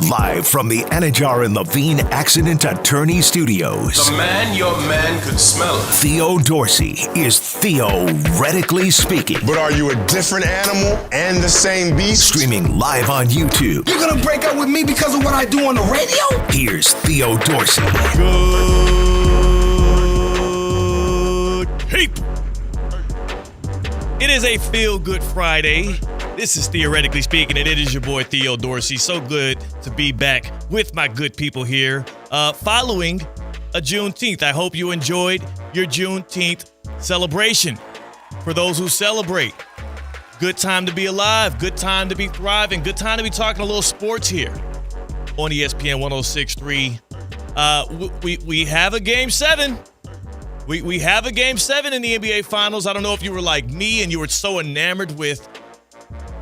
Live from the Anajar and Levine Accident Attorney Studios. The man your man could smell. Theo Dorsey is theoretically speaking. But are you a different animal and the same beast? Streaming live on YouTube. You're gonna break up with me because of what I do on the radio? Here's Theo Dorsey. Good people. It is a feel-good Friday. This is Theoretically Speaking, and it is your boy Theo Dorsey. So good to be back with my good people here following a Juneteenth. I hope you enjoyed your Juneteenth celebration. For those who celebrate, good time to be alive, good time to be thriving, good time to be talking a little sports here on ESPN 106.3. We have a Game 7. We have a Game 7 in the NBA Finals. I don't know if you were like me and you were so enamored with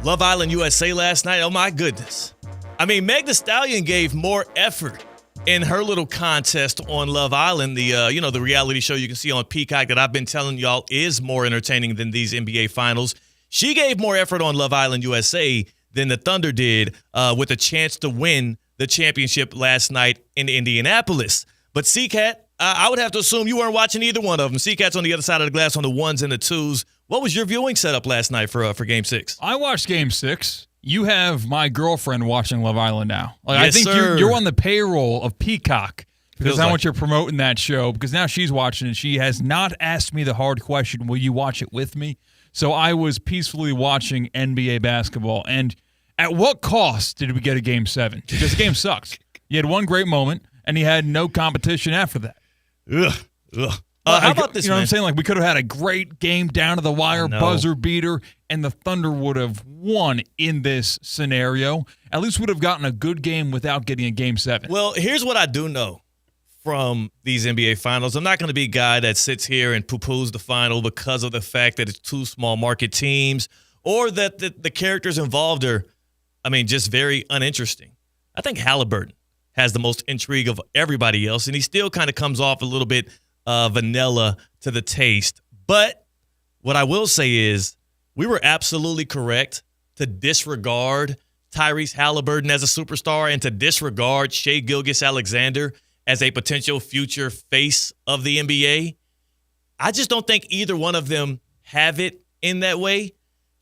Love Island USA last night. Oh, my goodness. I mean, Meg Thee Stallion gave more effort in her little contest on Love Island, the reality show you can see on Peacock that I've been telling y'all is more entertaining than these NBA Finals. She gave more effort on Love Island USA than the Thunder did with a chance to win the championship last night in Indianapolis. But C-Cat, I would have to assume you weren't watching either one of them. C-Cat's on the other side of the glass on the ones and the twos. What was your viewing setup last night for Game 6? I watched Game 6. You have my girlfriend watching Love Island now. Yes, I think sir. you're on the payroll of Peacock because I want you promoting that show because now she's watching and she has not asked me the hard question, will you watch it with me? So I was peacefully watching NBA basketball. And at what cost did we get a Game 7? Because the game sucks. You had one great moment and you had no competition after that. Ugh. How about this, You know man? what I'm saying? Like, we could have had a great game down to the wire, buzzer beater, and the Thunder would have won in this scenario. At least would have gotten a good game without getting a Game 7. Well, here's what I do know from these NBA Finals. I'm not going to be a guy that sits here and poo-poos the final because of the fact that it's two small market teams or that the characters involved are, just very uninteresting. I think Halliburton has the most intrigue of everybody else, and he still kind of comes off a little bit vanilla to the taste. But what I will say is we were absolutely correct to disregard Tyrese Halliburton as a superstar and to disregard Shai Gilgeous-Alexander as a potential future face of the NBA. I just don't think either one of them have it in that way.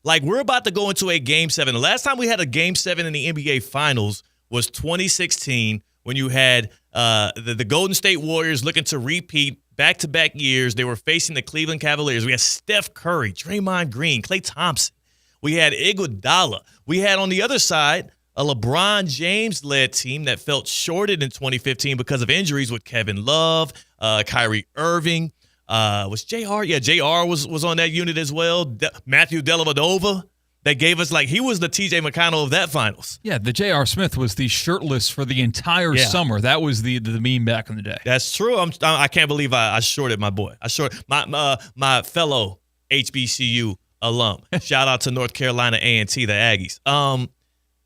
Like, we're about to go into a Game 7. The last time we had a Game 7 in the NBA Finals was 2016 when you had the Golden State Warriors looking to repeat back-to-back years. They were facing the Cleveland Cavaliers. We had Steph Curry, Draymond Green, Klay Thompson. We had Iguodala. We had on the other side a LeBron James-led team that felt shorted in 2015 because of injuries with Kevin Love, Kyrie Irving. Was JR? Yeah, JR was on that unit as well. Matthew Dellavedova. That gave us, he was the TJ McConnell of that finals. Yeah, the J.R. Smith was the shirtless for the entire summer. That was the meme back in the day. That's true. I can't believe I shorted my boy. I shorted my fellow HBCU alum. Shout out to North Carolina A&T, the Aggies.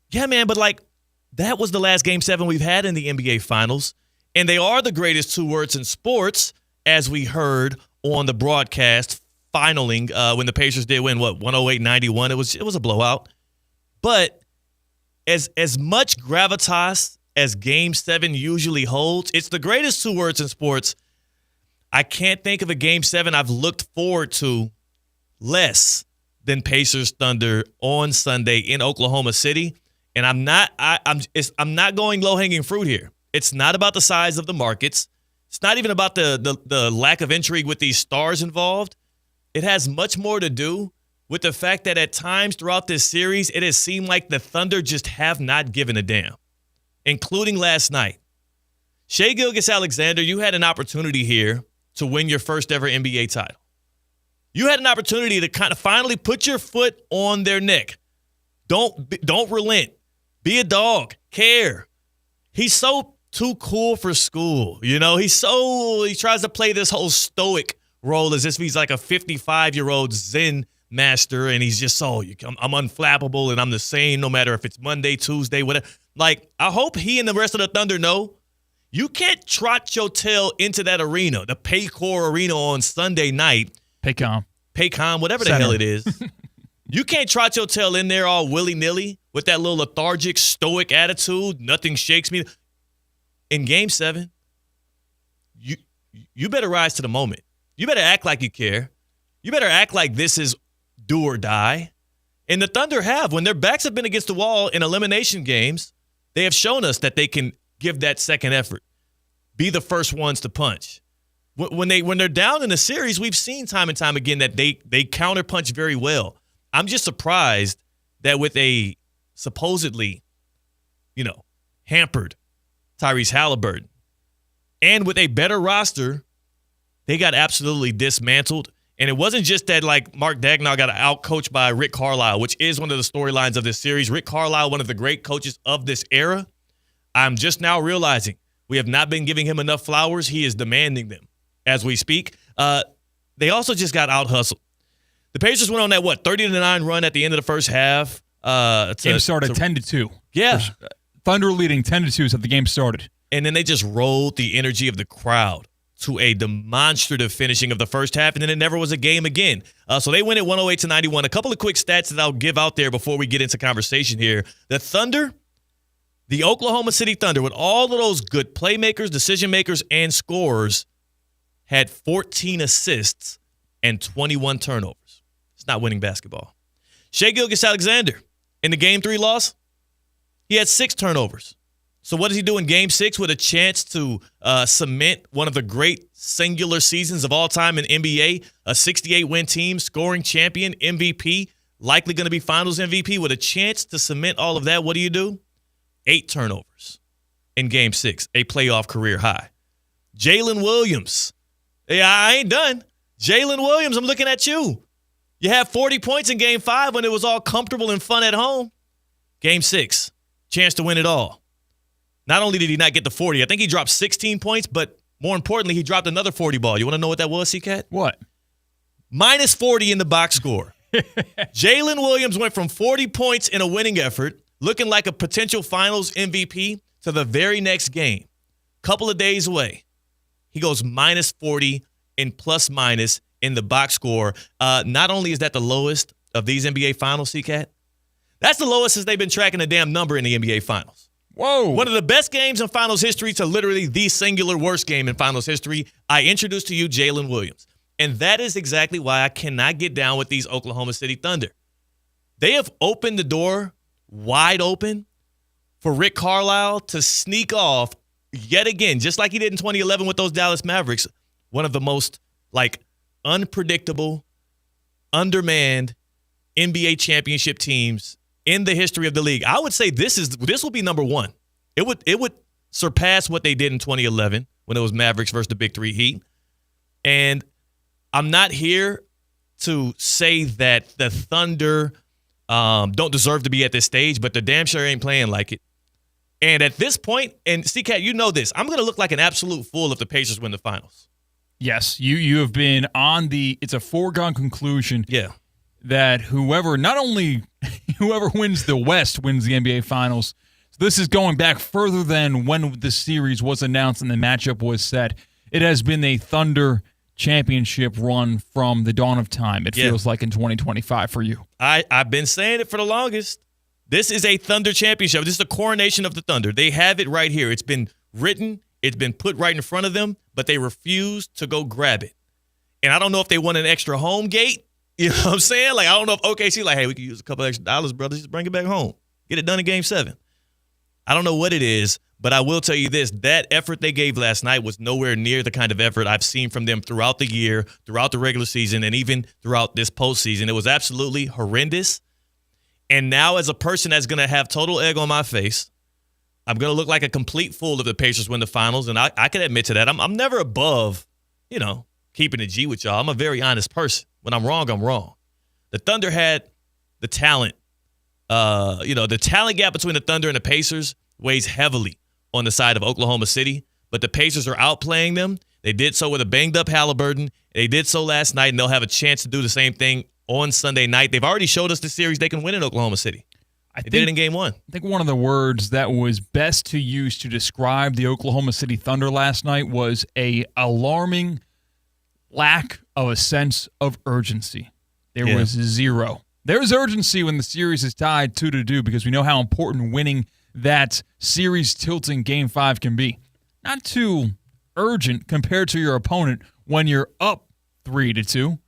Yeah, man, but that was the last Game 7 we've had in the NBA Finals, and they are the greatest two words in sports, as we heard on the broadcast. Finaling when the Pacers did win 108-91. It was a blowout. But as much gravitas as Game 7 usually holds, it's the greatest two words in sports. I can't think of a Game 7 I've looked forward to less than Pacers Thunder on Sunday in Oklahoma City. And I'm not going low-hanging fruit here. It's not about the size of the markets. It's not even about the lack of intrigue with these stars involved. It has much more to do with the fact that at times throughout this series, it has seemed like the Thunder just have not given a damn, including last night. Shai Gilgeous-Alexander, you had an opportunity here to win your first ever NBA title. You had an opportunity to kind of finally put your foot on their neck. Don't relent. Be a dog. Care. He's so too cool for school. He tries to play this whole stoic role as if he's like a 55-year-old Zen master, and he's just I'm unflappable, and I'm the same no matter if it's Monday, Tuesday, whatever. I hope he and the rest of the Thunder know you can't trot your tail into that arena, the Paycor Arena on Sunday night. Paycom, whatever the hell it is. You can't trot your tail in there all willy-nilly with that little lethargic, stoic attitude. Nothing shakes me. In Game 7, you better rise to the moment. You better act like you care. You better act like this is do or die. And the Thunder have. When their backs have been against the wall in elimination games, they have shown us that they can give that second effort, be the first ones to punch. When they're down in a series, we've seen time and time again that they counterpunch very well. I'm just surprised that with a supposedly, hampered Tyrese Halliburton and with a better roster, they got absolutely dismantled. And it wasn't just that, Mark Daigneault got out-coached by Rick Carlisle, which is one of the storylines of this series. Rick Carlisle, one of the great coaches of this era. I'm just now realizing we have not been giving him enough flowers. He is demanding them as we speak. They also just got out-hustled. The Pacers went on that, 30-9 run at the end of the first half. Game started 10-2. Yeah. Thunder leading 10-2 so the game started. And then they just rolled the energy of the crowd to a demonstrative finishing of the first half, and then it never was a game again. So they win at 108-91. A couple of quick stats that I'll give out there before we get into conversation here. The Thunder, the Oklahoma City Thunder, with all of those good playmakers, decision makers, and scorers, had 14 assists and 21 turnovers. It's not winning basketball. Shai Gilgeous-Alexander, in the Game 3 loss, he had 6 turnovers. So what does he do in Game 6 with a chance to cement one of the great singular seasons of all time in NBA, a 68-win team, scoring champion, MVP, likely going to be finals MVP, with a chance to cement all of that? What do? 8 turnovers in Game 6, a playoff career high. Jalen Williams. Yeah, I ain't done. Jalen Williams, I'm looking at you. You had 40 points in Game 5 when it was all comfortable and fun at home. Game 6, chance to win it all. Not only did he not get the 40, I think he dropped 16 points, but more importantly, he dropped another 40 ball. You want to know what that was, C-Cat? What? Minus 40 in the box score. Jalen Williams went from 40 points in a winning effort, looking like a potential finals MVP, to the very next game. Couple of days away, he goes minus 40 in plus-minus in the box score. Not only is that the lowest of these NBA finals, C-Cat, that's the lowest since they've been tracking the damn number in the NBA finals. Whoa. One of the best games in finals history to literally the singular worst game in finals history. I introduced to you Jalen Williams. And that is exactly why I cannot get down with these Oklahoma City Thunder. They have opened the door wide open for Rick Carlisle to sneak off yet again, just like he did in 2011 with those Dallas Mavericks, one of the most unpredictable, undermanned NBA championship teams in the history of the league. I would say this will be number one. It would surpass what they did in 2011 when it was Mavericks versus the Big Three Heat. And I'm not here to say that the Thunder don't deserve to be at this stage, but the damn sure ain't playing like it. And at this point, and C-Cat, you know this, I'm going to look like an absolute fool if the Pacers win the finals. Yes, you have been on it's a foregone conclusion. Yeah. That whoever wins the West wins the NBA Finals. So this is going back further than when the series was announced and the matchup was set. It has been a Thunder championship run from the dawn of time. It feels like in 2025 for you. I've been saying it for the longest. This is a Thunder championship. This is the coronation of the Thunder. They have it right here. It's been written. It's been put right in front of them, but they refuse to go grab it. And I don't know if they want an extra home gate. You know what I'm saying? I don't know if OKC hey, we could use a couple extra dollars, brothers, just bring it back home. Get it done in Game 7. I don't know what it is, but I will tell you this. That effort they gave last night was nowhere near the kind of effort I've seen from them throughout the year, throughout the regular season, and even throughout this postseason. It was absolutely horrendous. And now as a person that's going to have total egg on my face, I'm going to look like a complete fool if the Pacers win the finals, and I can admit to that. I'm never above, keeping it G with y'all. I'm a very honest person. When I'm wrong, I'm wrong. The Thunder had the talent. The talent gap between the Thunder and the Pacers weighs heavily on the side of Oklahoma City, but the Pacers are outplaying them. They did so with a banged-up Halliburton. They did so last night, and they'll have a chance to do the same thing on Sunday night. They've already showed us the series they can win in Oklahoma City. They did it in Game 1. I think one of the words that was best to use to describe the Oklahoma City Thunder last night was a alarming lack of a sense of urgency. There was zero There's urgency when the series is tied 2-2 because we know how important winning that series tilting Game 5 can be. Not too urgent compared to your opponent when you're up 3-2.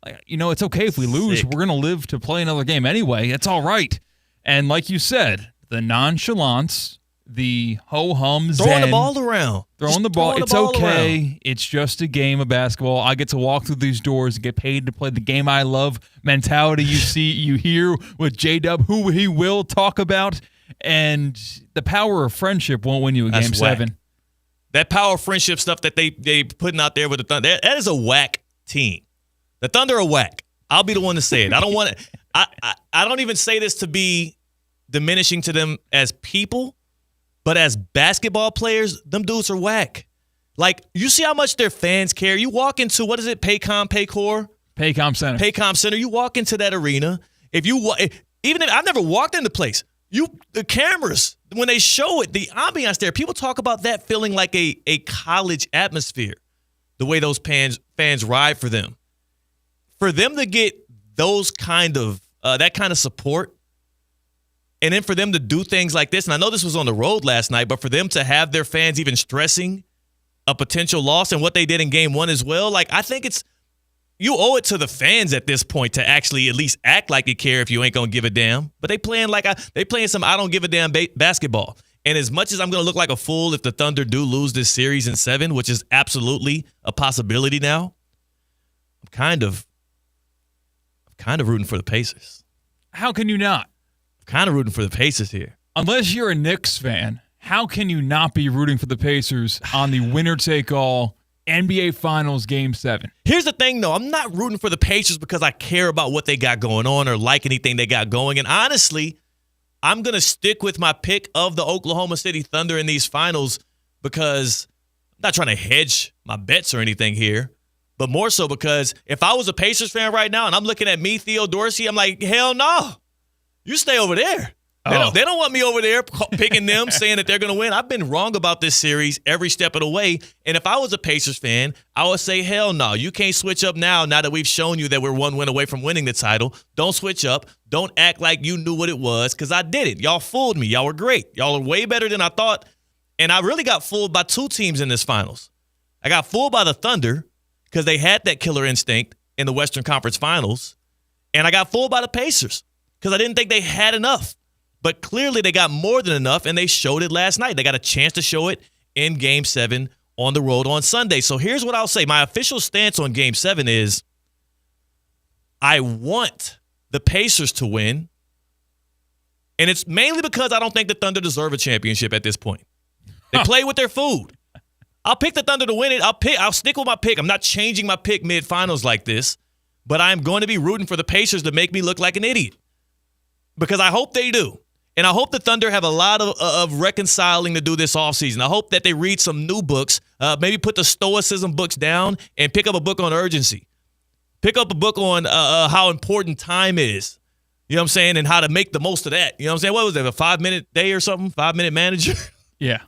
It's okay if we lose. We're going to live to play another game anyway. It's all right. And like you said, the nonchalance, the ho-hum zen. Throwing the ball around. Throwing the ball. It's okay. Around. It's just a game of basketball. I get to walk through these doors and get paid to play the game I love mentality you hear with J-Dub, who he will talk about. And the power of friendship won't win you a Game 7. That power of friendship stuff that they putting out there with the Thunder, that is a whack team. The Thunder are whack. I'll be the one to say it. I don't want to. I don't even say this to be diminishing to them as people, but as basketball players, them dudes are whack. Like, you see how much their fans care. You walk into, what is it, Paycom Center. You walk into that arena. Even if I've never walked in the place, the cameras, when they show it, the ambiance there, people talk about that feeling like a college atmosphere, the way those fans ride for them. For them to get those kind of that kind of support, and then for them to do things like this, and I know this was on the road last night, but for them to have their fans even stressing a potential loss and what they did in Game 1 as well, like, I think you owe it to the fans at this point to actually at least act like you care if you ain't gonna give a damn. But they playing some I don't give a damn basketball. And as much as I'm gonna look like a fool if the Thunder do lose this series in 7, which is absolutely a possibility now, I'm kind of rooting for the Pacers. How can you not? I'm kind of rooting for the Pacers here. Unless you're a Knicks fan, how can you not be rooting for the Pacers on the winner-take-all NBA Finals Game 7? Here's the thing, though. I'm not rooting for the Pacers because I care about what they got going on or like anything they got going. And honestly, I'm going to stick with my pick of the Oklahoma City Thunder in these finals because I'm not trying to hedge my bets or anything here, but more so because if I was a Pacers fan right now and I'm looking at me, Theo Dorsey, I'm like, hell no. You stay over there. They don't want me over there picking them, saying that they're going to win. I've been wrong about this series every step of the way. And if I was a Pacers fan, I would say, hell no. You can't switch up now that we've shown you that we're one win away from winning the title. Don't switch up. Don't act like you knew what it was, because I did it. Y'all fooled me. Y'all were great. Y'all are way better than I thought. And I really got fooled by two teams in this finals. I got fooled by the Thunder because they had that killer instinct in the Western Conference Finals. And I got fooled by the Pacers because I didn't think they had enough. But clearly they got more than enough, and they showed it last night. They got a chance to show it in Game 7 on the road on Sunday. So here's what I'll say. My official stance on Game 7 is I want the Pacers to win, and it's mainly because I don't think the Thunder deserve a championship at this point. They play with their food. I'll pick the Thunder to win it. I'll stick with my pick. I'm not changing my pick mid-finals like this, but I'm going to be rooting for the Pacers to make me look like an idiot because I hope they do. And I hope the Thunder have a lot of reconciling to do this offseason. I hope that they read some new books, maybe put the Stoicism books down and pick up a book on urgency. Pick up a book on how important time is, you know what I'm saying, and how to make the most of that. You know what I'm saying? What was that, a 5-minute day or something? 5-minute manager? Yeah.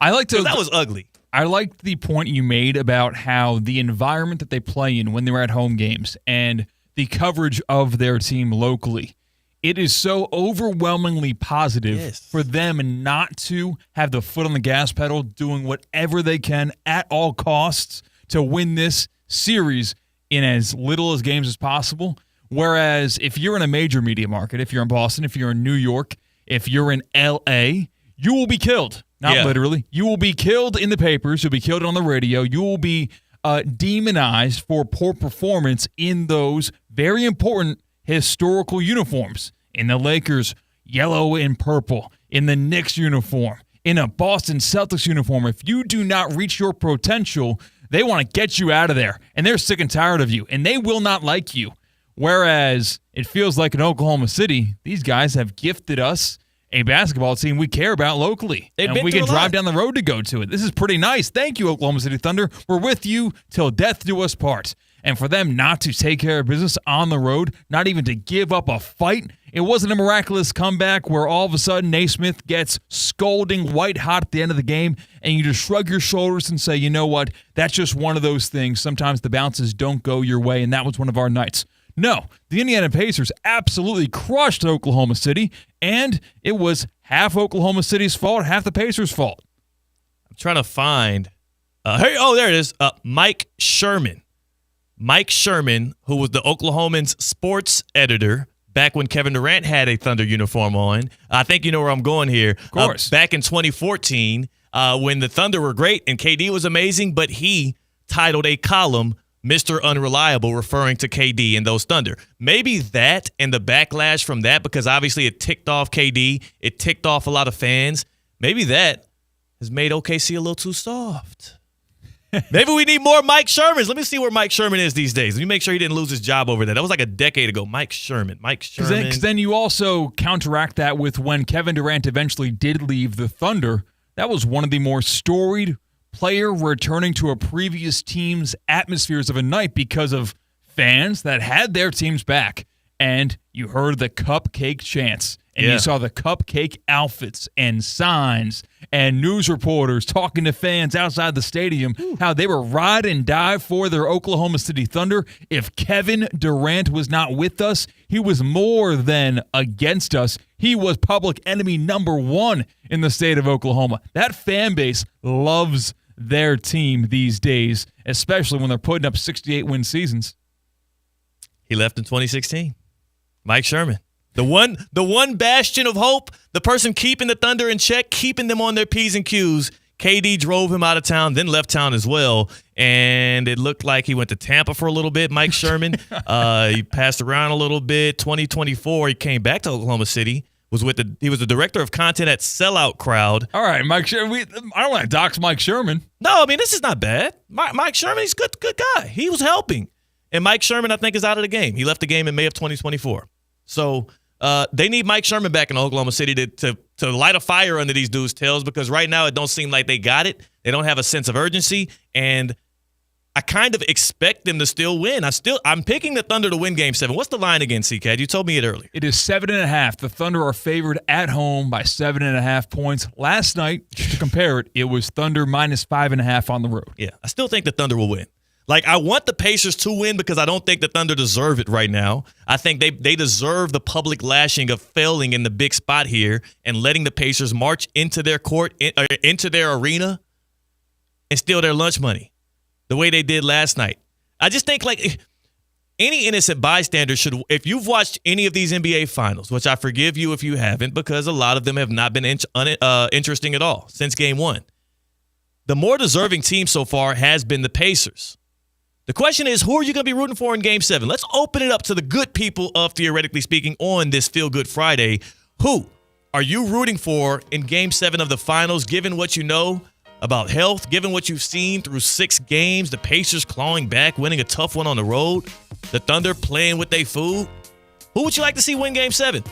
That was ugly. I liked the point you made about how the environment that they play in when they're at home games and the coverage of their team locally, it is so overwhelmingly positive for them not to have the foot on the gas pedal, doing whatever they can at all costs to win this series in as little as games as possible. Whereas if you're in a major media market, if you're in Boston, if you're in New York, if you're in L.A., you will be killed. Not literally. You will be killed in the papers. You'll be killed on the radio. You will be demonized for poor performance in those very important historical uniforms. In the Lakers, yellow and purple. In the Knicks uniform. In a Boston Celtics uniform. If you do not reach your potential, they want to get you out of there. And they're sick and tired of you. And they will not like you. Whereas it feels like in Oklahoma City, these guys have gifted us a basketball team we care about locally. And we can drive down the road to go to it. This is pretty nice. Thank you, Oklahoma City Thunder. We're with you till death do us part. And for them not to take care of business on the road, not even to give up a fight, it wasn't a miraculous comeback where all of a sudden Naismith gets scolding white hot at the end of the game, and you just shrug your shoulders and say, you know what, that's just one of those things. Sometimes the bounces don't go your way, and that was one of our nights. No, the Indiana Pacers absolutely crushed Oklahoma City, and it was half Oklahoma City's fault, half the Pacers' fault. I'm trying to find there it is. Mike Sherman. Mike Sherman, who was the Oklahoman's sports editor back when Kevin Durant had a Thunder uniform on. I think you know where I'm going here. Of course. Back in 2014, when the Thunder were great and KD was amazing, but he titled a column Mr. Unreliable, referring to KD and those Thunder. Maybe that and the backlash from that, because obviously it ticked off KD, it ticked off a lot of fans. Maybe that has made OKC a little too soft. Maybe we need more Mike Shermans. Let me see where Mike Sherman is these days. Let me make sure he didn't lose his job over that. That was like a decade ago. Mike Sherman. Because then you also counteract that with when Kevin Durant eventually did leave the Thunder. That was one of the more storied player returning to a previous team's atmospheres of a night because of fans that had their teams back. And you heard the cupcake chants. And you saw the cupcake outfits and signs and news reporters talking to fans outside the stadium, how they were ride and die for their Oklahoma City Thunder. If Kevin Durant was not with us, he was more than against us. He was public enemy number one in the state of Oklahoma. That fan base loves their team these days, especially when they're putting up 68-win seasons. He left in 2016. Mike Sherman. The one bastion of hope, the person keeping the Thunder in check, keeping them on their P's and Q's. KD drove him out of town, then left town as well, and it looked like he went to Tampa for a little bit, Mike Sherman. He passed around a little bit. 2024, he came back to Oklahoma City. He was the director of content at Sellout Crowd. All right, Mike Sherman. I don't want to dox Mike Sherman. No, I mean, this is not bad. Mike Sherman, he's a good guy. He was helping. And Mike Sherman, I think, is out of the game. He left the game in May of 2024. So they need Mike Sherman back in Oklahoma City to light a fire under these dudes' tails, because right now it don't seem like they got it. They don't have a sense of urgency, and I kind of expect them to still win. I'm picking the Thunder to win Game 7. What's the line again, CCAD? You told me it earlier. It is 7.5. The Thunder are favored at home by 7.5 points. Last night, just to compare it, it was Thunder minus 5.5 on the road. Yeah, I still think the Thunder will win. Like, I want the Pacers to win because I don't think the Thunder deserve it right now. I think they deserve the public lashing of failing in the big spot here and letting the Pacers march into their court, into their arena, and steal their lunch money the way they did last night. I just think, like, any innocent bystander should, if you've watched any of these NBA finals, which I forgive you if you haven't, because a lot of them have not been interesting at all since Game 1. The more deserving team so far has been the Pacers. The question is, who are you going to be rooting for in Game 7? Let's open it up to the good people of Theoretically Speaking on this Feel Good Friday. Who are you rooting for in Game 7 of the finals, given what you know about health, given what you've seen through 6 games, the Pacers clawing back, winning a tough one on the road, the Thunder playing with their food? Who would you like to see win Game 7?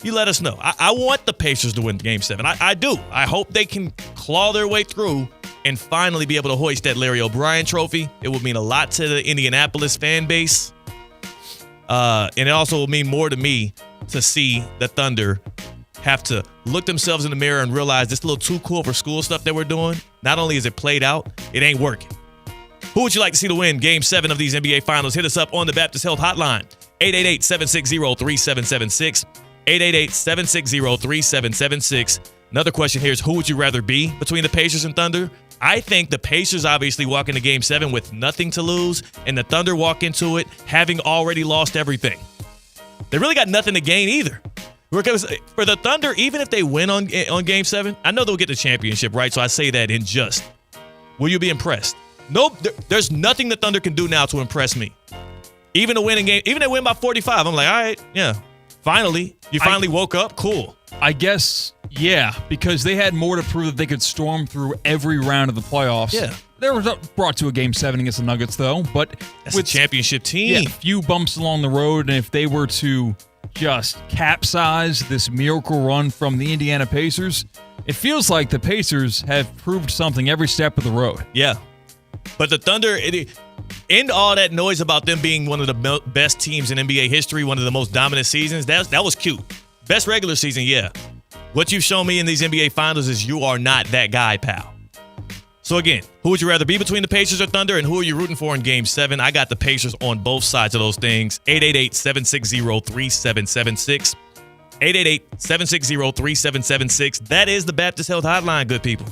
You let us know. I want the Pacers to win Game 7. I do. I hope they can claw their way through and finally be able to hoist that Larry O'Brien trophy. It would mean a lot to the Indianapolis fan base. And it also will mean more to me to see the Thunder have to look themselves in the mirror and realize this little too cool for school stuff that we're doing, not only is it played out, it ain't working. Who would you like to see to win Game 7 of these NBA Finals? Hit us up on the Baptist Health Hotline, 888-760-3776, 888-760-3776. Another question here is, who would you rather be between the Pacers and Thunder? I think the Pacers obviously walk into Game 7 with nothing to lose, and the Thunder walk into it having already lost everything. They really got nothing to gain either. Because for the Thunder, even if they win on Game 7, I know they'll get the championship, right? So I say that in jest. Will you be impressed? Nope. There's nothing the Thunder can do now to impress me. Even to win a game, even if they win by 45, I'm like, all right, yeah. Finally, you finally woke up. Cool. I guess, yeah, because they had more to prove that they could storm through every round of the playoffs. Yeah. They were brought to a Game 7 against the Nuggets, though. But that's with a championship team. Yeah, a few bumps along the road, and if they were to just capsize this miracle run from the Indiana Pacers, it feels like the Pacers have proved something every step of the road. Yeah. But the Thunder, in all that noise about them being one of the best teams in NBA history, one of the most dominant seasons, that was cute. Best regular season, yeah. What you've shown me in these NBA Finals is you are not that guy, pal. So again, who would you rather be between the Pacers or Thunder, and who are you rooting for in Game 7? I got the Pacers on both sides of those things. 888-760-3776. 888-760-3776. That is the Baptist Health Hotline, good people.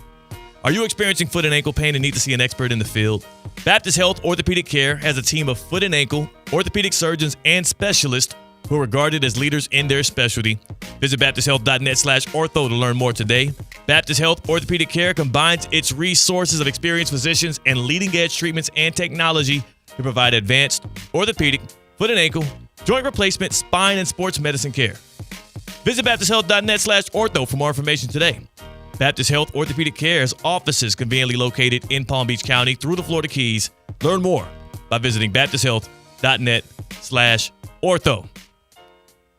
Are you experiencing foot and ankle pain and need to see an expert in the field? Baptist Health Orthopedic Care has a team of foot and ankle, orthopedic surgeons, and specialists who are regarded as leaders in their specialty. Visit baptisthealth.net/ortho to learn more today. Baptist Health Orthopedic Care combines its resources of experienced physicians and leading-edge treatments and technology to provide advanced orthopedic, foot and ankle, joint replacement, spine, and sports medicine care. Visit baptisthealth.net/ortho for more information today. Baptist Health Orthopedic Care's offices conveniently located in Palm Beach County through the Florida Keys. Learn more by visiting baptisthealth.net/ortho.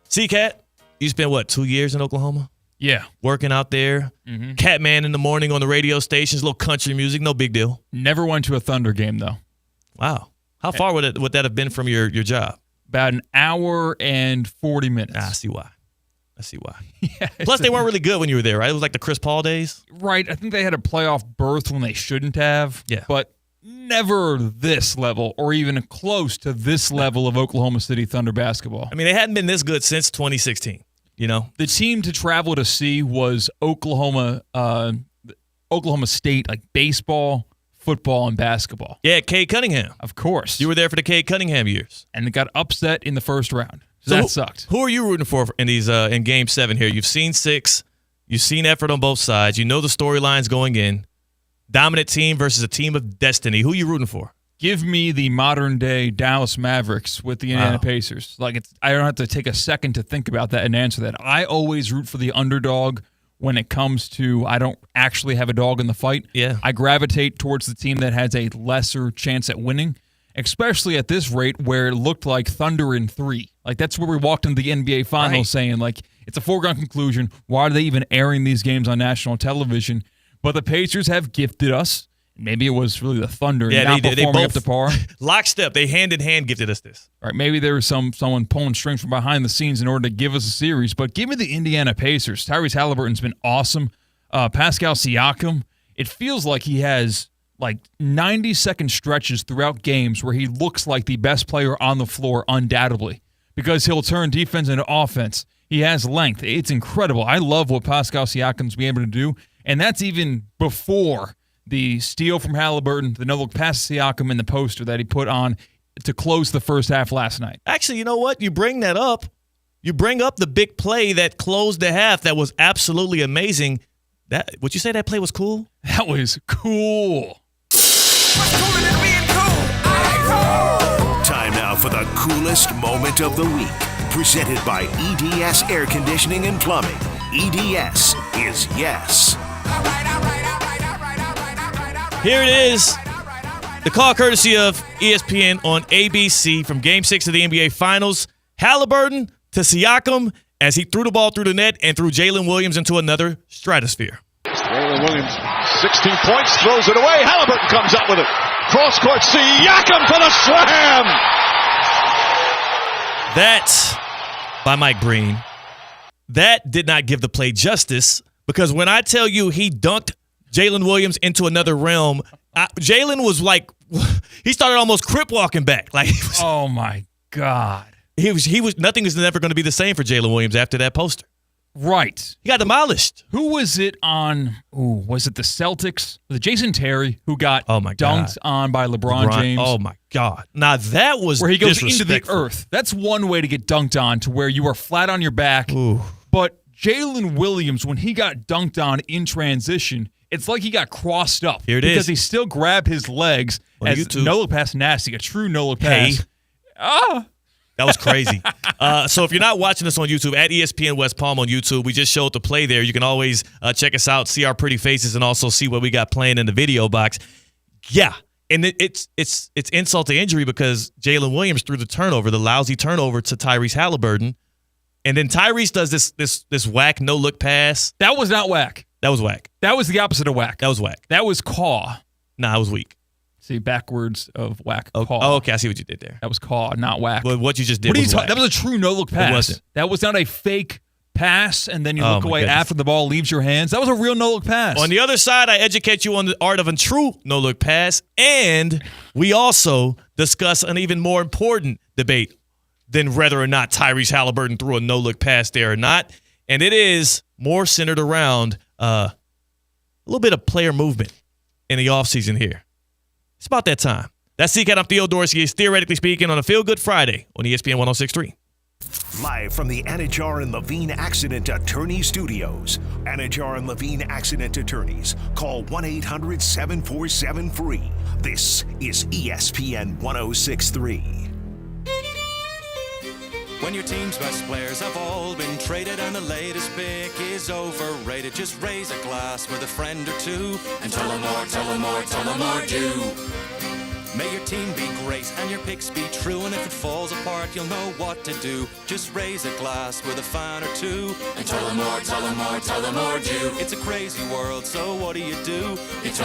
C-Cat, you spent 2 years in Oklahoma? Yeah. Working out there. Mm-hmm. Catman in the morning on the radio stations, little country music, no big deal. Never went to a Thunder game, though. Wow. How far would that have been from your job? About an hour and 40 minutes. I see why. Yeah, Plus, they weren't really good when you were there, right? It was like the Chris Paul days. Right. I think they had a playoff berth when they shouldn't have. Yeah. But never this level or even close to this level of Oklahoma City Thunder basketball. I mean, they hadn't been this good since 2016, you know? The team to travel to see was Oklahoma State, like baseball, football, and basketball. Yeah, Cade Cunningham. Of course. You were there for the Cade Cunningham years. And they got upset in the first round. So that sucked. Who are you rooting for in these in Game 7 here? You've seen 6. You've seen effort on both sides. You know the storylines going in. Dominant team versus a team of destiny. Who are you rooting for? Give me the modern-day Dallas Mavericks with the Indiana Pacers. I don't have to take a second to think about that and answer that. I always root for the underdog when it comes to I don't actually have a dog in the fight. Yeah. I gravitate towards the team that has a lesser chance at winning, especially at this rate where it looked like Thunder in 3. Like, that's where we walked into the NBA Finals saying, like, it's a foregone conclusion. Why are they even airing these games on national television? But the Pacers have gifted us. Maybe it was really the Thunder not performing up to par. Lockstep. They hand-in-hand gifted us this. All right, maybe there was someone pulling strings from behind the scenes in order to give us a series. But give me the Indiana Pacers. Tyrese Halliburton's been awesome. Pascal Siakam, it feels like he has like 90-second stretches throughout games where he looks like the best player on the floor undoubtedly because he'll turn defense into offense. He has length. It's incredible. I love what Pascal Siakam's been able to do, and that's even before the steal from Halliburton, the no-look pass to Siakam, and the poster that he put on to close the first half last night. Actually, you know what? You bring that up. You bring up the big play that closed the half that was absolutely amazing. Would you say that play was cool? That was cool. Time now for the coolest moment of the week. Presented by EDS Air Conditioning and Plumbing. EDS is yes. Here it is. The call courtesy of ESPN on ABC from Game 6 of the NBA Finals. Halliburton to Siakam as he threw the ball through the net and threw Jalen Williams into another stratosphere. Jalen Williams, 16 points, throws it away. Halliburton comes up with it. Cross court, Siakam for the slam. That, by Mike Breen, that did not give the play justice because when I tell you he dunked Jalen Williams into another realm, Jalen was like, he started almost crip walking back. Like, oh my God. He was. Nothing is never going to be the same for Jalen Williams after that poster. Right. He got demolished. Who was it on? Was it the Celtics? Was it Jason Terry who got dunked on by LeBron James? Oh, my God. Now, that was where he goes into the earth. That's one way to get dunked on, to where you are flat on your back. Ooh. But Jalen Williams, when he got dunked on in transition, it's like he got crossed up. Here it because is. He still grabbed his legs as no-look pass nasty, a true no-look pass. That was crazy. So if you're not watching this on YouTube, at ESPN West Palm on YouTube, we just showed the play there. You can always check us out, see our pretty faces, and also see what we got playing in the video box. Yeah, and it's insult to injury because Jalen Williams threw the lousy turnover to Tyrese Halliburton, and then Tyrese does this whack no-look pass. That was not whack. That was whack. That was the opposite of whack. That was whack. That was caw. Nah, it was weak. See, backwards of whack. Oh, caw. oh, okay. I see what you did there. That was caw, not whack. But what you just did was whack. That was a true no-look pass. It wasn't. That was not a fake pass, and then you look away after the ball leaves your hands. That was a real no-look pass. On the other side, I educate you on the art of a true no-look pass, and we also discuss an even more important debate than whether or not Tyrese Halliburton threw a no-look pass there or not, and it is more centered around a little bit of player movement in the offseason here. It's about that time. That's CCAT. I'm Theo Dorsey. It's Theoretically Speaking on a Feel Good Friday on ESPN 106.3. Live from the Anajar and Levine Accident Attorney Studios. Anajar and Levine Accident Attorneys. Call 1-800-747-FREE. This is ESPN 106.3. When your team's best players have all been traded and the latest pick is overrated, just raise a glass with a friend or two and tell them more, tell them more, tell them more do. May your team be great and your picks be true, and if it falls apart, you'll know what to do. Just raise a glass with a fan or two and tell them more, tell them more, tell them more do. It's a crazy world, so what do? You tell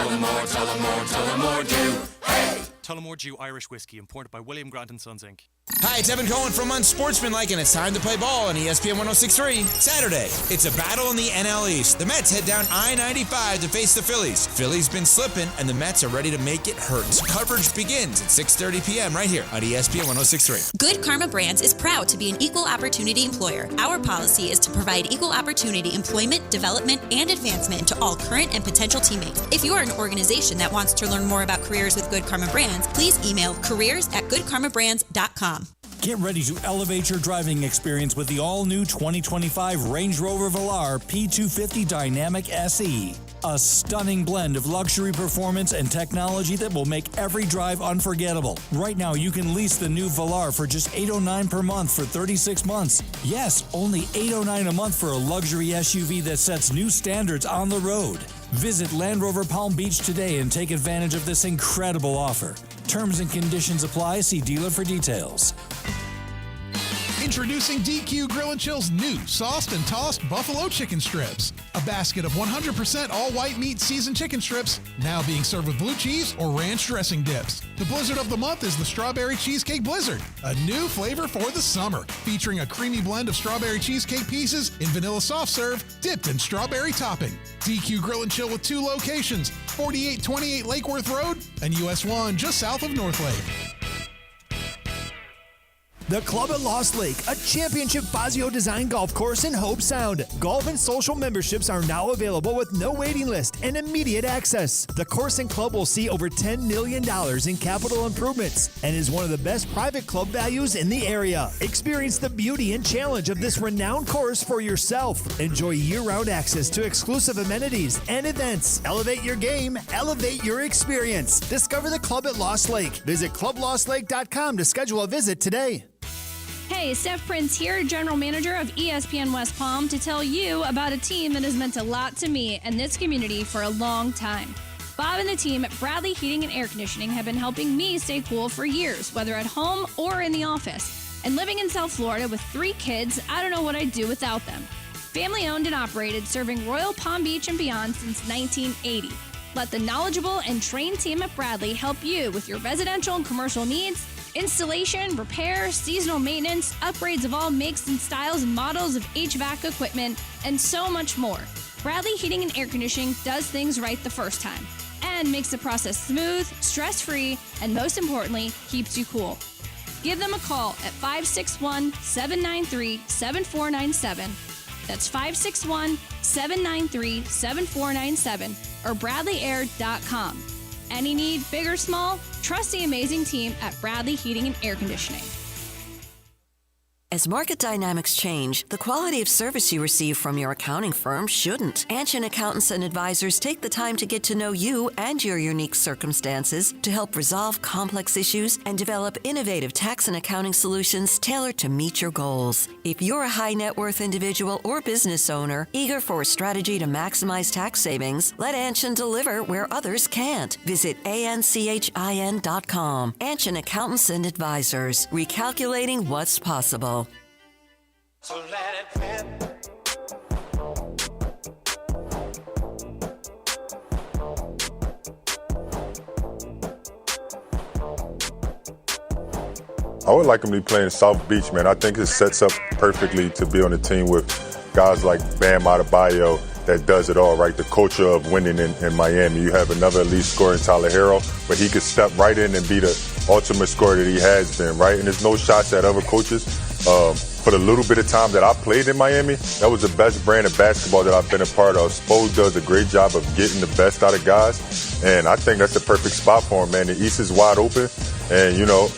them more, tell them more, tell them more do. Hey! Tullamore Dew Irish Whiskey, imported by William Grant & Sons, Inc. Hi, it's Evan Cohen from Unsportsmanlike, and it's time to play ball on ESPN 106.3. Saturday, it's a battle in the NL East. The Mets head down I-95 to face the Phillies. Phillies been slipping, and the Mets are ready to make it hurt. Coverage begins at 6:30 p.m. right here on ESPN 106.3. Good Karma Brands is proud to be an equal opportunity employer. Our policy is to provide equal opportunity employment, development, and advancement to all current and potential teammates. If you are an organization that wants to learn more about careers with Good Karma Brands, please email careers@goodkarmabrands.com. Get ready to elevate your driving experience with the all-new 2025 Range Rover Velar P250 Dynamic SE. A stunning blend of luxury performance and technology that will make every drive unforgettable. Right now, you can lease the new Velar for just $809 per month for 36 months. Yes, only $809 a month for a luxury SUV that sets new standards on the road. Visit Land Rover Palm Beach today and take advantage of this incredible offer. Terms and conditions apply. See dealer for details. Introducing DQ Grill & Chill's new sauced and tossed buffalo chicken strips. A basket of 100% all-white meat seasoned chicken strips, now being served with blue cheese or ranch dressing dips. The blizzard of the month is the Strawberry Cheesecake Blizzard, a new flavor for the summer, featuring a creamy blend of strawberry cheesecake pieces in vanilla soft serve, dipped in strawberry topping. DQ Grill & Chill with 2 locations, 4828 Lake Worth Road and US 1 just south of North Lake. The Club at Lost Lake, a championship Fazio design golf course in Hope Sound. Golf and social memberships are now available with no waiting list and immediate access. The course and club will see over $10 million in capital improvements and is one of the best private club values in the area. Experience the beauty and challenge of this renowned course for yourself. Enjoy year-round access to exclusive amenities and events. Elevate your game, elevate your experience. Discover the Club at Lost Lake. Visit clublostlake.com to schedule a visit today. Hey, Steph Prince here, General Manager of ESPN West Palm, to tell you about a team that has meant a lot to me and this community for a long time. Bob and the team at Bradley Heating and Air Conditioning have been helping me stay cool for years, whether at home or in the office. And living in South Florida with 3 kids, I don't know what I'd do without them. Family owned and operated, serving Royal Palm Beach and beyond since 1980. Let the knowledgeable and trained team at Bradley help you with your residential and commercial needs, installation, repair, seasonal maintenance, upgrades of all makes and styles and models of HVAC equipment, and so much more. Bradley Heating and Air Conditioning does things right the first time and makes the process smooth, stress-free, and most importantly, keeps you cool. Give them a call at 561-793-7497. That's 561-793-7497 or bradleyair.com. Any need, big or small, trust the amazing team at Bradley Heating and Air Conditioning. As market dynamics change, the quality of service you receive from your accounting firm shouldn't. Anshin Accountants and Advisors take the time to get to know you and your unique circumstances to help resolve complex issues and develop innovative tax and accounting solutions tailored to meet your goals. If you're a high net worth individual or business owner eager for a strategy to maximize tax savings, let Anshin deliver where others can't. Visit anchin.com. Anshin Accountants and Advisors, recalculating what's possible. So let it rip. I would like him to be playing South Beach, man. I think it sets up perfectly to be on a team with guys like Bam Adebayo that does it all, right? The culture of winning in Miami. You have another elite scorer in Tyler Hero, but he could step right in and be the ultimate scorer that he has been, right? And there's no shots at other coaches. For the little bit of time that I played in Miami, that was the best brand of basketball that I've been a part of. Spo does a great job of getting the best out of guys, and I think that's the perfect spot for him, man. The East is wide open, and, you know,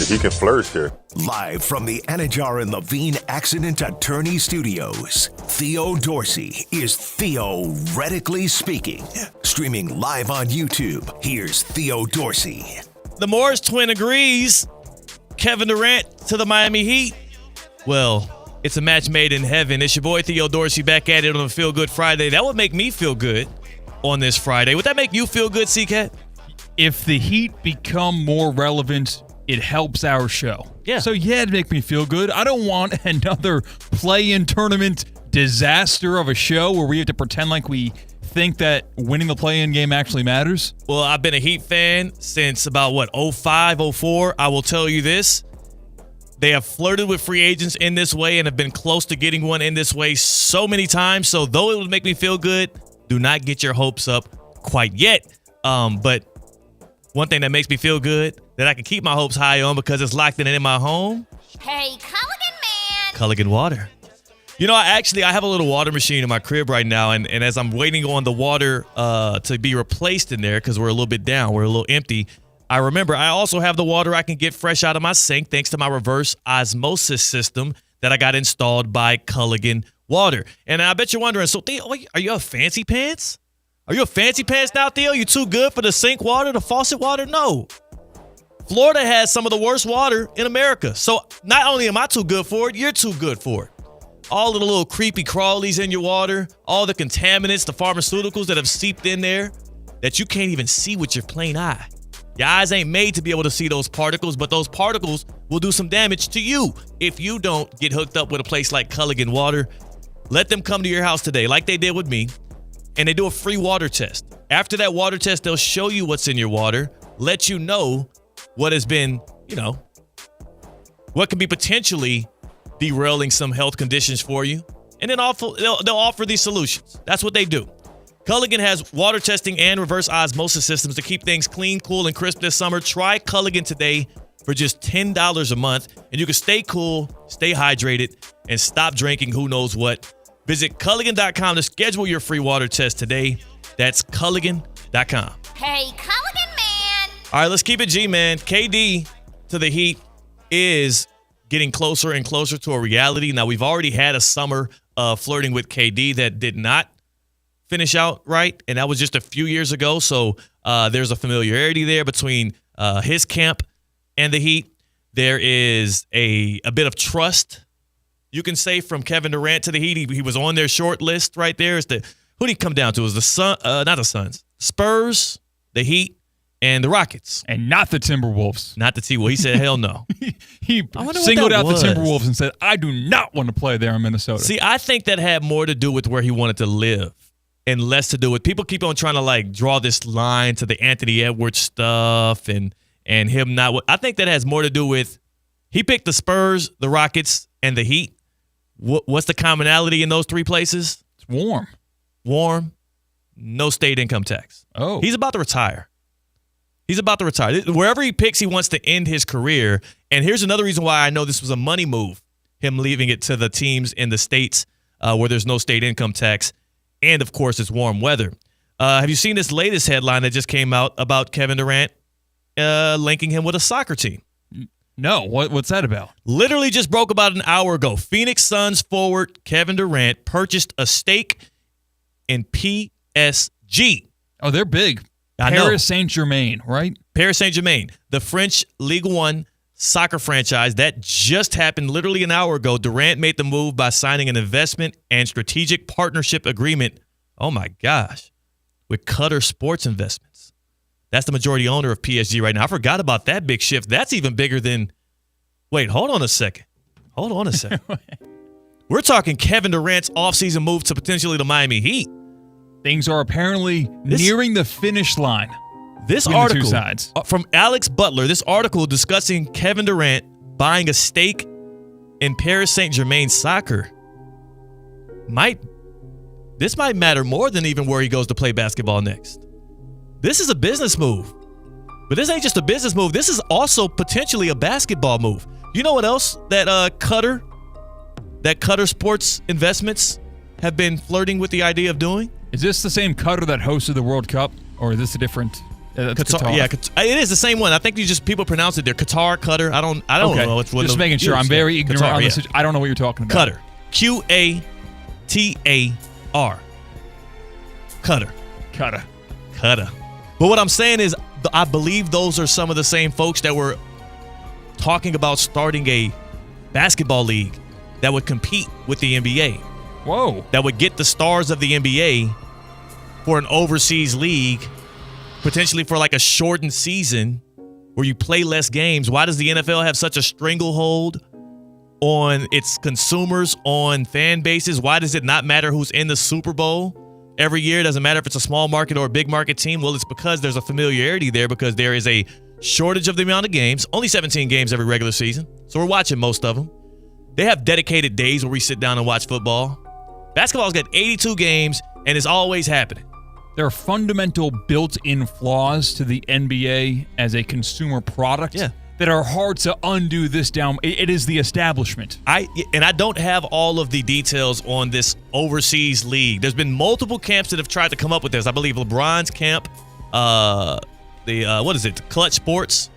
he can flourish here. Live from the Anajar and Levine Accident Attorney Studios, Theo Dorsey is theoretically speaking. Streaming live on YouTube, here's Theo Dorsey. The Morris twin agrees. Kevin Durant to the Miami Heat. Well, it's a match made in heaven. It's your boy Theo Dorsey back at it on a Feel Good Friday. That would make me feel good on this Friday. Would that make you feel good, C-Cat? If the Heat become more relevant, it helps our show. Yeah. So, yeah, it'd make me feel good. I don't want another play-in tournament disaster of a show where we have to pretend like we think that winning the play-in game actually matters. Well, I've been a Heat fan since about, 05, 04. I will tell you this. They have flirted with free agents in this way and have been close to getting one in this way so many times. So, though it would make me feel good, do not get your hopes up quite yet. But one thing that makes me feel good that I can keep my hopes high on because it's locked in my home. Hey, Culligan man. Culligan water. You know, I have a little water machine in my crib right now, and as I'm waiting on the water to be replaced in there because we're a little bit down, we're a little empty, I remember I also have the water I can get fresh out of my sink thanks to my reverse osmosis system that I got installed by Culligan Water. And I bet you're wondering, so Theo, are you a fancy pants? Are you a fancy pants now, Theo? You too good for the sink water, the faucet water? No. Florida has some of the worst water in America. So not only am I too good for it, you're too good for it. All of the little creepy crawlies in your water, all the contaminants, the pharmaceuticals that have seeped in there that you can't even see with your plain eye. Your eyes ain't made to be able to see those particles, but those particles will do some damage to you if you don't get hooked up with a place like Culligan Water. Let them come to your house today, like they did with me, and they do a free water test. After that water test, they'll show you what's in your water, let you know what has been, what can be potentially derailing some health conditions for you, and then they'll offer these solutions. That's what they do. Culligan has water testing and reverse osmosis systems to keep things clean, cool, and crisp this summer. Try Culligan today for just $10 a month, and you can stay cool, stay hydrated, and stop drinking who knows what. Visit Culligan.com to schedule your free water test today. That's Culligan.com. Hey, Culligan man. All right, let's keep it G, man. KD to the Heat is getting closer and closer to a reality. Now, we've already had a summer flirting with KD that did not finish out right, and that was just a few years ago. So there's a familiarity there between his camp and the Heat. There is a bit of trust, you can say, from Kevin Durant to the Heat. He was on their short list right there. Who did he come down to? It was not the Suns, Spurs, the Heat, and the Rockets. And not the Timberwolves. Not the T-Wolves. He said, hell no. He singled out the Timberwolves and said, I do not want to play there in Minnesota. See, I think that had more to do with where he wanted to live and less to do with, people keep on trying to draw this line to the Anthony Edwards stuff and him not. I think that has more to do with, he picked the Spurs, the Rockets, and the Heat. What's the commonality in those three places? It's warm. Warm. No state income tax. Oh. He's about to retire. Wherever he picks, he wants to end his career. And here's another reason why I know this was a money move, him leaving it to the teams in the states where there's no state income tax. And, of course, it's warm weather. Have you seen this latest headline that just came out about Kevin Durant linking him with a soccer team? No. What's that about? Literally just broke about an hour ago. Phoenix Suns forward Kevin Durant purchased a stake in PSG. Oh, they're big. Paris Saint-Germain, right? Paris Saint-Germain, the French Ligue 1 soccer franchise. That just happened literally an hour ago. Durant made the move by signing an investment and strategic partnership agreement, oh my gosh, with Qatar Sports Investments. That's the majority owner of PSG right now. I forgot about that big shift. That's even bigger than, wait, hold on a second. We're talking Kevin Durant's offseason move to potentially the Miami Heat. Things are apparently nearing the finish line. This article from Alex Butler, this article discussing Kevin Durant buying a stake in Paris Saint-Germain soccer. might matter more than even where he goes to play basketball next. This is a business move. But this ain't just a business move. This is also potentially a basketball move. You know what else that Qatar Sports Investments have been flirting with the idea of doing? Is this the same Qatar that hosted the World Cup, or is this a different? Qatar. Yeah, it is the same one. I think people pronounce it there. Qatar. I don't know. It's one just making sure. I'm very ignorant on this. I don't know what you're talking about. Qatar. Qatar. Qatar. But what I'm saying is, I believe those are some of the same folks that were talking about starting a basketball league that would compete with the NBA. Whoa. That would get the stars of the NBA for an overseas league, potentially for like a shortened season where you play less games. Why does the NFL have such a stranglehold on its consumers, on fan bases? Why does it not matter who's in the Super Bowl every year? It doesn't matter if it's a small market or a big market team. Well, it's because there's a familiarity there, because there is a shortage of the amount of games. Only 17 games every regular season, so we're watching most of them. They have dedicated days where we sit down and watch football. Basketball's got 82 games, and it's always happening. There are fundamental built-in flaws to the NBA as a consumer product that are hard to undo this down. It is the establishment. I don't have all of the details on this overseas league. There's been multiple camps that have tried to come up with this. I believe LeBron's camp, Clutch Sports,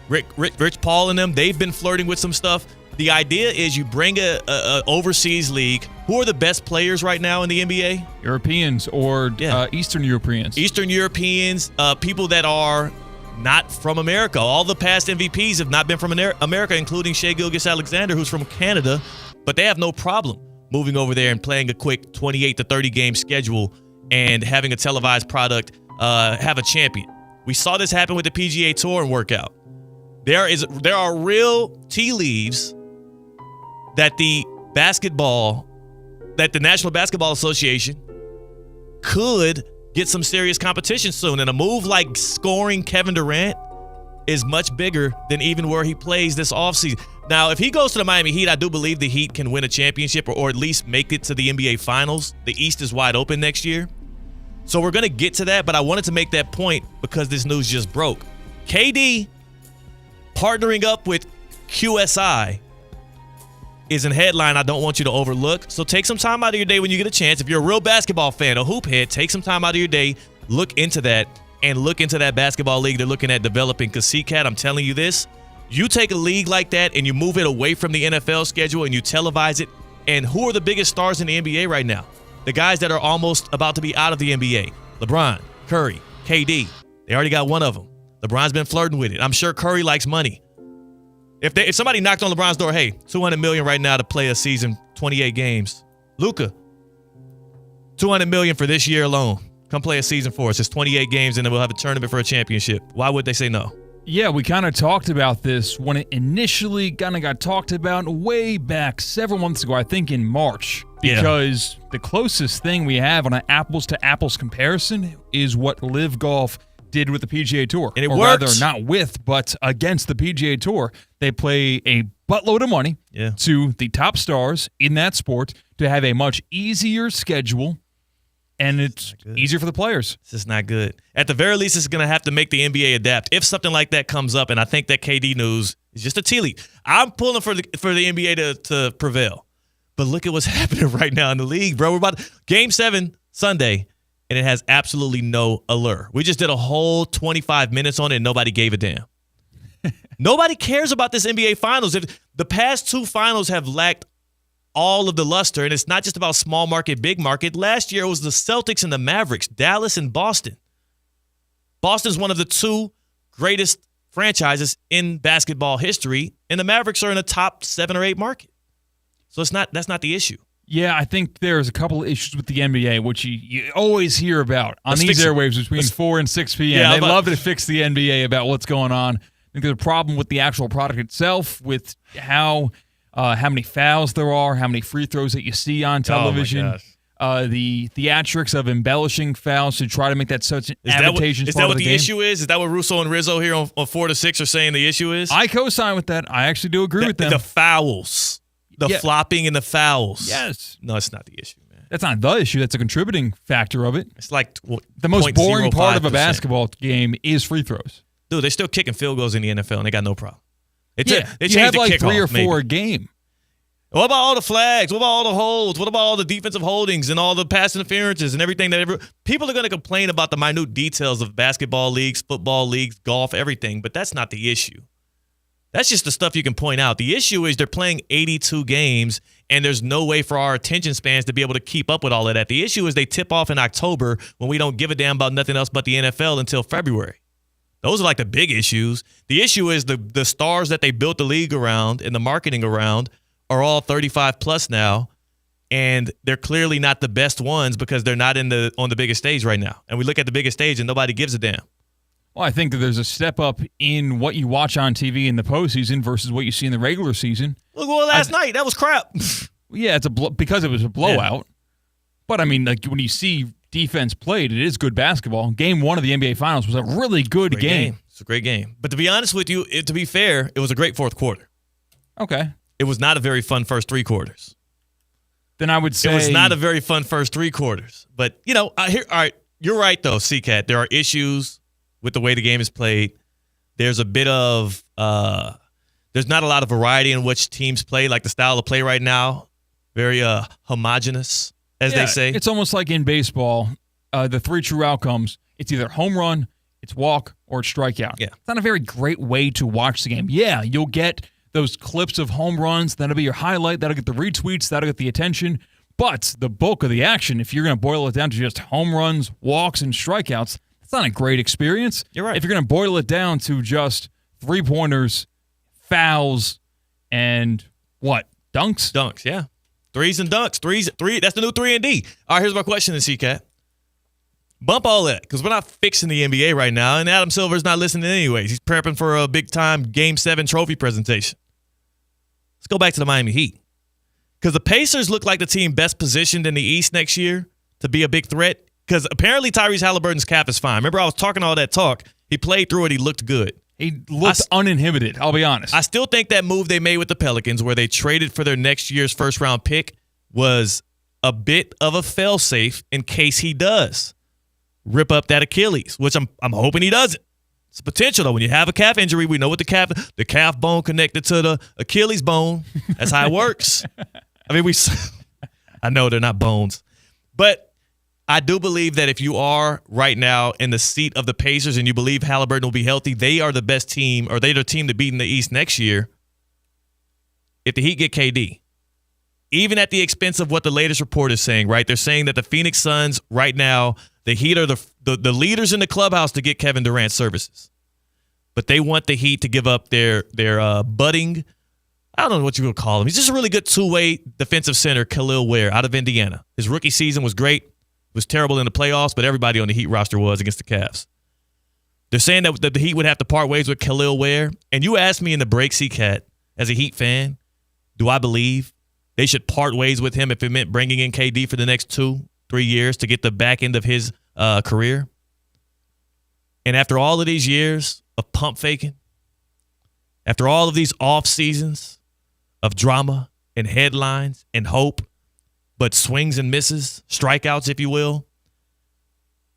Rich Paul and them, they've been flirting with some stuff. The idea is you bring a overseas league. Who are the best players right now in the NBA? Europeans or Eastern Europeans. Eastern Europeans, people that are not from America. All the past MVPs have not been from America, including Shai Gilgeous-Alexander, who's from Canada. But they have no problem moving over there and playing a quick 28 to 30 game schedule and having a televised product have a champion. We saw this happen with the PGA Tour and workout. There are real tea leaves that the National Basketball Association could get some serious competition soon. And a move like scoring Kevin Durant is much bigger than even where he plays this offseason. Now, if he goes to the Miami Heat, I do believe the Heat can win a championship or at least make it to the NBA Finals. The East is wide open next year. So we're going to get to that, but I wanted to make that point because this news just broke. KD partnering up with QSI is a headline I don't want you to overlook. So take some time out of your day when you get a chance. If you're a real basketball fan, a hoop head, take some time out of your day, look into that, and look into that basketball league they're looking at developing. Because, C-Cat, I'm telling you this, you take a league like that and you move it away from the NFL schedule and you televise it, and who are the biggest stars in the NBA right now? The guys that are almost about to be out of the NBA. LeBron, Curry, KD. They already got one of them. LeBron's been flirting with it. I'm sure Curry likes money. If somebody knocked on LeBron's door, hey, $200 million right now to play a season, 28 games. Luka, $200 million for this year alone. Come play a season for us. It's 28 games, and then we'll have a tournament for a championship. Why would they say no? Yeah, we kind of talked about this when it initially kind of got talked about way back several months ago, I think in March. Because the closest thing we have on an apples-to-apples comparison is what Live Golf did with the PGA Tour. And it worked. worked. Rather, not with, but against the PGA Tour. They play a buttload of money to the top stars in that sport to have a much easier schedule, and it's easier for the players. This is not good. At the very least, it's going to have to make the NBA adapt. If something like that comes up, and I think that KD news is just a tea leaf. I'm pulling for the NBA to prevail. But look at what's happening right now in the league, bro. We're about Game 7 Sunday, and it has absolutely no allure. We just did a whole 25 minutes on it, and nobody gave a damn. Nobody cares about this NBA Finals. If the past two finals have lacked all of the luster, and it's not just about small market, big market. Last year, it was the Celtics and the Mavericks, Dallas and Boston. Boston's one of the two greatest franchises in basketball history, and the Mavericks are in a top 7 or 8 market. So that's not the issue. Yeah, I think there's a couple of issues with the NBA, which you always hear about on these airwaves between 4 and 6 p.m. Yeah, they love to fix the NBA about what's going on. I think there's a problem with the actual product itself, with how many fouls there are, how many free throws that you see on television. The theatrics of embellishing fouls to try to make that such an advantageous Is part that what of the the game. issue is? Is that what Russo and Rizzo here on 4 to 6 are saying the issue is? I co-sign with that. I actually do agree with them. The fouls. The flopping and the fouls. Yes. No, it's not the issue, man. That's not the issue. That's a contributing factor of it. It's like the most boring part of a basketball game is free throws. Dude, they're still kicking field goals in the NFL, and they got no problem. They you changed have the like kickoff, 3 or 4 maybe. a game. What about all the flags? What about all the holds? What about all the defensive holdings and all the pass interferences and everything people are going to complain about the minute details of basketball leagues, football leagues, golf, everything, but that's not the issue. That's just the stuff you can point out. The issue is they're playing 82 games, and there's no way for our attention spans to be able to keep up with all of that. The issue is they tip off in October when we don't give a damn about nothing else but the NFL until February. Those are like the big issues. The issue is the stars that they built the league around and the marketing around are all 35 plus now, and they're clearly not the best ones because they're not on the biggest stage right now. And we look at the biggest stage and nobody gives a damn. Well, I think that there's a step up in what you watch on TV in the postseason versus what you see in the regular season. Look, well, last night, that was crap. Yeah, because it was a blowout. Yeah. But, I mean, like when you see defense played, it is good basketball. Game 1 of the NBA Finals was a really good game. It's a great game. But to be honest with you, to be fair, it was a great fourth quarter. Okay. It was not a very fun first 3 quarters. Then I would say it was not a very fun first 3 quarters. But, all right, you're right, though, C-Cat. There are issues with the way the game is played. There's a bit of there's not a lot of variety in which teams play, like the style of play right now. Very homogenous, as they say. It's almost like in baseball, the 3 true outcomes, it's either home run, it's walk, or it's strikeout. Yeah. It's not a very great way to watch the game. Yeah, you'll get those clips of home runs. That'll be your highlight. That'll get the retweets. That'll get the attention. But the bulk of the action, if you're going to boil it down to just home runs, walks, and strikeouts, that's not a great experience. You're right. If you're going to boil it down to just 3-pointers, fouls, and what? Dunks? Dunks, yeah. Threes and dunks. Three. That's the new 3 and D. All right, here's my question to C-Cat. Bump all that, because we're not fixing the NBA right now, and Adam Silver's not listening anyways. He's prepping for a big-time Game 7 trophy presentation. Let's go back to the Miami Heat. Because the Pacers look like the team best positioned in the East next year to be a big threat, because apparently Tyrese Halliburton's calf is fine. Remember, I was talking all that talk. He played through it. He looked good. He looked uninhibited, I'll be honest. I still think that move they made with the Pelicans, where they traded for their next year's first-round pick, was a bit of a fail-safe in case he does rip up that Achilles, which I'm hoping he doesn't. It's a potential, though. When you have a calf injury, we know what the calf bone connected to the Achilles bone. That's how it works. I mean, I know they're not bones. But I do believe that if you are right now in the seat of the Pacers and you believe Halliburton will be healthy, they are the best team, or they're the team to beat in the East next year if the Heat get KD. Even at the expense of what the latest report is saying, right? They're saying that the Phoenix Suns right now, the Heat are the leaders in the clubhouse to get Kevin Durant's services. But they want the Heat to give up their budding, I don't know what you would call him. He's just a really good two-way defensive center, Khalil Ware, out of Indiana. His rookie season was great. It was terrible in the playoffs, but everybody on the Heat roster was against the Cavs. They're saying that the Heat would have to part ways with Khalil Ware. And you asked me in the break, C-Cat, as a Heat fan, do I believe they should part ways with him if it meant bringing in KD for the next 2-3 years to get the back end of his career? And after all of these years of pump faking, after all of these off seasons of drama and headlines and hope, but swings and misses, strikeouts, if you will,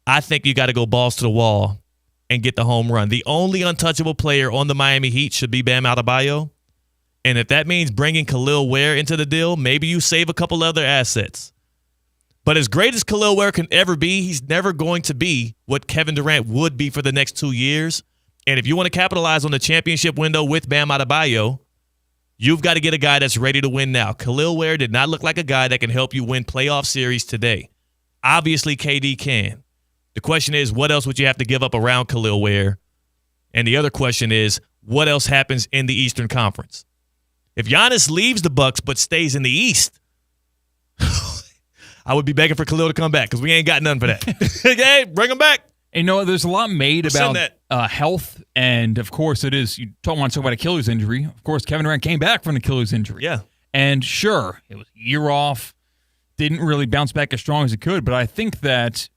I think you got to go balls to the wall and get the home run. The only untouchable player on the Miami Heat should be Bam Adebayo. And if that means bringing Khalil Ware into the deal, maybe you save a couple other assets. But as great as Khalil Ware can ever be, he's never going to be what Kevin Durant would be for the next 2 years. And if you want to capitalize on the championship window with Bam Adebayo, you've got to get a guy that's ready to win now. Khalil Ware did not look like a guy that can help you win playoff series today. Obviously, KD can. The question is, what else would you have to give up around Khalil Ware? And the other question is, what else happens in the Eastern Conference? If Giannis leaves the Bucks but stays in the East, I would be begging for Khalil to come back because we ain't got nothing for that. Okay, bring him back. And there's a lot made about health, and of course it is. You don't want to talk about Achilles injury. Of course, Kevin Durant came back from an Achilles injury. Yeah. And sure, it was a year off, didn't really bounce back as strong as he could, but I think that,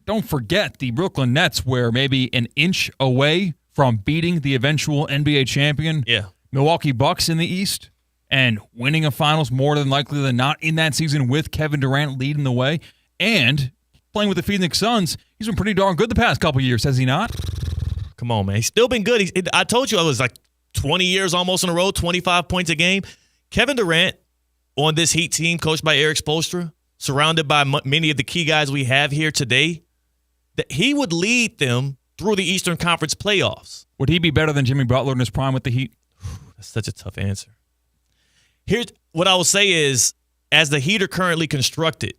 don't forget, the Brooklyn Nets were maybe an inch away from beating the eventual NBA champion. Yeah. Milwaukee Bucks in the East, and winning a finals more than likely than not in that season with Kevin Durant leading the way and playing with the Phoenix Suns. He's been pretty darn good the past couple years, has he not? Come on, man. He's still been good. I told you I was like 20 years almost in a row, 25 points a game. Kevin Durant on this Heat team, coached by Eric Spoelstra, surrounded by many of the key guys we have here today, that he would lead them through the Eastern Conference playoffs. Would he be better than Jimmy Butler in his prime with the Heat? That's such a tough answer. Here's what I will say is, as the Heat are currently constructed,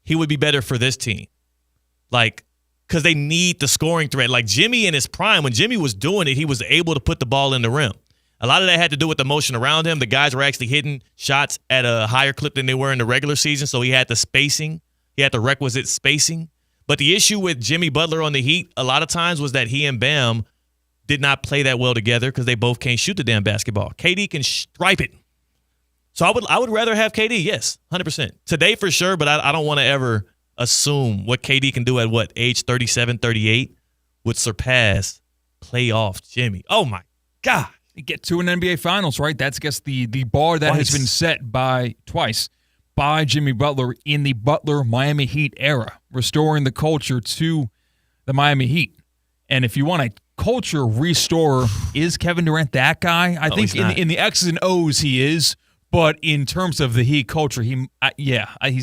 he would be better for this team. Like, because they need the scoring threat. Like Jimmy in his prime, when Jimmy was doing it, he was able to put the ball in the rim. A lot of that had to do with the motion around him. The guys were actually hitting shots at a higher clip than they were in the regular season, so he had the spacing. He had the requisite spacing. But the issue with Jimmy Butler on the Heat a lot of times was that he and Bam did not play that well together because they both can't shoot the damn basketball. KD can stripe it. So I would rather have KD, yes, 100%. Today for sure, but I don't want to ever assume what KD can do at age 37, 38 would surpass playoff Jimmy. Oh, my God. Get to an NBA Finals, right? That's, I guess, the bar that has been set by Jimmy Butler in the Butler-Miami Heat era, restoring the culture to the Miami Heat. And if you want a culture restorer, is Kevin Durant that guy? I think in the X's and O's he is, but in terms of the Heat culture, he's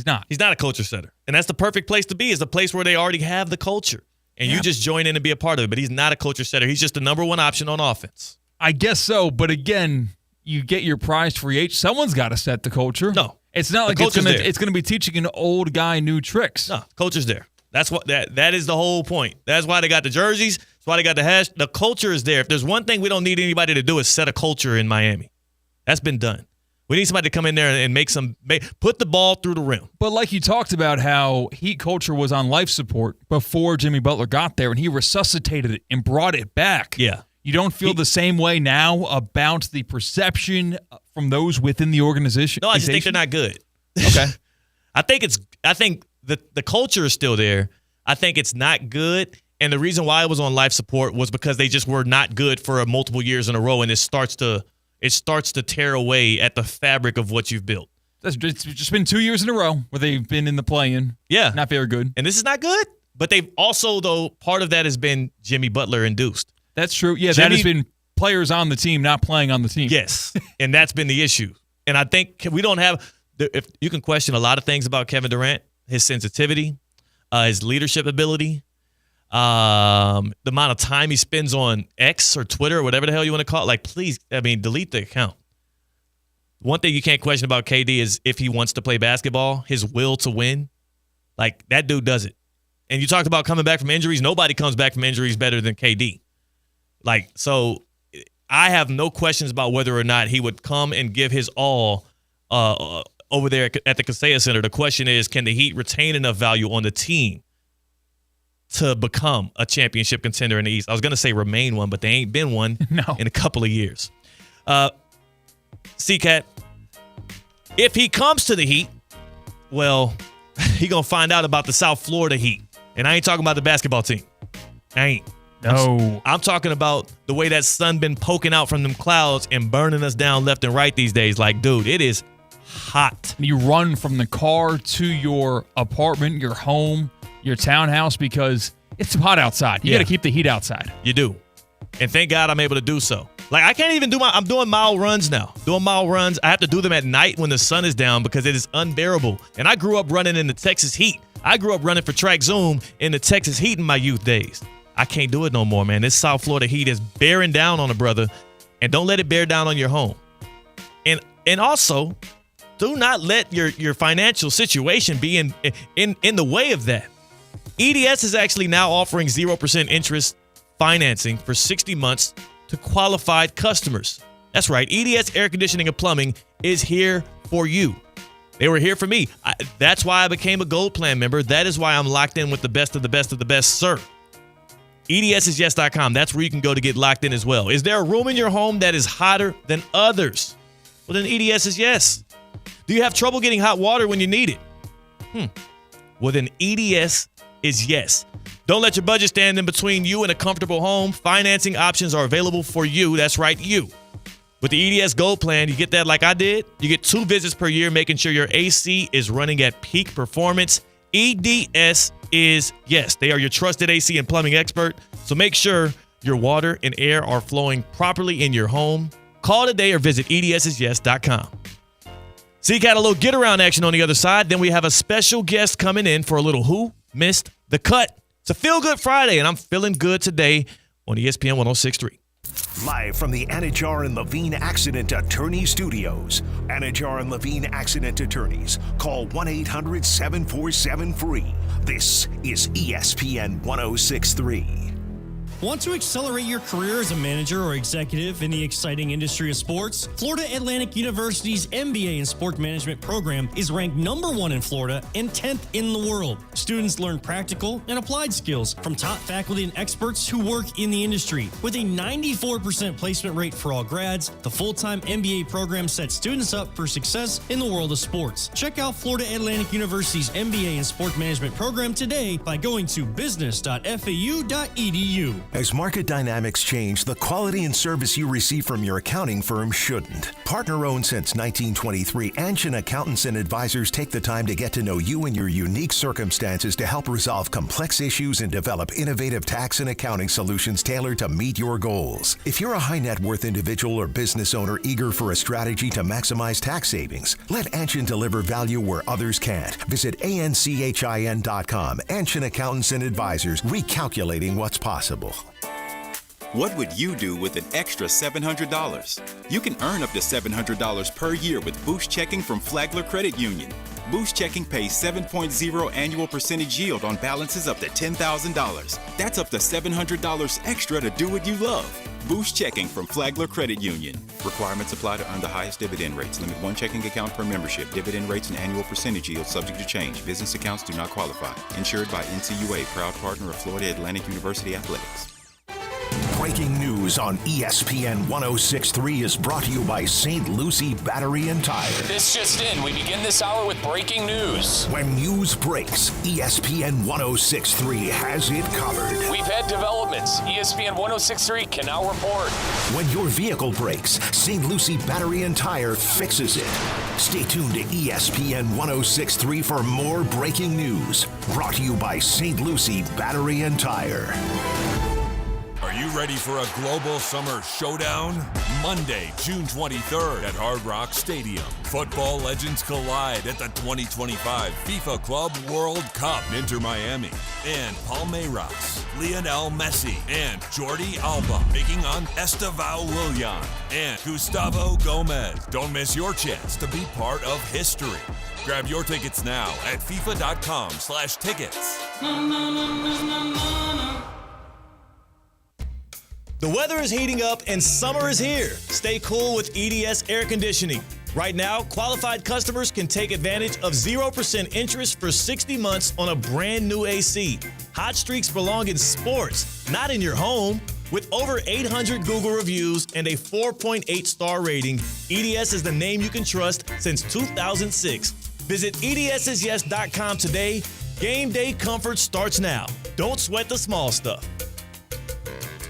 not. He's not a culture setter. And that's the perfect place to be, is the place where they already have the culture. And you just join in and be a part of it. But he's not a culture setter. He's just the number one option on offense. I guess so, but again, you get your prized free agent. Someone's got to set the culture. No, it's not like it's going to be teaching an old guy new tricks. No, culture's there. That's what that is the whole point. That's why they got the jerseys. That's why they got the hash. The culture is there. If there's one thing we don't need anybody to do is set a culture in Miami. That's been done. We need somebody to come in there and put the ball through the rim. But like you talked about how Heat culture was on life support before Jimmy Butler got there, and he resuscitated it and brought it back. Yeah. You don't feel the same way now about the perception from those within the organization? No, I just think they're not good. Okay. I think the culture is still there. I think it's not good. And the reason why it was on life support was because they just were not good for multiple years in a row, and it starts to tear away at the fabric of what you've built. It's just been 2 years in a row where they've been in the play-in. Yeah. Not very good. And this is not good. But they've also, though, part of that has been Jimmy Butler induced. That's true. Yeah, that has been players on the team not playing on the team. Yes, and that's been the issue. And I think we don't have – if you can question a lot of things about Kevin Durant, his sensitivity, his leadership ability, the amount of time he spends on X or Twitter or whatever the hell you want to call it. Like, please, delete the account. One thing you can't question about KD is if he wants to play basketball, his will to win. Like, that dude does it. And you talked about coming back from injuries. Nobody comes back from injuries better than KD. Like, so I have no questions about whether or not he would come and give his all over there at the Kaseya Center. The question is, can the Heat retain enough value on the team to become a championship contender in the East? I was going to say remain one, but they ain't been one in a couple of years. C-Cat, if he comes to the Heat, well, he going to find out about the South Florida Heat. And I ain't talking about the basketball team. I ain't. No. I'm talking about the way that sun been poking out from them clouds and burning us down left and right these days. Like, dude, it is hot. You run from the car to your apartment, your home, your townhouse because it's too hot outside. You got to keep the heat outside. You do. And thank God I'm able to do so. Like, I can't even I'm doing mile runs now. I have to do them at night when the sun is down because it is unbearable. And I grew up running in the Texas heat. I grew up running for Track Zoom in the Texas heat in my youth days. I can't do it no more, man. This South Florida heat is bearing down on a brother, and don't let it bear down on your home. And also, do not let your financial situation be in the way of that. EDS is actually now offering 0% interest financing for 60 months to qualified customers. That's right. EDS Air Conditioning and Plumbing is here for you. They were here for me. That's why I became a Gold Plan member. That is why I'm locked in with the best of the best of the best, sir. EDSisyes.com. That's where you can go to get locked in as well. Is there a room in your home that is hotter than others? Well, then EDS is yes. Do you have trouble getting hot water when you need it? Well, then EDS is yes. Don't let your budget stand in between you and a comfortable home. Financing options are available for you. That's right, you. With the EDS Gold plan, you get that like I did. You get 2 visits per year, making sure your AC is running at peak performance. EDS is, yes, they are your trusted AC and plumbing expert. So make sure your water and air are flowing properly in your home. Call today or visit edsyes.com. So you got a little get-around action on the other side. Then we have a special guest coming in for a little Who Missed the Cut. It's a Feel Good Friday, and I'm feeling good today on ESPN 106.3. Live from the Anajar and Levine Accident Attorney Studios. Anajar and Levine Accident Attorneys. Call 1-800-747-FREE. This is ESPN 106.3. Want to accelerate your career as a manager or executive in the exciting industry of sports? Florida Atlantic University's MBA in Sport Management program is ranked #1 in Florida and 10th in the world. Students learn practical and applied skills from top faculty and experts who work in the industry. With a 94% placement rate for all grads, the full-time MBA program sets students up for success in the world of sports. Check out Florida Atlantic University's MBA in Sport Management program today by going to business.fau.edu. As market dynamics change, the quality and service you receive from your accounting firm shouldn't. Partner-owned since 1923, Anshin Accountants and Advisors take the time to get to know you and your unique circumstances to help resolve complex issues and develop innovative tax and accounting solutions tailored to meet your goals. If you're a high net worth individual or business owner eager for a strategy to maximize tax savings, let Anshin deliver value where others can't. Visit anchin.com. Anshin Accountants and Advisors, recalculating what's possible. What would you do with an extra $700? You can earn up to $700 per year with Boost Checking from Flagler Credit Union. Boost Checking pays 7.0 annual percentage yield on balances up to $10,000. That's up to $700 extra to do what you love. Boost Checking from Flagler Credit Union. Requirements apply to earn the highest dividend rates. Limit 1 checking account per membership. Dividend rates and annual percentage yield subject to change. Business accounts do not qualify. Insured by NCUA, proud partner of Florida Atlantic University Athletics. Breaking news on ESPN 106.3 is brought to you by St. Lucie Battery and Tire. This just in. We begin this hour with breaking news. When news breaks, ESPN 106.3 has it covered. We've had developments. ESPN 106.3 can now report. When your vehicle breaks, St. Lucie Battery and Tire fixes it. Stay tuned to ESPN 106.3 for more breaking news. Brought to you by St. Lucie Battery and Tire. Are you ready for a global summer showdown? Monday, June 23rd at Hard Rock Stadium. Football legends collide at the 2025 FIFA Club World Cup. Inter Miami and Palmeiras. Lionel Messi and Jordi Alba taking on Estevão Willian and Gustavo Gomez. Don't miss your chance to be part of history. Grab your tickets now at FIFA.com/tickets. The weather is heating up and summer is here. Stay cool with EDS Air Conditioning. Right now, qualified customers can take advantage of 0% interest for 60 months on a brand new AC. Hot streaks belong in sports, not in your home. With over 800 Google reviews and a 4.8 star rating, EDS is the name you can trust since 2006. Visit edsyes.com today. Game day comfort starts now. Don't sweat the small stuff.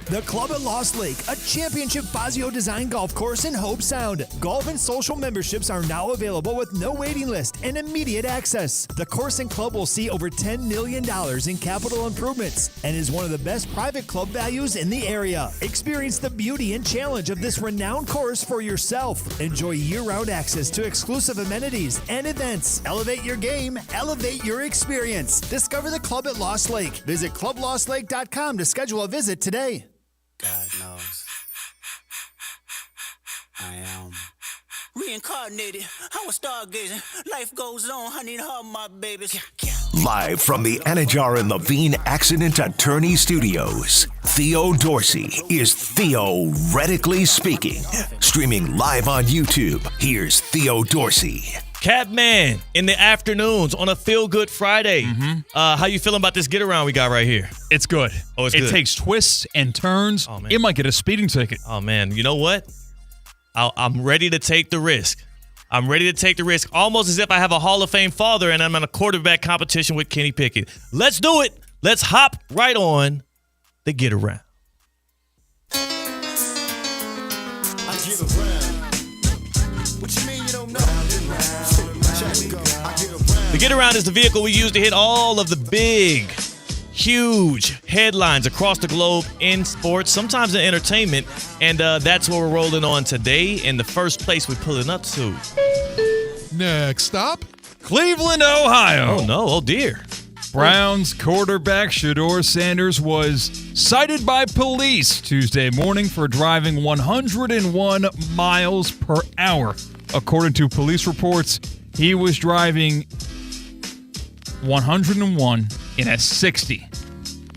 The Club at Lost Lake, a championship Fazio design golf course in Hope Sound. Golf and social memberships are now available with no waiting list and immediate access. The course and club will see over $10 million in capital improvements and is one of the best private club values in the area. Experience the beauty and challenge of this renowned course for yourself. Enjoy year-round access to exclusive amenities and events. Elevate your game, elevate your experience. Discover the Club at Lost Lake. Visit clublostlake.com to schedule a visit today. God knows I am reincarnated. I was stargazing. Life goes on. I need her, my babies. Live from the Anajar and Levine Accident Attorney Studios, Theo Dorsey is theoretically speaking. Streaming live on YouTube, here's Theo Dorsey. Catman in the afternoons on a Feel Good Friday. How you feeling about this get around we got right here? It's good. Oh, it's good. It takes twists and turns. Oh, man. It might get a speeding ticket. Oh, man. You know what? I'm ready to take the risk. I'm ready to take the risk, almost as if I have a Hall of Fame father and I'm in a quarterback competition with Kenny Pickett. Let's do it. Let's hop right on the get around. I get around. The Get Around is the vehicle we use to hit all of the big, huge headlines across the globe in sports, sometimes in entertainment, and that's what we're rolling on today. And the first place we're pulling up to. Next stop, Cleveland, Ohio. Oh, no. Oh, dear. Browns quarterback Shedeur Sanders was cited by police Tuesday morning for driving 101 miles per hour. According to police reports, he was driving 101 in a 60.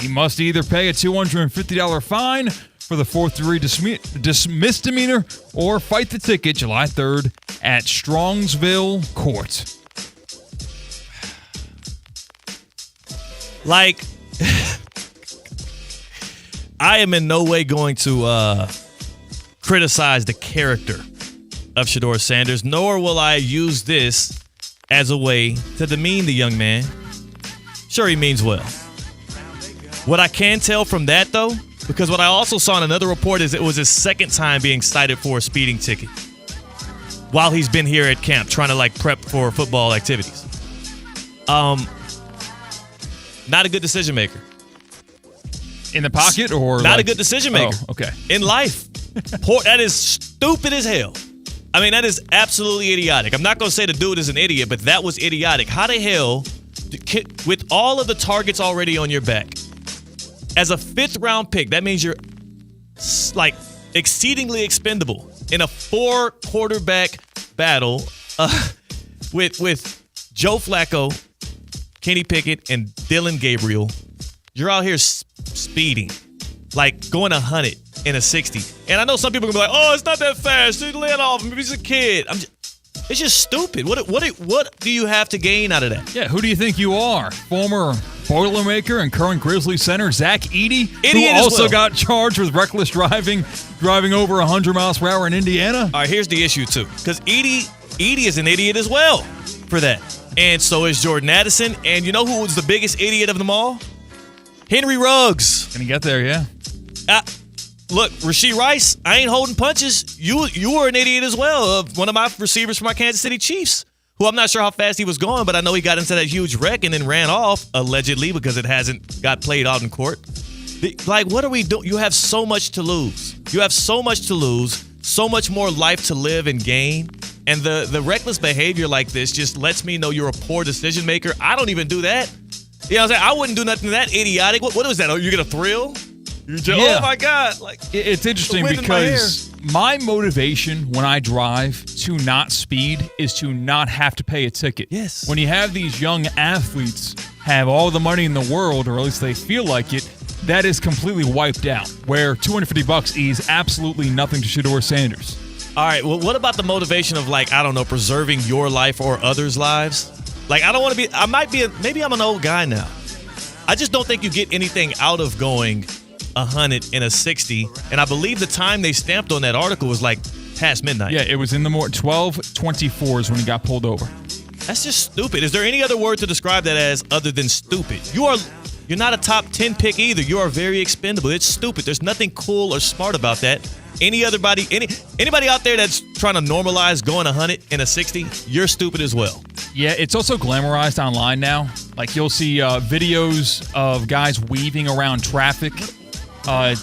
He must either pay a $250 fine for the fourth-degree misdemeanor or fight the ticket July 3rd at Strongsville Court. Like, I am in no way going to criticize the character of Shedeur Sanders, nor will I use this as a way to demean the young man. Sure, he means well. What I can tell from that, though, because what I also saw in another report is it was his second time being cited for a speeding ticket while he's been here at camp trying to, prep for football activities. Not a good decision maker. In the pocket or not a good decision maker. Oh, okay. In life. That is stupid as hell. I mean, that is absolutely idiotic. I'm not going to say the dude is an idiot, but that was idiotic. How the hell, with all of the targets already on your back, as a fifth-round pick, that means you're, exceedingly expendable in a 4-quarterback battle with Joe Flacco, Kenny Pickett, and Dylan Gabriel. You're out here speeding, going 100 in a 60. And I know some people are going to be like, oh, it's not that fast. Dude, lay it off. Maybe he's a kid. It's just stupid. What do you have to gain out of that? Yeah, who do you think you are? Former Boilermaker and current Grizzlies center Zach Edey, who also got charged with reckless driving over 100 miles per hour in Indiana? All right, here's the issue, too. Because Edey is an idiot as well for that. And so is Jordan Addison. And you know who was the biggest idiot of them all? Henry Ruggs. Gonna get there, yeah. Look, Rashee Rice, I ain't holding punches. You were an idiot as well. One of my receivers for my Kansas City Chiefs, who I'm not sure how fast he was going, but I know he got into that huge wreck and then ran off, allegedly, because it hasn't got played out in court. What are we doing? You have so much to lose. You have so much to lose, so much more life to live and gain. And the reckless behavior like this just lets me know you're a poor decision maker. I don't even do that. You know what I'm saying? I wouldn't do nothing that idiotic. What was that? Oh, you get a thrill? Oh, my God. It's interesting because my motivation when I drive to not speed is to not have to pay a ticket. Yes. When you have these young athletes have all the money in the world, or at least they feel like it, that is completely wiped out, where $250 is absolutely nothing to Shedeur Sanders. All right, well, what about the motivation of, preserving your life or others' lives? I don't want to be, maybe I'm an old guy now. I just don't think you get anything out of going 100 in a 60. And I believe the time they stamped on that article was past midnight. Yeah, it was in the morning. 12:24 is when he got pulled over. That's just stupid. Is there any other word to describe that as other than stupid? You're not a top 10 pick either. You are very expendable. It's stupid. There's nothing cool or smart about that. Anybody out there that's trying to normalize going 100 in a 60, you're stupid as well. Yeah, it's also glamorized online now. You'll see videos of guys weaving around traffic, and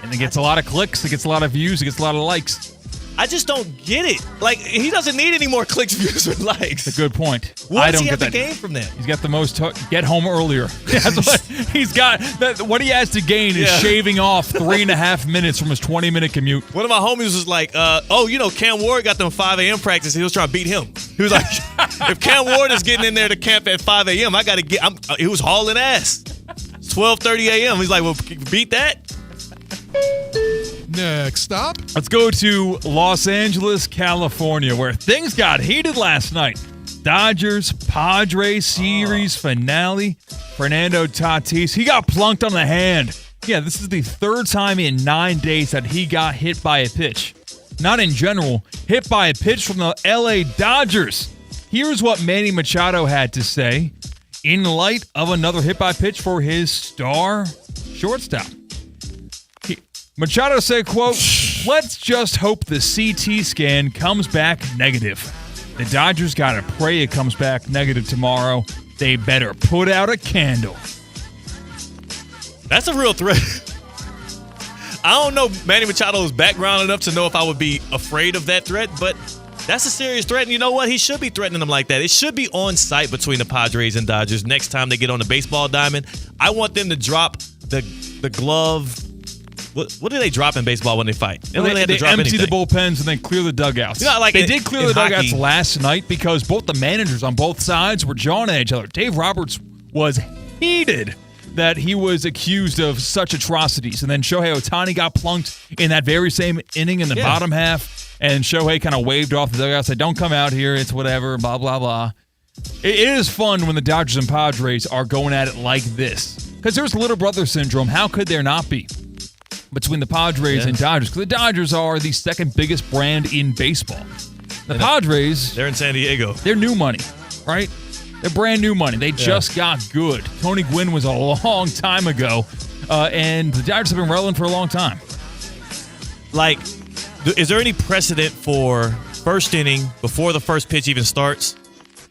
it gets a lot of clicks, it gets a lot of views, it gets a lot of likes. I just don't get it. He doesn't need any more clicks, views, or likes. That's a good point. What does he have to gain from that? He's got the most get home earlier. That's what he's got. What he has to gain is shaving off 3.5 minutes from his 20-minute commute. One of my homies was Cam Ward got them 5 a.m. practice. He was trying to beat him. He was like, if Cam Ward is getting in there to camp at 5 a.m., I got to get. He was hauling ass. It's 12:30 a.m. He's like, well, beat that. Next stop. Let's go to Los Angeles, California, where things got heated last night. Dodgers-Padres series finale. Fernando Tatis, he got plunked on the hand. Yeah, this is the third time in 9 days that he got hit by a pitch. Not in general, hit by a pitch from the LA Dodgers. Here's what Manny Machado had to say in light of another hit by pitch for his star shortstop. Machado said, quote, Let's just hope the CT scan comes back negative. The Dodgers got to pray it comes back negative tomorrow. They better put out a candle. That's a real threat. I don't know Manny Machado's background enough to know if I would be afraid of that threat, but that's a serious threat. And you know what? He should be threatening them like that. It should be on site between the Padres and Dodgers next time they get on the baseball diamond. I want them to drop the glove. What do they drop in baseball when they fight? They empty the bullpens and then clear the dugouts. They did clear the dugouts last night because both the managers on both sides were jawing at each other. Dave Roberts was heated that he was accused of such atrocities. And then Shohei Ohtani got plunked in that very same inning in the bottom half. And Shohei kind of waved off the dugout, said, don't come out here, it's whatever, blah, blah, blah. It is fun when the Dodgers and Padres are going at it like this. Because there's little brother syndrome. How could there not be between the Padres and Dodgers? Because the Dodgers are the second biggest brand in baseball. The Padres... They're in San Diego. They're new money, right? They're brand new money. They just got good. Tony Gwynn was a long time ago, and the Dodgers have been relevant for a long time. Like, is there any precedent for first inning, before the first pitch even starts,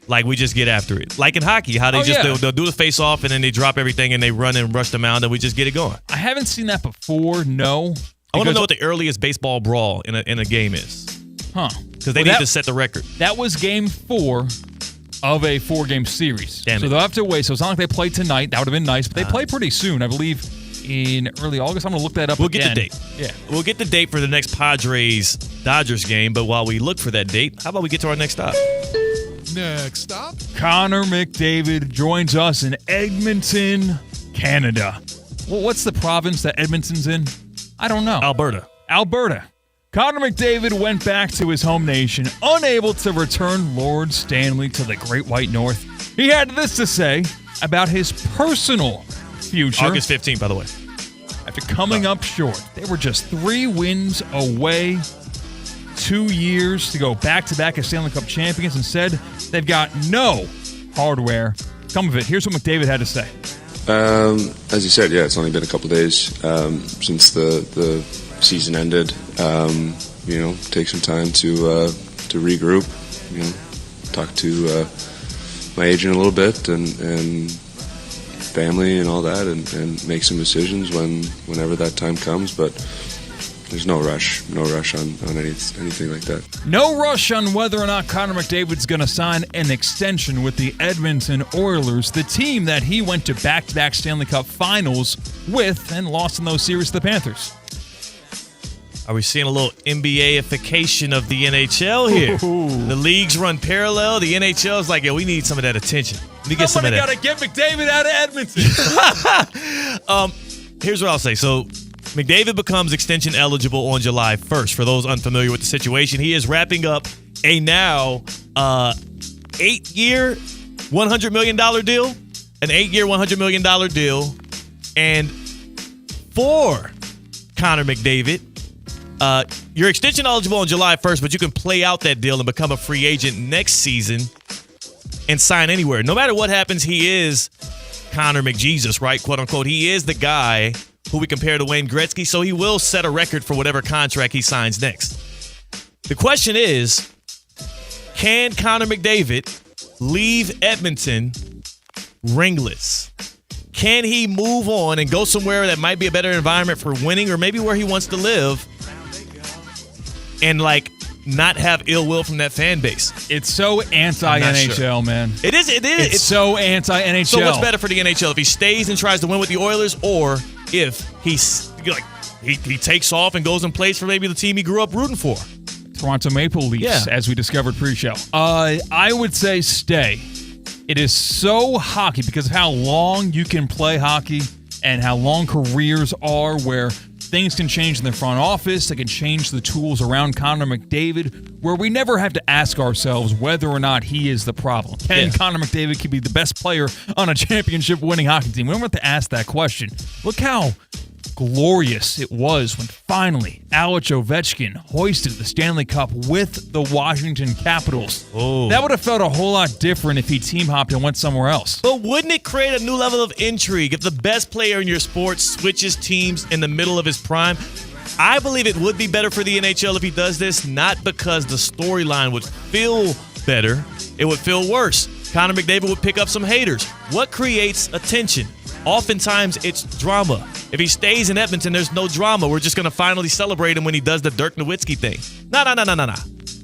like we just get after it? Like in hockey, how they they'll do the face-off, and then they drop everything, and they run and rush the mound, and we just get it going. I haven't seen that before, no. I want to know what the earliest baseball brawl in a game is. Huh. Because they need to set the record. That was game 4 of a 4-game series. So they'll have to wait. So it's not like they played tonight. That would have been nice. But they play pretty soon, I believe, in early August. I'm going to look that up We'll again. get the date. Yeah. We'll get the date for the next Padres-Dodgers game. But while we look for that date, how about we get to our next stop? Next stop. Connor McDavid joins us in Edmonton, Canada. Well, what's the province that Edmonton's in? I don't know. Alberta. Connor McDavid went back to his home nation, unable to return Lord Stanley to the Great White North. He had this to say about his personal future. August 15th, by the way. After coming up short, they were just 3 wins away, 2 years to go back-to-back as Stanley Cup champions, and said they've got no hardware come of it. Here's what McDavid had to say. As you said, it's only been a couple of days since the season ended. Take some time to regroup. Talk to my agent a little bit and family and all that, and make some decisions whenever that time comes. But there's no rush on anything like that. No rush on whether or not Connor McDavid's going to sign an extension with the Edmonton Oilers, the team that he went to back-to-back Stanley Cup finals with and lost in those series to the Panthers. Are we seeing a little NBA-ification of the NHL here? Ooh. The leagues run parallel. The NHL is like, we need some of that attention. Let me get some of that. Somebody got to get McDavid out of Edmonton. Here's what I'll say. So McDavid becomes extension eligible on July 1st. For those unfamiliar with the situation, he is wrapping up a now 8-year, $100 million deal. An 8-year, $100 million deal. And for Connor McDavid, you're extension eligible on July 1st, but you can play out that deal and become a free agent next season and sign anywhere. No matter what happens, he is Connor McJesus, right? Quote unquote. He is the guy who we compare to Wayne Gretzky, so he will set a record for whatever contract he signs next. The question is, can Connor McDavid leave Edmonton ringless? Can he move on and go somewhere that might be a better environment for winning, or maybe where he wants to live, and not have ill will from that fan base? It's so anti-NHL, man. It is. It's so anti-NHL. So what's better for the NHL, if he stays and tries to win with the Oilers, or if he takes off and goes and plays for maybe the team he grew up rooting for? Toronto Maple Leafs, as we discovered pre-show. I would say stay. It is so hockey because of how long you can play hockey and how long careers are, where things can change in the front office. They can change the tools around Connor McDavid, where we never have to ask ourselves whether or not he is the problem. Can Connor McDavid be the best player on a championship-winning hockey team? We don't have to ask that question. Look how glorious it was when finally Alex Ovechkin hoisted the Stanley Cup with the Washington Capitals. Oh. That would have felt a whole lot different if he team-hopped and went somewhere else. But wouldn't it create a new level of intrigue if the best player in your sport switches teams in the middle of his prime? I believe it would be better for the NHL if he does this, not because the storyline would feel better. It would feel worse. Connor McDavid would pick up some haters. What creates attention? Oftentimes, it's drama. If he stays in Edmonton, there's no drama. We're just going to finally celebrate him when he does the Dirk Nowitzki thing. No.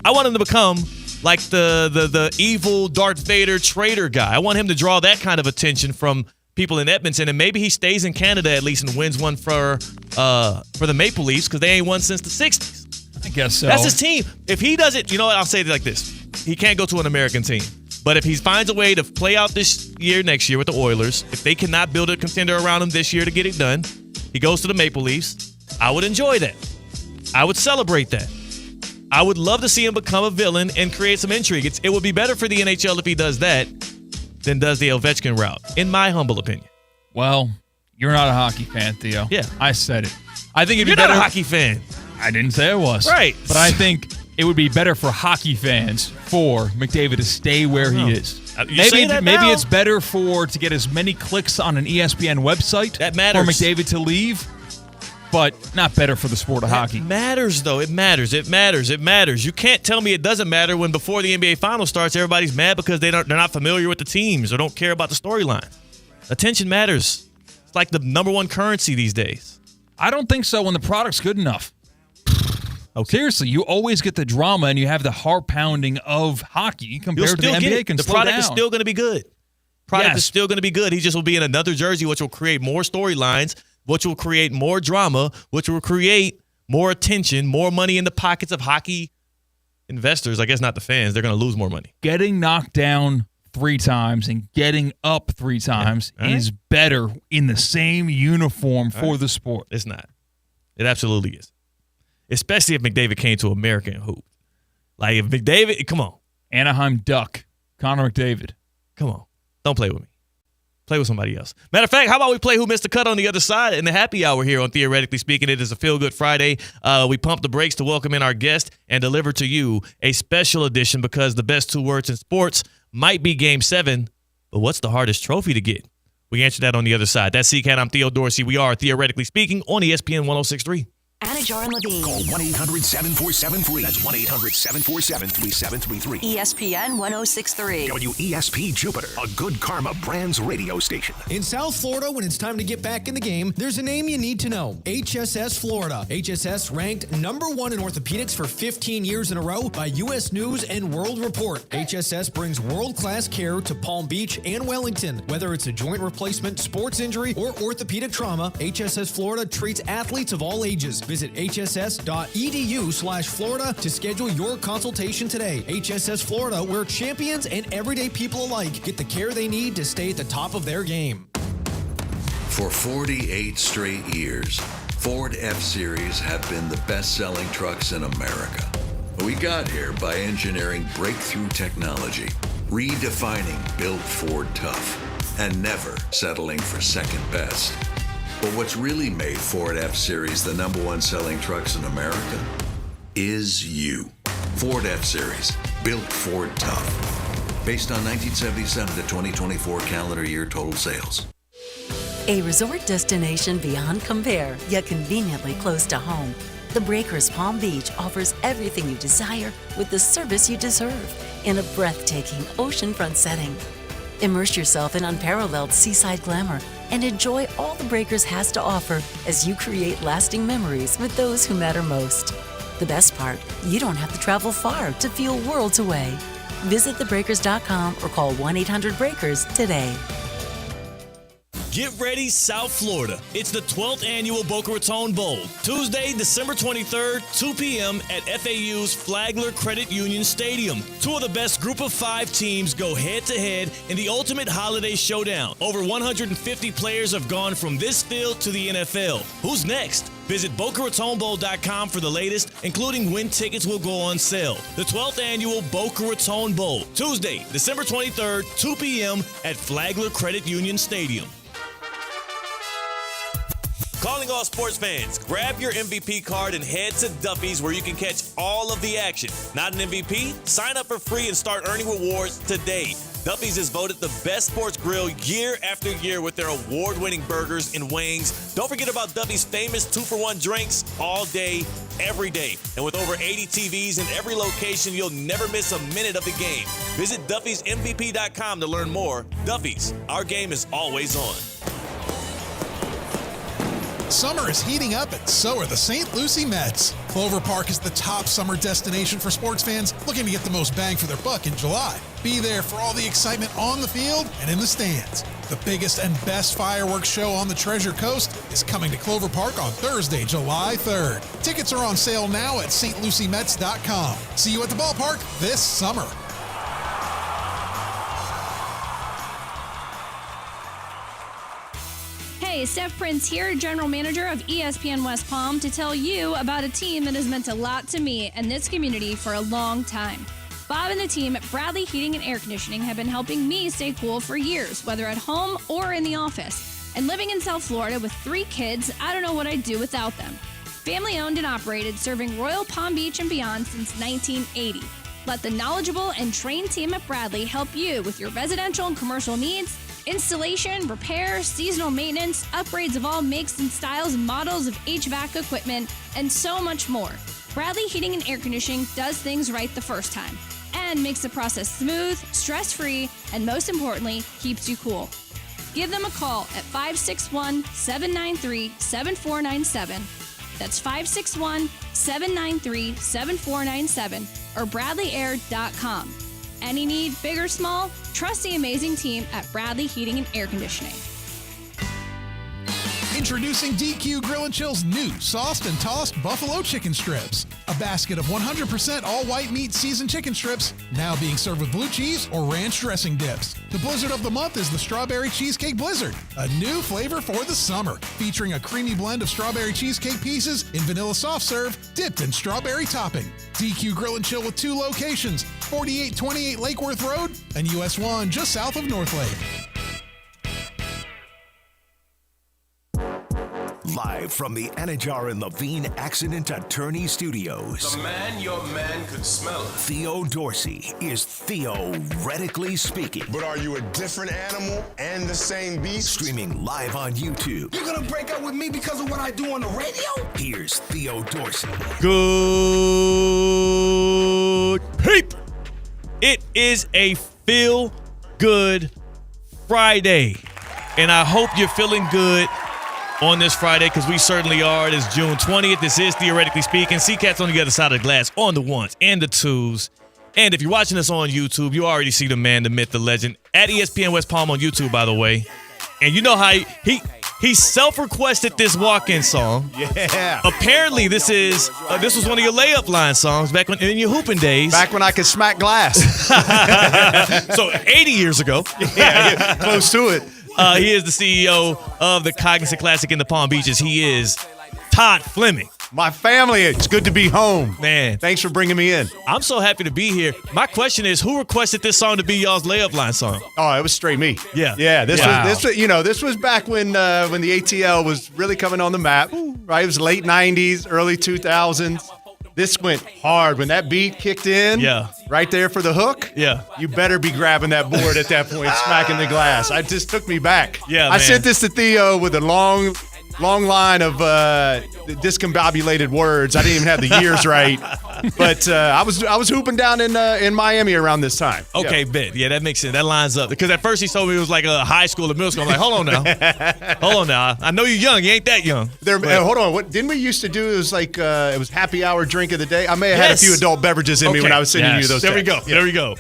I want him to become like the evil Darth Vader traitor guy. I want him to draw that kind of attention from people in Edmonton, and maybe he stays in Canada at least and wins one for the Maple Leafs because they ain't won since the 60s. I guess so. That's his team. If he does it, you know what? I'll say it like this. He can't go to an American team. But if he finds a way to play out this year, next year with the Oilers, if they cannot build a contender around him this year to get it done, he goes to the Maple Leafs. I would enjoy that. I would celebrate that. I would love to see him become a villain and create some intrigue. It would be better for the NHL if he does that than does the Ovechkin route, in my humble opinion. Well, you're not a hockey fan, Theo. Yeah. I said it. I think it'd be You're better. not a hockey fan. I didn't say I was. Right. But I think it would be better for hockey fans for McDavid to stay where he is. Maybe it's better to get as many clicks on an ESPN website that matters. For McDavid to leave, but not better for the sport of hockey. It matters, though. It matters. You can't tell me it doesn't matter when before the NBA Finals starts, everybody's mad because they're not familiar with the teams or don't care about the storyline. Attention matters. It's like the number one currency these days. I don't think so when the product's good enough. Okay. Seriously, you always get the drama and you have the heart pounding of hockey compared to the NBA. The product is still going to be good. Product is still going to be good. He just will be in another jersey, which will create more storylines, which will create more drama, which will create more attention, more money in the pockets of hockey investors. I guess not the fans. They're going to lose more money. Getting knocked down 3 times and getting up 3 times is better in the same uniform for the sport. It's not. It absolutely is. Especially if McDavid came to American hoop. Like if McDavid, come on. Anaheim Duck, Connor McDavid. Come on. Don't play with me. Play with somebody else. Matter of fact, how about we play Who Missed the Cut on the other side in the happy hour here on Theoretically Speaking. It is a Feel Good Friday. We pump the brakes to welcome in our guest and deliver to you a special edition because the best 2 words in sports might be Game 7, but what's the hardest trophy to get? We answer that on the other side. That's CCAT. I'm Theo Dorsey. We are Theoretically Speaking on ESPN 106.3. Anajar and Levine. Call 1-800-747-FREE. That's 1-800-747-3733. ESPN 106.3. WESP Jupiter, a Good Karma Brands radio station. In South Florida, when it's time to get back in the game, there's a name you need to know. HSS Florida. HSS ranked number 1 in orthopedics for 15 years in a row by U.S. News and World Report. HSS brings world-class care to Palm Beach and Wellington. Whether it's a joint replacement, sports injury, or orthopedic trauma, HSS Florida treats athletes of all ages. Visit hss.edu/Florida to schedule your consultation today. HSS Florida, where champions and everyday people alike get the care they need to stay at the top of their game. For 48 straight years, Ford F-Series have been the best-selling trucks in America. We got here by engineering breakthrough technology, redefining Built Ford Tough, and never settling for second best. But what's really made Ford F-Series the number 1 selling trucks in America is you. Ford F-Series, built Ford tough. Based on 1977 to 2024 calendar year total sales. A resort destination beyond compare, yet conveniently close to home. The Breakers Palm Beach offers everything you desire with the service you deserve in a breathtaking oceanfront setting. Immerse yourself in unparalleled seaside glamour and enjoy all the Breakers has to offer as you create lasting memories with those who matter most. The best part, you don't have to travel far to feel worlds away. Visit thebreakers.com or call 1-800-BREAKERS today. Get ready, South Florida. It's the 12th annual Boca Raton Bowl. Tuesday, December 23rd, 2 p.m. at FAU's Flagler Credit Union Stadium. 2 of the best group of 5 teams go head-to-head in the ultimate holiday showdown. Over 150 players have gone from this field to the NFL. Who's next? Visit BocaRatonBowl.com for the latest, including when tickets will go on sale. The 12th annual Boca Raton Bowl. Tuesday, December 23rd, 2 p.m. at Flagler Credit Union Stadium. Calling all sports fans, grab your MVP card and head to Duffy's where you can catch all of the action. Not an MVP? Sign up for free and start earning rewards today. Duffy's is voted the best sports grill year after year with their award-winning burgers and wings. Don't forget about Duffy's famous 2-for-1 drinks all day, every day. And with over 80 TVs in every location, you'll never miss a minute of the game. Visit Duffy'sMVP.com to learn more. Duffy's, our game is always on. Summer is heating up, and so are the St. Lucie Mets. Clover Park is the top summer destination for sports fans looking to get the most bang for their buck in July. Be there for all the excitement on the field and in the stands. The biggest and best fireworks show on the Treasure Coast is coming to Clover Park on Thursday, July 3rd. Tickets are on sale now at stluciemets.com. See you at the ballpark this summer. Hey, Steph Prince here, General Manager of ESPN West Palm, to tell you about a team that has meant a lot to me and this community for a long time. Bob and the team at Bradley Heating and Air Conditioning have been helping me stay cool for years, whether at home or in the office. And living in South Florida with 3 kids, I don't know what I'd do without them. Family owned and operated, serving Royal Palm Beach and beyond since 1980. Let the knowledgeable and trained team at Bradley help you with your residential and commercial needs, installation, repair, seasonal maintenance, upgrades of all makes and styles and models of HVAC equipment, and so much more. Bradley Heating and Air Conditioning does things right the first time and makes the process smooth, stress-free, and most importantly, keeps you cool. Give them a call at 561-793-7497. That's 561-793-7497 or bradleyair.com. Any need, big or small, trust the amazing team at Bradley Heating and Air Conditioning. Introducing DQ Grill and Chill's new sauced and tossed buffalo chicken strips. A basket of 100% all-white meat seasoned chicken strips, now being served with blue cheese or ranch dressing dips. The blizzard of the month is the Strawberry Cheesecake Blizzard, a new flavor for the summer, featuring a creamy blend of strawberry cheesecake pieces in vanilla soft serve, dipped in strawberry topping. DQ Grill and Chill with 2 locations, 4828 Lake Worth Road and US 1 just south of North Lake. Live from the Anajar and Levine Accident Attorney Studios. The man your man could smell it. Theo Dorsey is theoretically speaking. But are you a different animal and the same beast? Streaming live on YouTube. You're gonna break up with me because of what I do on the radio? Here's Theo Dorsey. Good people. It is a feel-good Friday. And I hope you're feeling good on this Friday, because we certainly are. It is June 20th. This is Theoretically Speaking. C-Cat's on the other side of the glass on the ones and the twos. And if you're watching us on YouTube, you already see the man, the myth, the legend, at ESPN West Palm on YouTube, by the way. And you know how he self-requested this walk-in song. Yeah. Apparently, this was one of your layup line songs back in your hooping days. Back when I could smack glass. So 80 years ago. Yeah, close to it. He is the CEO of the Cognizant Classic in the Palm Beaches. He is Todd Fleming. My family, it's good to be home. Man. Thanks for bringing me in. I'm so happy to be here. My question is, who requested this song to be y'all's layup line song? Oh, it was straight me. Yeah. Yeah, this was back when the ATL was really coming on the map, right? It was late 90s, early 2000s. This went hard. When that beat kicked in, right there for the hook, you better be grabbing that board at that point, smacking the glass. It just took me back. Yeah, I sent this to Theo with a long line of discombobulated words. I didn't even have the years right, but I was hooping down in Miami around this time. Okay, bet. Yeah, that makes sense. That lines up. Because at first he told me it was like a high school or middle school. I'm like, hold on now. I know you're young. You ain't that young. Hold on. What didn't we used to do? It was like it was happy hour drink of the day. I may have had a few adult beverages in me when I was sending you those texts. There we go.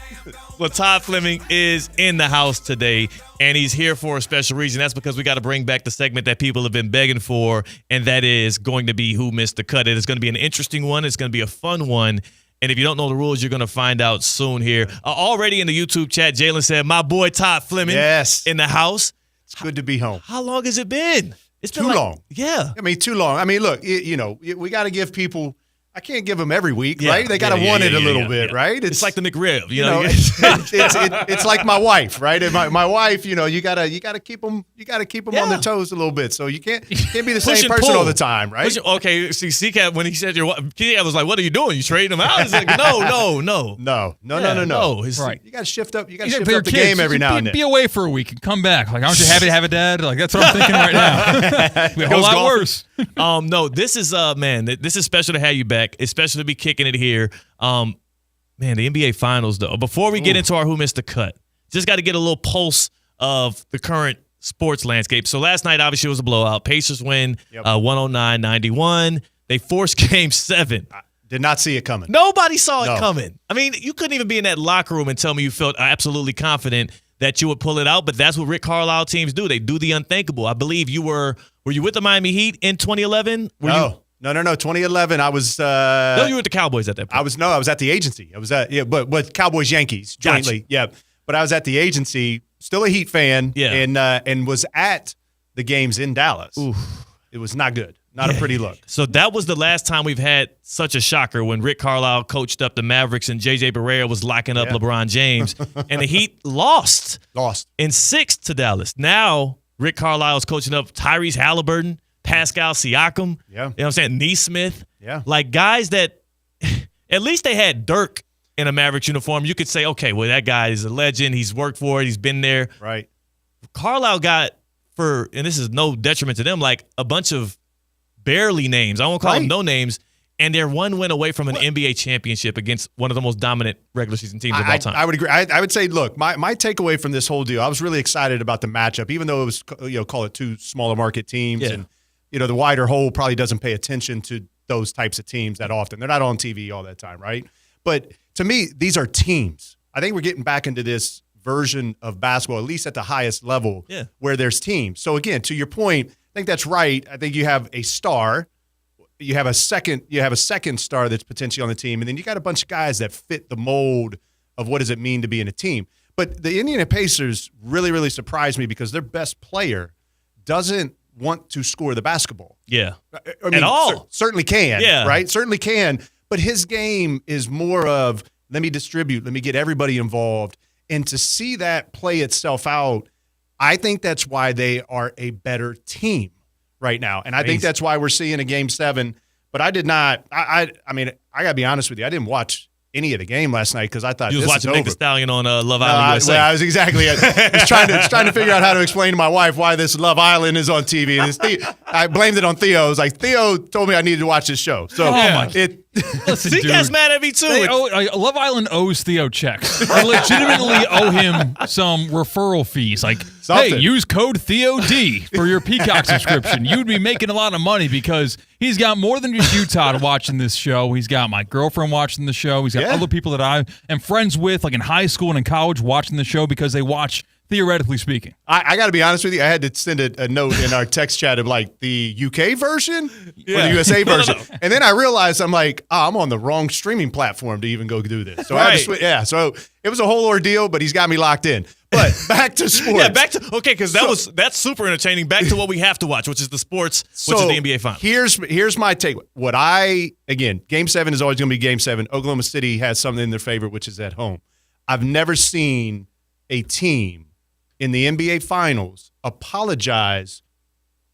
Well, Todd Fleming is in the house today, and he's here for a special reason. That's because we got to bring back the segment that people have been begging for, and that is going to be Who Missed the Cut. It is going to be an interesting one. It's going to be a fun one. And if you don't know the rules, you're going to find out soon here. Already in the YouTube chat, Jalen said, my boy Todd Fleming in the house. It's good to be home. How long has it been? It's been too long. Yeah. I mean, too long. I mean, look, we got to give people I can't give them every week, right? They got to want it a little bit, right? It's like the McRib, you know. It's like my wife, right? And my wife, you gotta keep them on their toes a little bit. So you can't be the same person all the time, right? Okay, see, C-Cat, when he said your wife, C-Cat was like, "What are you doing? You trading them out?" He's like, "No." Right. You got to shift up. You got to shift up the game every now and then. Be away for a week and come back. Like, aren't you happy to have a dad? Like, that's what I'm thinking right now. Be a whole lot worse. No, this is this is special to have you back, especially to be kicking it here. The NBA Finals, though. Before we get into our Who Missed the Cut, just got to get a little pulse of the current sports landscape. So last night, obviously, it was a blowout. Pacers win 109-91. They forced Game 7. Did not see it coming. Nobody saw it coming. I mean, you couldn't even be in that locker room and tell me you felt absolutely confident that you would pull it out, but that's what Rick Carlisle teams do. They do the unthinkable. I believe you were you with the Miami Heat in 2011? No. 2011, I was. No, you were with the Cowboys at that point. I was at the agency. I was at but Cowboys Yankees jointly. Gotcha. Yeah, but I was at the agency, still a Heat fan. Yeah. and was at the games in Dallas. Oof. It was not good. Not a pretty look. So that was the last time we've had such a shocker when Rick Carlisle coached up the Mavericks and J.J. Barea was locking up LeBron James. And the Heat lost in 6 to Dallas. Now Rick Carlisle is coaching up Tyrese Halliburton, Pascal Siakam, you know what I'm saying, Neesmith. Yeah. Like guys that at least they had Dirk in a Mavericks uniform. You could say, okay, well, that guy is a legend. He's worked for it. He's been there. Right. Carlisle got, and this is no detriment to them, like a bunch of barely names. I won't call them no names. And they're one win away from an NBA championship against one of the most dominant regular season teams of all time. I would agree. I would say, look, my takeaway from this whole deal, I was really excited about the matchup, even though it was, call it 2 smaller market teams. Yeah. And, the wider whole probably doesn't pay attention to those types of teams that often. They're not on TV all that time, right? But to me, these are teams. I think we're getting back into this version of basketball, at least at the highest level, where there's teams. So again, to your point, I think that's right. I think you have a star, you have a second star that's potentially on the team, and then you got a bunch of guys that fit the mold of what does it mean to be in a team. But the Indiana Pacers really, really surprised me because their best player doesn't want to score the basketball. Yeah. I mean, at all. Certainly can. Yeah. Right? Certainly can. But his game is more of let me distribute, let me get everybody involved. And to see that play itself out, I think that's why they are a better team right now. And I think that's why we're seeing a Game 7. But I did not I mean, I got to be honest with you. I didn't watch any of the game last night because I thought you was this watching is Nick over. the Stallion on Love Island USA. I was exactly. I was trying to figure out how to explain to my wife why this Love Island is on TV. And I blamed it on Theo. I was like, Theo told me I needed to watch this show. So Listen, Zca's mad at me too. Love Island owes Theo checks. I legitimately owe him some referral fees. Like, hey, use code TheoD for your Peacock subscription. You'd be making a lot of money because he's got more than just you, Todd, watching this show. He's got my girlfriend watching the show. He's got other people that I am friends with, like in high school and in college, watching the show because they watch Theoretically Speaking. I got to be honest with you. I had to send a note in our text chat of like the UK version or the USA version. No. And then I realized I'm like, I'm on the wrong streaming platform to even go do this. So I had to so it was a whole ordeal, but he's got me locked in. But back to sports. Because that's super entertaining. Back to what we have to watch, which is the sports, which is the NBA Finals. Here's my take. Game 7 is always going to be Game 7. Oklahoma City has something in their favor, which is at home. I've never seen a team in the NBA Finals apologize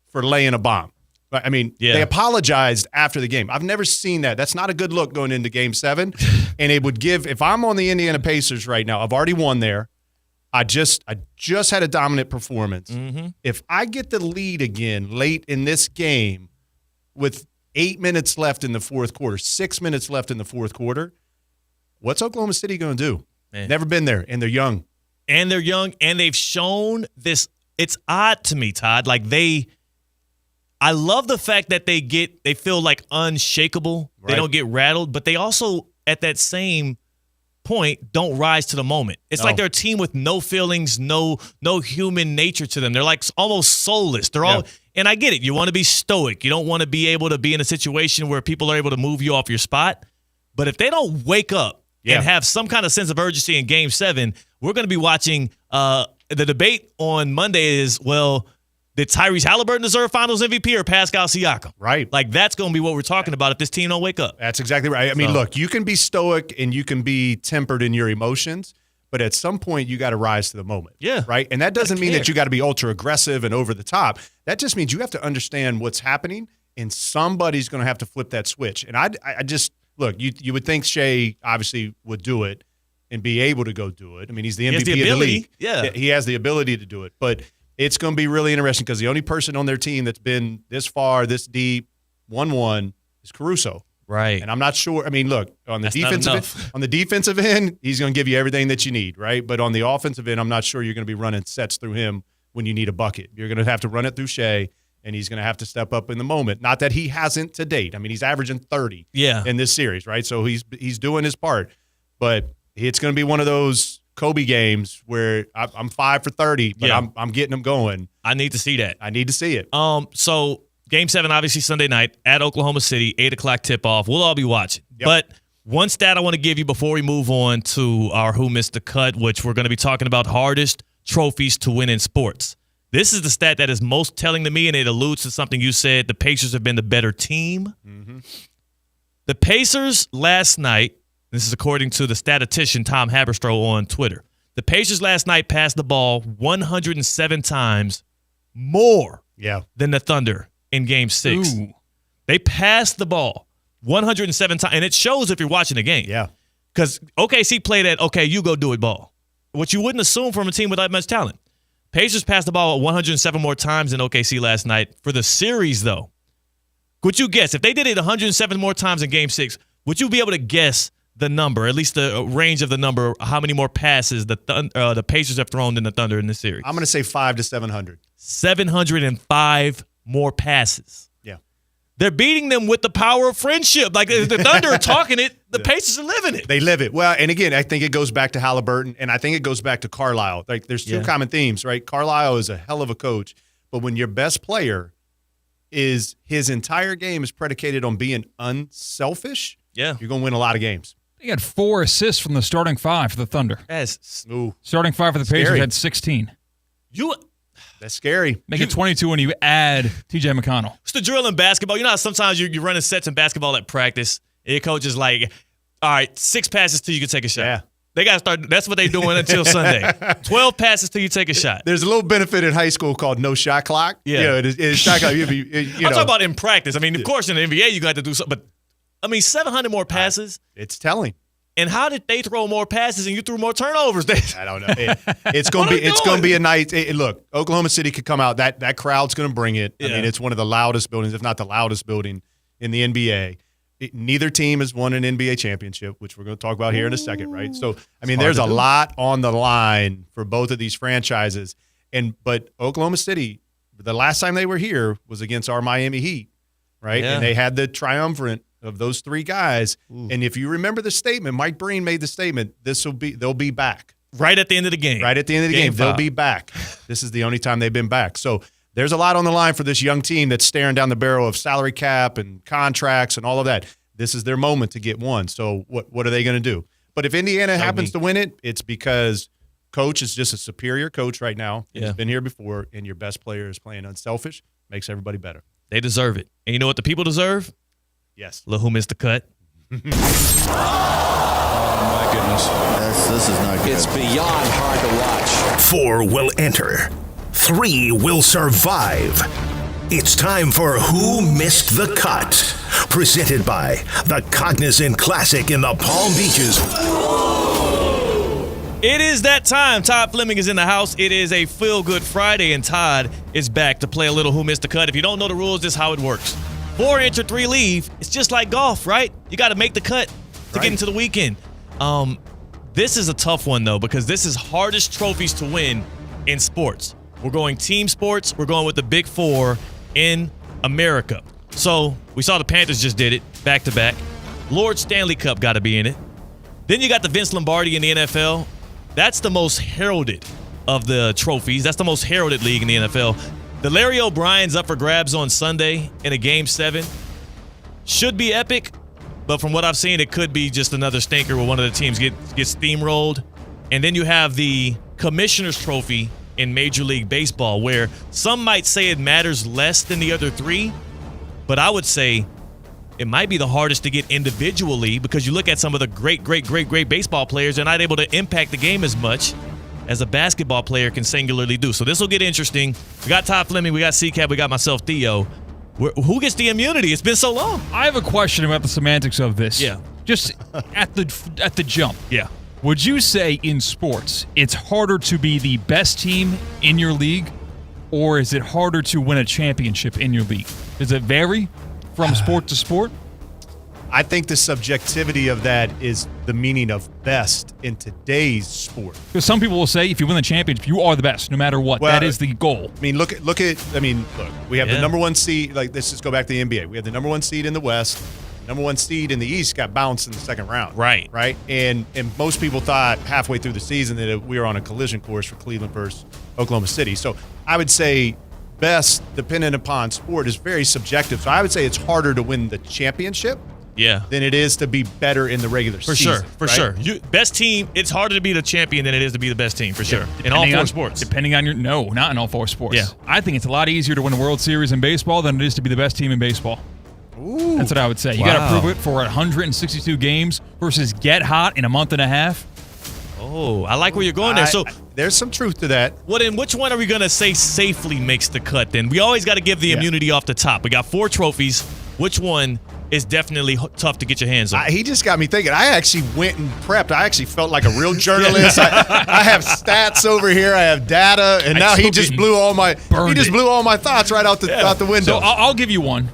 for laying a bomb. I mean, they apologized after the game. I've never seen that. That's not a good look going into Game 7. And it would give, if I'm on the Indiana Pacers right now, I've already won there. I just had a dominant performance. Mm-hmm. If I get the lead again late in this game with 8 minutes left in the fourth quarter, 6 minutes left in the fourth quarter, what's Oklahoma City going to do? Man. Never been there, and they're young. And they've shown this. It's odd to me, Todd. Like I love the fact that they feel like unshakable. Right. They don't get rattled, but they also, at that same point, don't rise to the moment. It's like they're a team with no feelings, no human nature to them. They're like almost soulless. They're all, and I get it. You want to be stoic. You don't want to be able to be in a situation where people are able to move you off your spot. But if they don't wake up and have some kind of sense of urgency in Game 7, we're going to be watching the debate on Monday is, well, Did Tyrese Halliburton deserve Finals MVP or Pascal Siakam? Right. Like, that's going to be what we're talking about if this team don't wake up. That's exactly right. I mean, look, you can be stoic and you can be tempered in your emotions, but at some point you got to rise to the moment. Yeah. Right? And that doesn't mean that you got to be ultra aggressive and over the top. That just means you have to understand what's happening, and somebody's going to have to flip that switch. And I just look, you would think Shea obviously would do it and be able to go do it. I mean, he's the MVP of the league. Yeah. He has the ability to do it. But it's going to be really interesting because the only person on their team that's been this far, this deep, 1-1 is Caruso. Right. And I'm not sure. I mean, look, on the defensive end, he's going to give you everything that you need, right? But on the offensive end, I'm not sure you're going to be running sets through him when you need a bucket. You're going to have to run it through Shea, and he's going to have to step up in the moment. Not that he hasn't to date. I mean, he's averaging 30 in this series, right? So he's doing his part. But it's going to be one of those Kobe games where I'm 5 for 30, but I'm getting them going. I need to see that. I need to see it. So Game 7, obviously Sunday night at Oklahoma City, 8 o'clock tip-off. We'll all be watching. Yep. But one stat I want to give you before we move on to our Who Missed the Cut, which we're going to be talking about hardest trophies to win in sports. This is the stat that is most telling to me, and it alludes to something you said. The Pacers have been the better team. Mm-hmm. The Pacers last night, this is according to the statistician Tom Haberstroh on Twitter, the Pacers last night passed the ball 107 times more than the Thunder in Game 6. Ooh. They passed the ball 107 times, and it shows if you're watching the game. Yeah. Because OKC played at, okay, you go do it ball, which you wouldn't assume from a team with that much talent. Pacers passed the ball 107 more times than OKC last night. For the series, though, would you guess, if they did it 107 more times in Game 6, would you be able to guess the number, at least the range of the number, how many more passes the Pacers have thrown than the Thunder in this series? I'm going to say 500 to 700. 705 more passes. Yeah. They're beating them with the power of friendship. Like, the Thunder are talking it, the Pacers are living it. They live it. Well, and again, I think it goes back to Halliburton, and I think it goes back to Carlisle. Like, there's two common themes, right? Carlisle is a hell of a coach, but when your best player is his entire game is predicated on being unselfish, you're going to win a lot of games. He had 4 assists from the starting 5 for the Thunder. Starting 5 for the Pacers had 16. That's scary. Make it 22 when you add TJ McConnell. It's the drill in basketball. You know how sometimes you're running sets in basketball at practice, and your coach is like, all right, 6 passes till you can take a shot. Yeah. They got to start. That's what they're doing until Sunday. 12 passes till you take a shot. There's a little benefit in high school called no shot clock. Yeah. It's shot clock. I'm talking about in practice. I mean, of course, in the NBA, you got to do something. But, I mean, 700 more passes. It's telling. And how did they throw more passes and you threw more turnovers? I don't know. It's going to be a night. Look, Oklahoma City could come out. That crowd's going to bring it. I mean, it's one of the loudest buildings, if not the loudest building in the NBA. Neither team has won an NBA championship, which we're going to talk about here in a second, right? So, I mean, there's a lot on the line for both of these franchises. But Oklahoma City, the last time they were here was against our Miami Heat, right? Yeah. And they had the triumvirate of those 3 guys. And if you remember the statement, Mike Breen made the statement, they'll be back. Right at the end of the game. Right at the end of the game. They'll be back. This is the only time they've been back. So there's a lot on the line for this young team that's staring down the barrel of salary cap and contracts and all of that. This is their moment to get one. So what are they going to do? But if Indiana happens to win it, it's because coach is just a superior coach right now. He's been here before, and your best player is playing unselfish. Makes everybody better. They deserve it. And you know what the people deserve? Yes. Who missed the cut? Oh, my goodness. This is not good. It's beyond hard to watch. 4 will enter. 3 will survive. It's time for Who Missed the Cut? Presented by the Cognizant Classic in the Palm Beaches. It is that time. Todd Fleming is in the house. It is a feel-good Friday, and Todd is back to play a little Who Missed the Cut. If you don't know the rules, this is how it works. 4 enter, 3 leave. It's just like golf, right? You got to make the cut to get into the weekend. This is a tough one, though, because this is hardest trophies to win in sports. We're going team sports. We're going with the Big 4 in America. So we saw the Panthers just did it back-to-back. Lord Stanley Cup got to be in it. Then you got the Vince Lombardi in the NFL. That's the most heralded of the trophies. That's the most heralded league in the NFL. The Larry O'Brien's up for grabs on Sunday in a Game 7. Should be epic, but from what I've seen, it could be just another stinker where one of the teams gets steamrolled. And then you have the Commissioner's Trophy in Major League Baseball, where some might say it matters less than the other three, but I would say it might be the hardest to get individually because you look at some of the great baseball players, they're not able to impact the game as much as a basketball player can singularly do. So this will get interesting. We got Todd Fleming, we got C-Cap, we got myself, Theo. Who gets the immunity? It's been so long. I have a question about the semantics of this. Yeah. Just at the jump. Yeah. Would you say in sports it's harder to be the best team in your league, or is it harder to win a championship in your league? Does it vary from sport to sport? I think the subjectivity of that is the meaning of best in today's sport. Because some people will say if you win the championship, you are the best, no matter what. That is the goal. I mean, look. We have the number one seed. Like, let's just go back to the NBA. We have the number one seed in the West. Number one seed in the East got bounced in the second round. Right. And most people thought halfway through the season that we were on a collision course for Cleveland versus Oklahoma City. So I would say best, dependent upon sport, is very subjective. So I would say it's harder to win the championship. Yeah. Than it is to be better in the regular season. For sure. Best team, it's harder to be the champion than it is to be the best team, for sure. In all four sports. Depending on not in all four sports. Yeah. I think it's a lot easier to win a World Series in baseball than it is to be the best team in baseball. Ooh. That's what I would say. You got to prove it for 162 games versus get hot in a month and a half. Oh, I like where you're going there. So there's some truth to that. Well, then which one are we going to say safely makes the cut then? We always got to give the immunity off the top. We got 4 trophies. Which one is definitely tough to get your hands on? He just got me thinking. I actually went and prepped. I actually felt like a real journalist. I have stats over here. I have data, and now he just blew all my thoughts right out the window. So I'll give you one.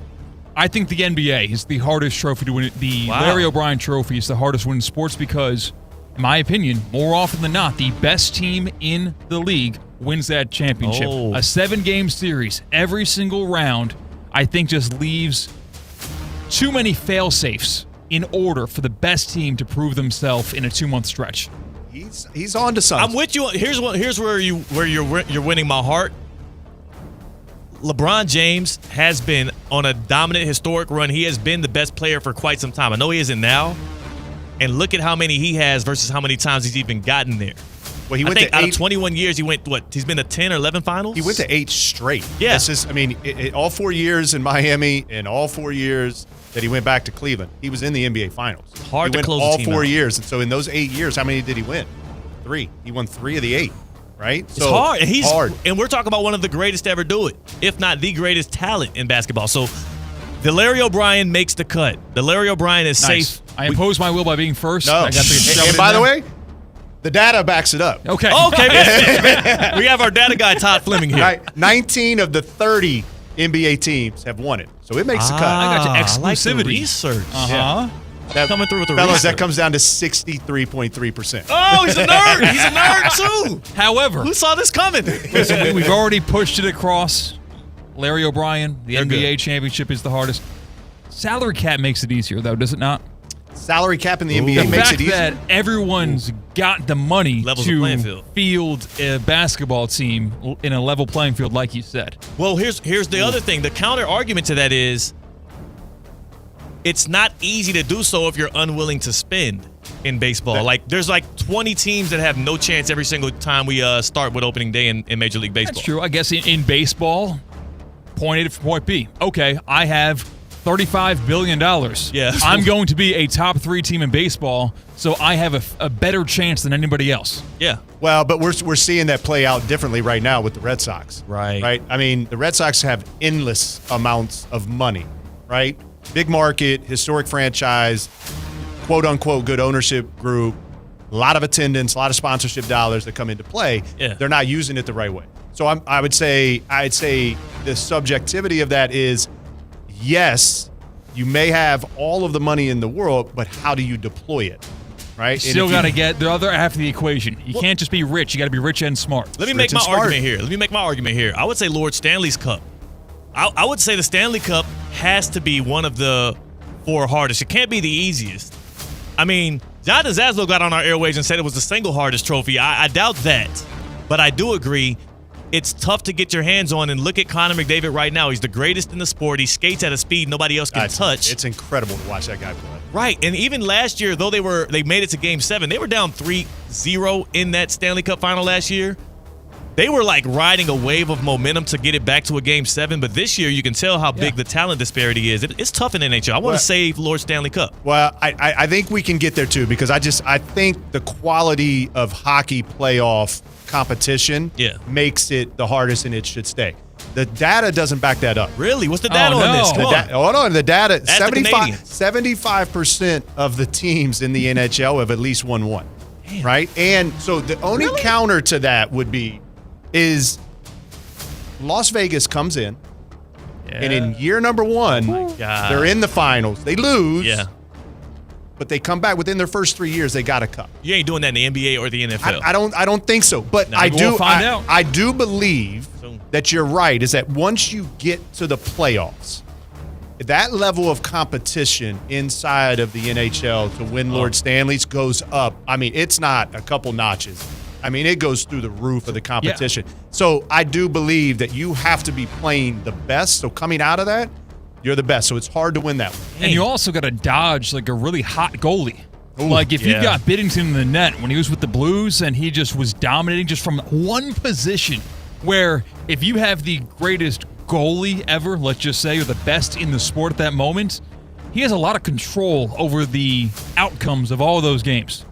I think the NBA is the hardest trophy to win. The Larry O'Brien Trophy is the hardest win in sports because, in my opinion, more often than not, the best team in the league wins that championship. Oh. A 7-game series, every single round, I think just leaves too many fail-safes in order for the best team to prove themselves in a 2-month stretch. He's on to something. I'm with you. Here's where you're winning my heart. LeBron James has been on a dominant historic run. He has been the best player for quite some time. I know he isn't now. And look at how many he has versus how many times he's even gotten there. Well, I think out of 21 years, he went, he's been to 10 or 11 finals? He went to 8 straight. Yeah. All 4 years in Miami and all 4 years that he went back to Cleveland, he was in the NBA Finals. Hard to close all the team 4 out. years. And so in those 8 years, how many did he win? 3. He won 3 of the 8, right? It's hard. And we're talking about one of the greatest to ever do it, if not the greatest talent in basketball. So the Larry O'Brien makes the cut. The Larry O'Brien is safe. I impose my will by being first. No. I got to and by the way, the data backs it up. Okay. We have our data guy, Todd Fleming, here. Right. 19 of the 30 NBA teams have won it. So it makes the cut. I got you. Exclusivity. I like the research. Coming through with the fellas, research. that comes down to 63.3%. Oh, he's a nerd. He's a nerd, too. However, who saw this coming? Listen, we've already pushed it across. Larry O'Brien, the NBA championship is the hardest. Salary cap makes it easier, though, does it not? Salary cap in the NBA makes it easier. The fact that everyone's got the money Levels the playing to field. field a basketball team in a level playing field, like you said. Well, here's the other thing. The counter argument to that is it's not easy to do so if you're unwilling to spend in baseball. Like, there's like 20 teams that have no chance every single time we start with opening day in Major League Baseball. That's true. I guess in baseball, point A to point B. Okay, I have $35 billion. Yeah. I'm going to be a top 3 team in baseball, so I have a better chance than anybody else. Yeah. Well, but we're seeing that play out differently right now with the Red Sox. Right. I mean, the Red Sox have endless amounts of money, right? Big market, historic franchise, quote-unquote good ownership group, a lot of attendance, a lot of sponsorship dollars that come into play. Yeah. They're not using it the right way. So I'd say the subjectivity of that is, yes, you may have all of the money in the world, but how do you deploy it, right? Still got to get the other half of the equation. You can't just be rich. You got to be rich and smart. Let me make my argument here. I would say Lord Stanley's Cup. I would say the Stanley Cup has to be one of the 4 hardest. It can't be the easiest. I mean, Jonathan Zaslow got on our airwaves and said it was the single hardest trophy. I doubt that, but I do agree it's tough to get your hands on. And look at Connor McDavid right now. He's the greatest in the sport. He skates at a speed nobody else can touch. It's incredible to watch that guy play. Right, and even last year, though they made it to Game 7, they were down 3-0 in that Stanley Cup final last year. they were like riding a wave of momentum to get it back to a Game 7. But this year, you can tell how big the talent disparity is. It's tough in NHL. I want to save Lord Stanley Cup. Well, I think we can get there too, because I think the quality of hockey playoff competition makes it the hardest, and it should stay. The data doesn't back that up. Really? What's the data on this? Hold on. The data, 75% 75% of the teams in the NHL have at least won one. Damn. Right? And so the only counter to that is Las Vegas comes in, and in year number 1, they're in the finals. They lose. Yeah. But they come back within their first 3 years. They got a cup. You ain't doing that in the NBA or the NFL. I don't think so. But I do believe that you're right. Is that once you get to the playoffs, that level of competition inside of the NHL to win Lord Stanley's goes up. I mean, it's not a couple notches. I mean, it goes through the roof of the competition. Yeah. So I do believe that you have to be playing the best. So coming out of that, you're the best. So it's hard to win that one. And you also got to dodge like a really hot goalie. Ooh, like if you've got Biddington in the net when he was with the Blues and he just was dominating just from one position, where if you have the greatest goalie ever, let's just say, or the best in the sport at that moment, he has a lot of control over the outcomes of all of those games.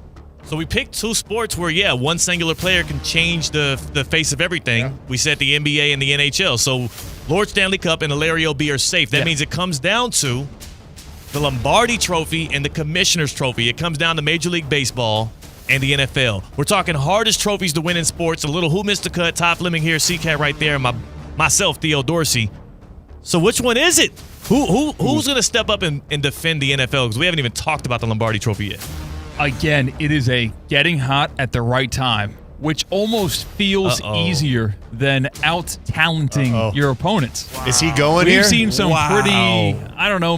So we picked two sports where, one singular player can change the face of everything. Yeah. We said the NBA and the NHL. So Lord Stanley Cup and the Larry O'B are safe. That means it comes down to the Lombardi Trophy and the Commissioner's Trophy. It comes down to Major League Baseball and the NFL. We're talking hardest trophies to win in sports. A little Who Missed the Cut, Todd Fleming here, C-Cat right there, and myself, Theo Dorsey. So which one is it? Who's going to step up and defend the NFL? Because we haven't even talked about the Lombardi Trophy yet. Again, it is a getting hot at the right time, which almost feels easier than out-talenting your opponents. Wow. Is he going here? We've seen some pretty,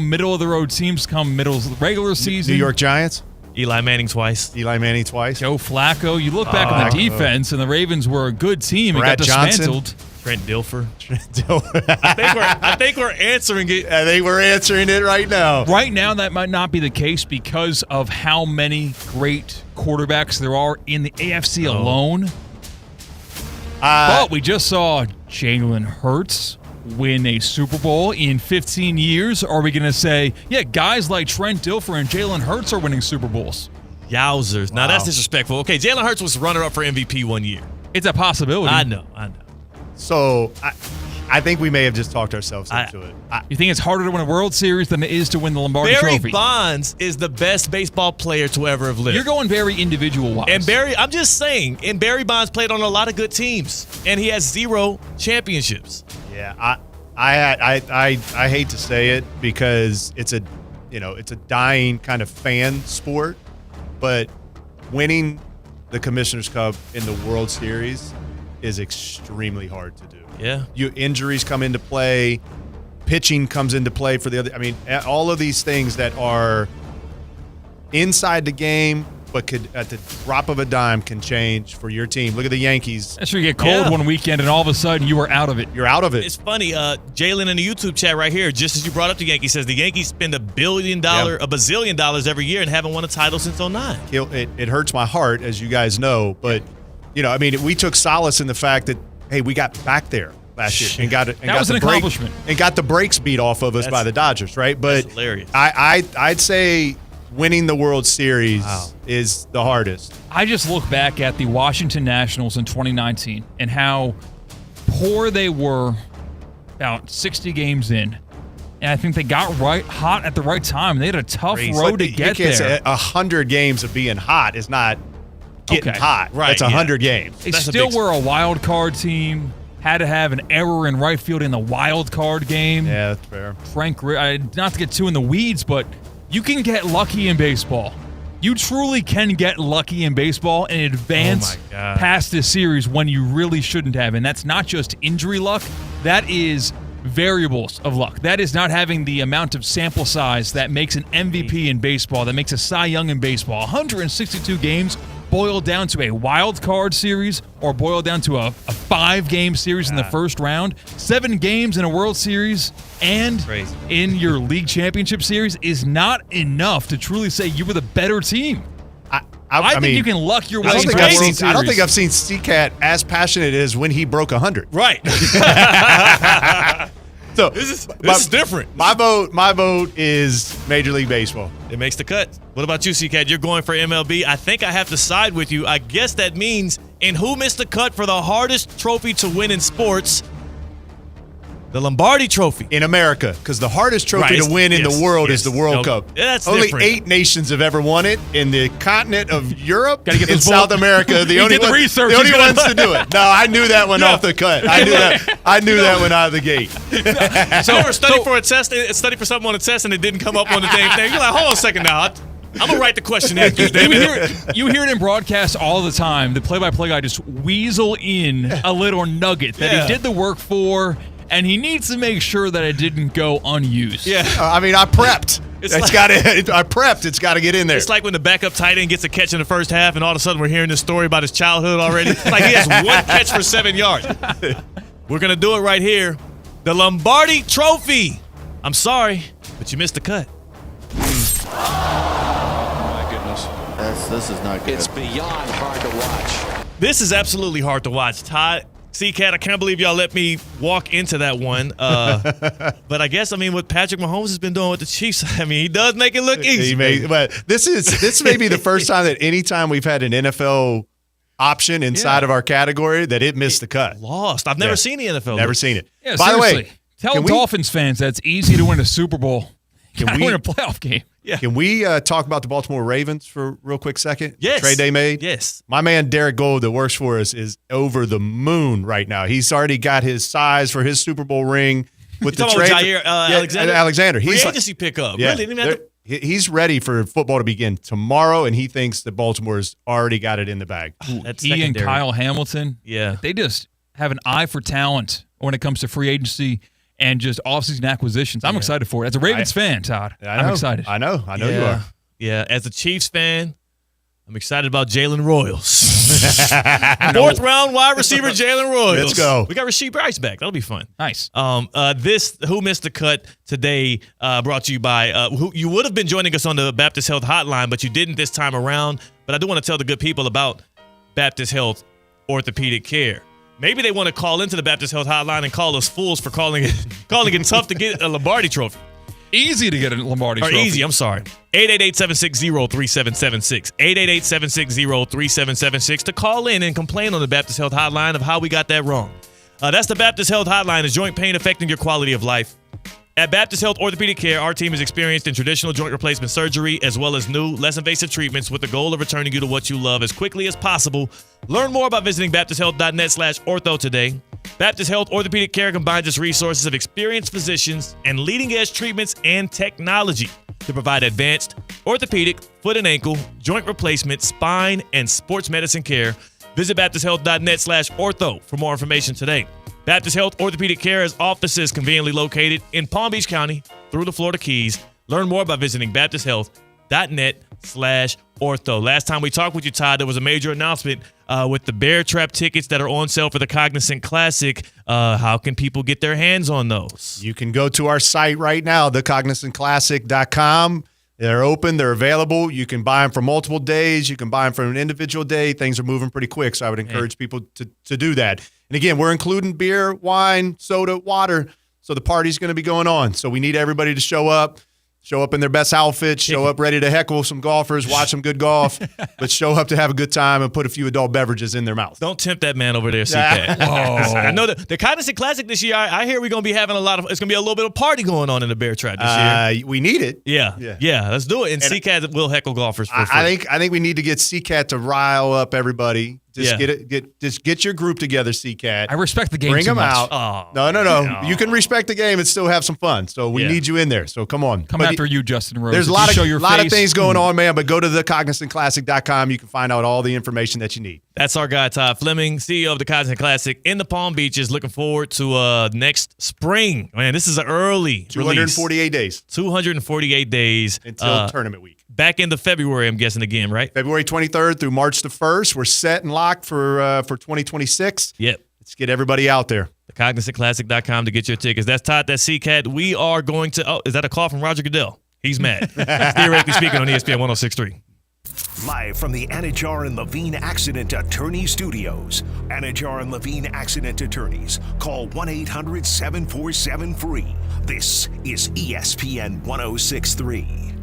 middle-of-the-road teams come middle of the regular season. New York Giants? Eli Manning twice. Joe Flacco. You look back on the defense, and the Ravens were a good team. It got dismantled. Johnson. Trent Dilfer. I think we're answering it. I think we're answering it right now. Right now, that might not be the case because of how many great quarterbacks there are in the AFC alone. But we just saw Jalen Hurts win a Super Bowl in 15 years. Are we going to say, guys like Trent Dilfer and Jalen Hurts are winning Super Bowls? Yowzers. Now, that's disrespectful. Okay, Jalen Hurts was runner-up for MVP one year. It's a possibility. I know. So I think we may have just talked ourselves into it. You think it's harder to win a World Series than it is to win the Lombardi Trophy? Barry Bonds is the best baseball player to ever have lived. You're going very individual-wise. And I'm just saying, and Barry Bonds played on a lot of good teams, and he has 0 championships. Yeah, I hate to say it because it's a dying kind of fan sport, but winning the Commissioner's Cup in the World Series is extremely hard to do. Yeah. Injuries come into play, pitching comes into play for the other. I mean, all of these things that are inside the game, but could at the drop of a dime can change for your team. Look at the Yankees. That's where you get cold one weekend, and all of a sudden you are out of it. You're out of it. It's funny. Jalen in the YouTube chat right here, just as you brought up the Yankees, says the Yankees spend $1 bazillion dollars every year and haven't won a title since 2009. It hurts my heart, as you guys know, but we took solace in the fact that, hey, we got back there last year and got an accomplishment and got the brakes beat off of us by the Dodgers, right? But that's hilarious. I'd say winning the World Series is the hardest. I just look back at the Washington Nationals in 2019 and how poor they were about 60 games in. And I think they got hot at the right time. They had a tough road to get there. Say 100 games of being hot is not getting hot. Right. It's 100 games. They still were a wild card team. Had to have an error in right field in the wild card game. Yeah, that's fair. Not to get too in the weeds, but you can get lucky in baseball. You truly can get lucky in baseball and advance past this series when you really shouldn't have. And that's not just injury luck. That is variables of luck. That is not having the amount of sample size that makes an MVP in baseball, that makes a Cy Young in baseball. 162 games boiled down to a wild card series or boiled down to a 5-game series in the first round. 7 games in a World Series and in your league championship series is not enough to truly say you were the better team. I think you can luck your way. I don't into think a World I don't Series. think I've seen C-Cat as passionate as when he broke 100. Right. So this is different. My vote is Major League Baseball. It makes the cut. What about you, C-Cat? You're going for MLB. I think I have to side with you. I guess that means in who missed the cut for the hardest trophy to win in sports? The Lombardi Trophy. In America, because the hardest trophy Right. to win in the world is the World Cup. Yeah, that's only different. 8 nations have ever won it. In the continent of Europe Gotta get and those South bullets. America, the He only, did the research. the only He's gonna- ones to do it. No, I knew that one off the cut. I knew that. I knew that one out of the gate. So you ever study for a test, study for something on a test, and it didn't come up on the damn thing? You're like, hold on a second now. I'm going to write the question answers, David. You hear it in broadcasts all the time. The play-by-play guy just weasel in a little nugget that he did the work for, and he needs to make sure that it didn't go unused. Yeah. I mean, I prepped. I prepped. It's got to get in there. It's like when the backup tight end gets a catch in the first half, and all of a sudden we're hearing this story about his childhood already. Like he has one catch for 7 yards. We're going to do it right here. The Lombardi Trophy. I'm sorry, but you missed the cut. My goodness. This is not good. It's beyond hard to watch. This is absolutely hard to watch. Todd, C-Cat, I can't believe y'all let me walk into that one. But I guess, what Patrick Mahomes has been doing with the Chiefs, he does make it look easy. But this may be the first time that anytime we've had an NFL option inside of our category that it missed the cut. Lost. I've never seen the NFL. Never seen it. Yeah, By the way, seriously. Tell Dolphins fans that it's easy to win a Super Bowl. Can we win a playoff game? Yeah. Can we talk about the Baltimore Ravens for a real quick second? Yes. Trade they made? Yes. My man Derek Gold that works for us is over the moon right now. He's already got his size for his Super Bowl ring with the trade. Jair Alexander. Free He's agency pickup. Yeah, Really? Didn't even have to- he's ready for football to begin tomorrow, and he thinks that Baltimore's already got it in the bag. That's He and secondary. Kyle Hamilton. Yeah. They just have an eye for talent when it comes to free agency and just offseason acquisitions. I'm excited for it. As a Ravens fan, Todd, I'm excited. I know you are. Yeah, as a Chiefs fan, I'm excited about Jalen Royals. 4th round wide receiver Jalen Royals. Let's go. We got Rasheed Bryce back. That'll be fun. Nice. This Who Missed the Cut today brought to you by who you would have been joining us on the Baptist Health Hotline, but you didn't this time around. But I do want to tell the good people about Baptist Health Orthopedic Care. Maybe they want to call into the Baptist Health Hotline and call us fools for calling it tough to get a Lombardi Trophy. Easy to get a Lombardi Trophy. Or easy, I'm sorry. 888-760-3776. 888-760-3776 to call in and complain on the Baptist Health Hotline of how we got that wrong. That's the Baptist Health Hotline, is joint pain affecting your quality of life. At Baptist Health Orthopedic Care, our team is experienced in traditional joint replacement surgery as well as new, less invasive treatments with the goal of returning you to what you love as quickly as possible. Learn more by visiting baptisthealth.net/ortho today. Baptist Health Orthopedic Care combines its resources of experienced physicians and leading-edge treatments and technology to provide advanced orthopedic, foot and ankle, joint replacement, spine, and sports medicine care. Visit baptisthealth.net/ortho for more information today. Baptist Health Orthopedic Care has offices conveniently located in Palm Beach County through the Florida Keys. Learn more by visiting baptisthealth.net/ortho. Last time we talked with you, Todd, there was a major announcement with the Bear Trap tickets that are on sale for the Cognizant Classic. How can people get their hands on those? You can go to our site right now, thecognizantclassic.com. They're open. They're available. You can buy them for multiple days. You can buy them for an individual day. Things are moving pretty quick, so I would encourage people to do that. And again, we're including beer, wine, soda, water, so the party's going to be going on. So we need everybody to show up in their best outfits, show up ready to heckle some golfers, watch some good golf, but show up to have a good time and put a few adult beverages in their mouth. Don't tempt that man over there, C-Cat. I know the Cognizant Classic this year, I hear we're going to be having it's going to be a little bit of party going on in the Bear Trap this year. We need it. Yeah, let's do it. And C-Cat will heckle golfers for free. I think we need to get C-Cat to rile up everybody. Just get your group together, C-Cat. I respect the game Bring too them much. out. No. You can respect the game and still have some fun. So we need you in there. So come on. Come after you, Justin Rose. There's a lot of things going on, man, but go to thecognizantclassic.com. You can find out all the information that you need. That's our guy, Todd Fleming, CEO of the Cognizant Classic in the Palm Beaches. Looking forward to next spring. Man, this is an early 248 release. days. 248 days. Until tournament week. Back into February, I'm guessing again, right? February 23rd through March the 1st. We're set and locked for 2026. Yep. Let's get everybody out there. TheCognizantClassic.com to get your tickets. That's Todd, that's C-Cat. We are going to – oh, is that a call from Roger Goodell? He's mad. Theoretically speaking on ESPN 106.3. Live from the Anajar and Levine Accident Attorney Studios. Anajar and Levine Accident Attorneys. Call 1-800-747-FREE. This is ESPN 1063.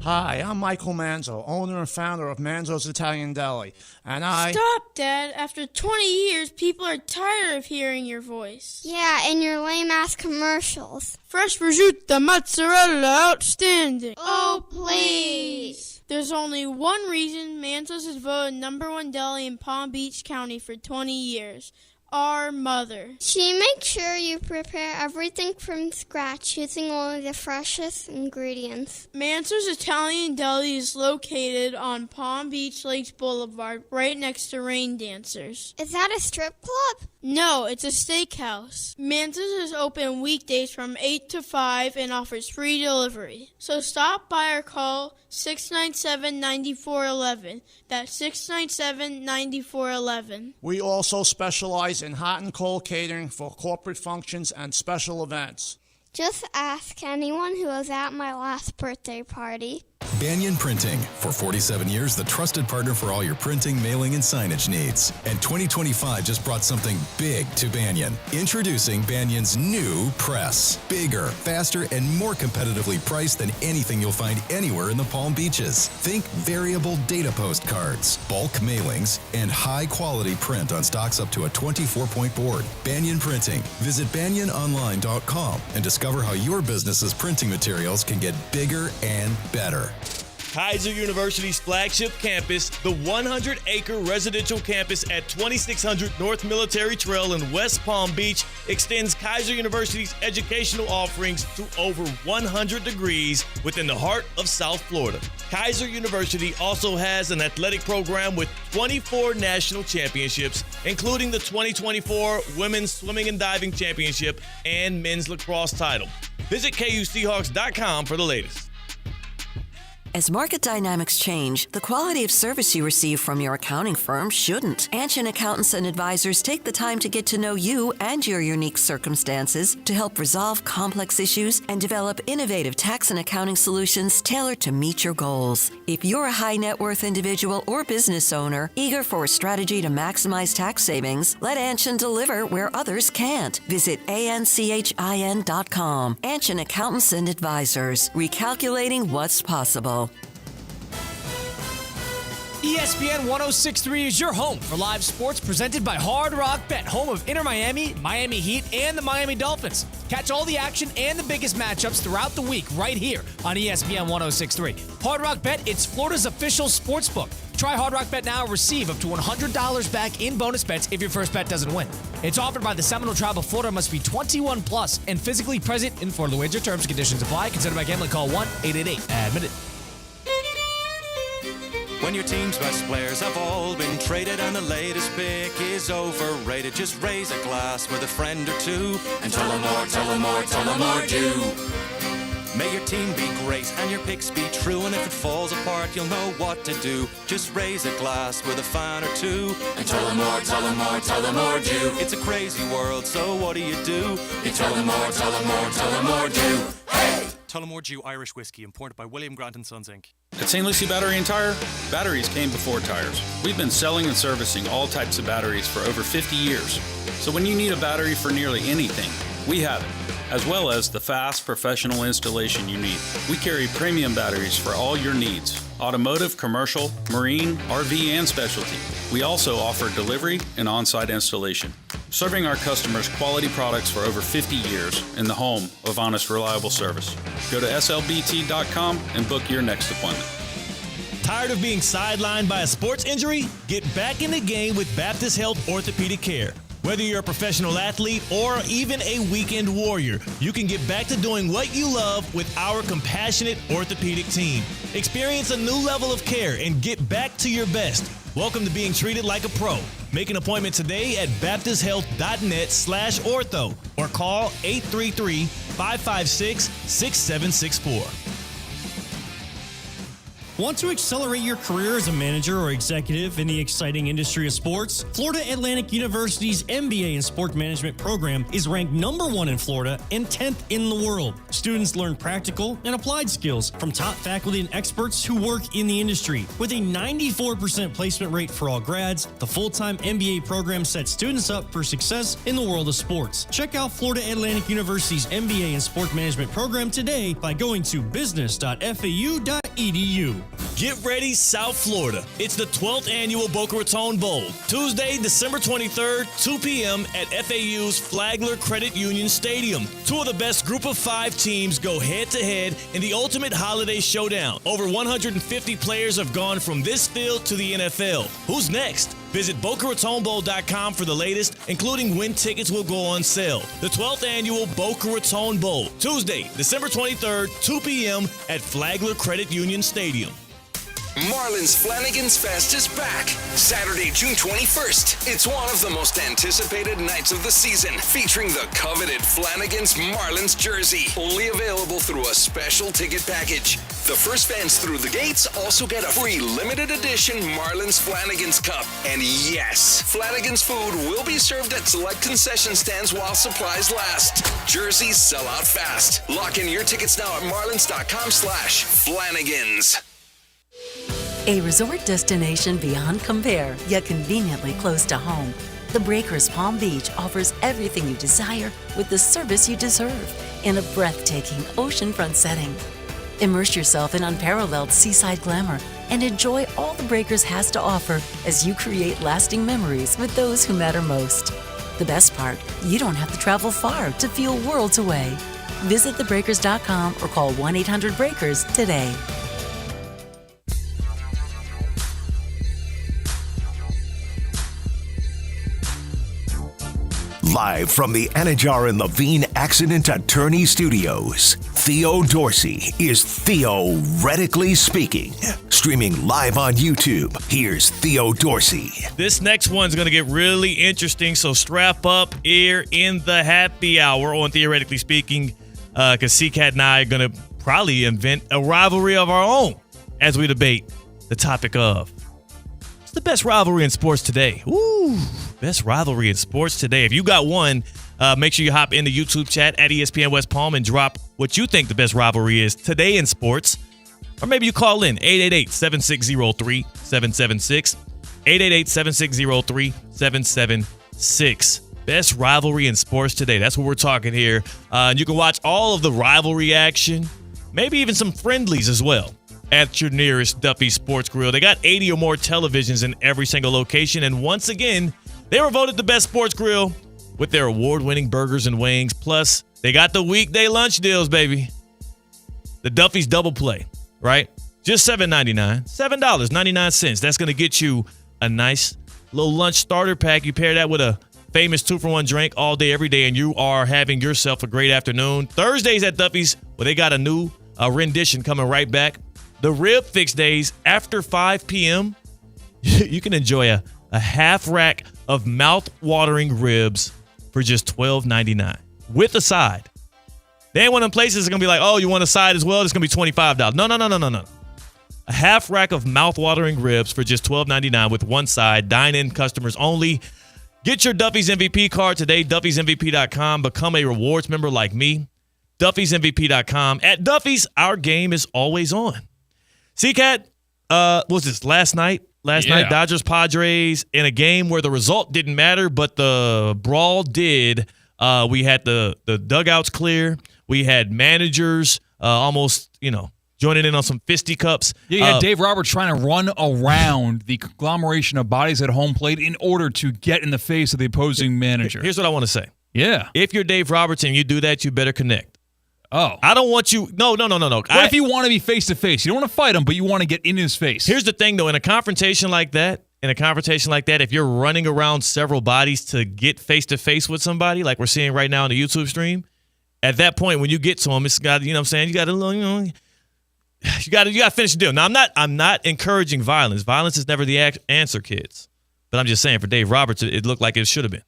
Hi, I'm Michael Manzo, owner and founder of Manzo's Italian Deli, and Stop, Dad. After 20 years, people are tired of hearing your voice. Yeah, and your lame-ass commercials. Fresh prosciutto, mozzarella, outstanding. Oh, please. There's only one reason Manzo's is voted #1 deli in Palm Beach County for 20 years. Our mother. She makes sure you prepare everything from scratch using only the freshest ingredients. Manzo's Italian Deli is located on Palm Beach Lakes Boulevard, right next to Rain Dancers. Is that a strip club? No, it's a steakhouse. Manzo's is open weekdays from 8 to 5 and offers free delivery. So stop by or call 697-9411. That's 697-9411. we also specialize in hot and cold catering for corporate functions and special events. Just ask anyone who was at my last birthday party. Banyan Printing. For 47 years, the trusted partner for all your printing, mailing, and signage needs. And 2025 just brought something big to Banyan. Introducing Banyan's new press. Bigger, faster, and more competitively priced than anything you'll find anywhere in the Palm Beaches. Think variable data postcards, bulk mailings, and high-quality print on stocks up to a 24-point board. Banyan Printing. Visit banyanonline.com and discover how your business's printing materials can get bigger and better. Kaiser University's flagship campus, the 100-acre residential campus at 2600 North Military Trail in West Palm Beach, extends Kaiser University's educational offerings to over 100 degrees within the heart of South Florida. Kaiser University also has an athletic program with 24 national championships, including the 2024 Women's Swimming and Diving Championship and Men's Lacrosse title. Visit KUSeahawks.com for the latest. As market dynamics change, the quality of service you receive from your accounting firm shouldn't. Anshin Accountants and Advisors take the time to get to know you and your unique circumstances to help resolve complex issues and develop innovative tax and accounting solutions tailored to meet your goals. If you're a high net worth individual or business owner eager for a strategy to maximize tax savings, let Anshin deliver where others can't. Visit anchin.com. Anshin Accountants and Advisors, recalculating what's possible. ESPN 1063 is your home for live sports presented by Hard Rock Bet, home of Inter Miami, Miami Heat, and the Miami Dolphins. Catch all the action and the biggest matchups throughout the week right here on ESPN 1063. Hard Rock Bet, it's Florida's official sports book. Try Hard Rock Bet now and receive up to $100 back in bonus bets if your first bet doesn't win. It's offered by the Seminole Tribe of Florida, must be 21 plus and physically present in Florida. Wager terms and conditions apply. Considered by gambling. Call 1-888-ADMITTED. When your team's best players have all been traded and the latest pick is overrated, just raise a glass with a friend or two and tell them more, tell them more, tell them more do. May your team be great and your picks be true, and if it falls apart, you'll know what to do. Just raise a glass with a fan or two and tell them more, tell them more, tell them more do. It's a crazy world, so what do? You tell them more, tell them more, tell them more do. Hey! Tullamore Dew Irish Whiskey, imported by William Grant & Sons, Inc. At St. Lucie Battery and Tire, batteries came before tires. We've been selling and servicing all types of batteries for over 50 years. So when you need a battery for nearly anything, we have it, as well as the fast, professional installation you need. We carry premium batteries for all your needs: automotive, commercial, marine, RV, and specialty. We also offer delivery and on-site installation, serving our customers quality products for over 50 years in the home of honest, reliable service. Go to slbt.com and book your next appointment. Tired of being sidelined by a sports injury? Get back in the game with Baptist Health Orthopedic Care. Whether you're a professional athlete or even a weekend warrior, you can get back to doing what you love with our compassionate orthopedic team. Experience a new level of care and get back to your best. Welcome to being treated like a pro. Make an appointment today at baptisthealth.net/ortho or call 833-556-6764. Want to accelerate your career as a manager or executive in the exciting industry of sports? Florida Atlantic University's MBA in Sport Management program is ranked #1 in Florida and 10th in the world. Students learn practical and applied skills from top faculty and experts who work in the industry. With a 94% placement rate for all grads, the full-time MBA program sets students up for success in the world of sports. Check out Florida Atlantic University's MBA in Sport Management program today by going to business.fau.edu. Get ready, South Florida. It's the 12th annual Boca Raton Bowl. Tuesday, December 23rd, 2 p.m. at FAU's Flagler Credit Union Stadium. Two of the best group of 5 teams go head-to-head in the ultimate holiday showdown. Over 150 players have gone from this field to the NFL. Who's next? Visit BocaRatonBowl.com for the latest, including when tickets will go on sale. The 12th annual Boca Raton Bowl, Tuesday, December 23rd, 2 p.m. at Flagler Credit Union Stadium. Marlin's Flanagan's Fest is back. Saturday, June 21st. It's one of the most anticipated nights of the season, featuring the coveted Flanagan's Marlins jersey. Only available through a special ticket package. The first fans through the gates also get a free limited edition Marlins Flanagan's Cup. And yes, Flanagan's food will be served at select concession stands while supplies last. Jerseys sell out fast. Lock in your tickets now at marlins.com/Flanagan's. A resort destination beyond compare, yet conveniently close to home. The Breakers Palm Beach offers everything you desire with the service you deserve in a breathtaking oceanfront setting. Immerse yourself in unparalleled seaside glamour and enjoy all the Breakers has to offer as you create lasting memories with those who matter most. The best part, you don't have to travel far to feel worlds away. Visit thebreakers.com or call 1-800-BREAKERS today. Live from the Anajar and Levine Accident Attorney Studios, Theo Dorsey is theoretically speaking. Streaming live on YouTube, here's Theo Dorsey. This next one's going to get really interesting, so strap up here in the happy hour on Theoretically Speaking, because CCAT and I are going to probably invent a rivalry of our own as we debate the topic of what's the best rivalry in sports today. Ooh. Best rivalry in sports today. If you got one, make sure you hop in the YouTube chat at ESPN West Palm and drop what you think the best rivalry is today in sports. Or maybe you call in 888-7603-776. 888-7603-776. Best rivalry in sports today. That's what we're talking here. And you can watch all of the rivalry action, maybe even some friendlies as well, at your nearest Duffy Sports Grill. They got 80 or more televisions in every single location. And once again, they were voted the best sports grill with their award-winning burgers and wings. Plus, they got the weekday lunch deals, baby. The Duffy's Double Play, right? Just $7.99. $7.99. That's going to get you a nice little lunch starter pack. You pair that with a famous 2-for-1 drink all day, every day, and you are having yourself a great afternoon. Thursdays at Duffy's, well, they got a new rendition coming right back. The Rib Fix days after 5 p.m., you can enjoy a half rack of mouth-watering ribs for just $12.99 with a side. They ain't one of them places that's going to be like, oh, you want a side as well? It's going to be $25. No. A half rack of mouth-watering ribs for just $12.99 with one side. Dine-in customers only. Get your Duffy's MVP card today, duffysmvp.com. Become a rewards member like me, duffysmvp.com. At Duffy's, our game is always on. CCAT, what was this, last night? Last night, Dodgers Padres in a game where the result didn't matter, but the brawl did. We had the dugouts clear. We had managers almost, joining in on some fisticuffs. Yeah, you had Dave Roberts trying to run around the conglomeration of bodies at home plate in order to get in the face of the opposing manager. Here's what I want to say. Yeah. If you're Dave Roberts and you do that, you better connect. Oh. I don't want you. No. What if you want to be face-to-face? You don't want to fight him, but you want to get in his face. Here's the thing, though. In a confrontation like that, if you're running around several bodies to get face-to-face with somebody, like we're seeing right now on the YouTube stream, at that point, when you get to him, it's got, you know what I'm saying? You got to, you got to finish the deal. Now, I'm not encouraging violence. Violence is never the answer, kids. But I'm just saying, for Dave Roberts, it looked like it should have been.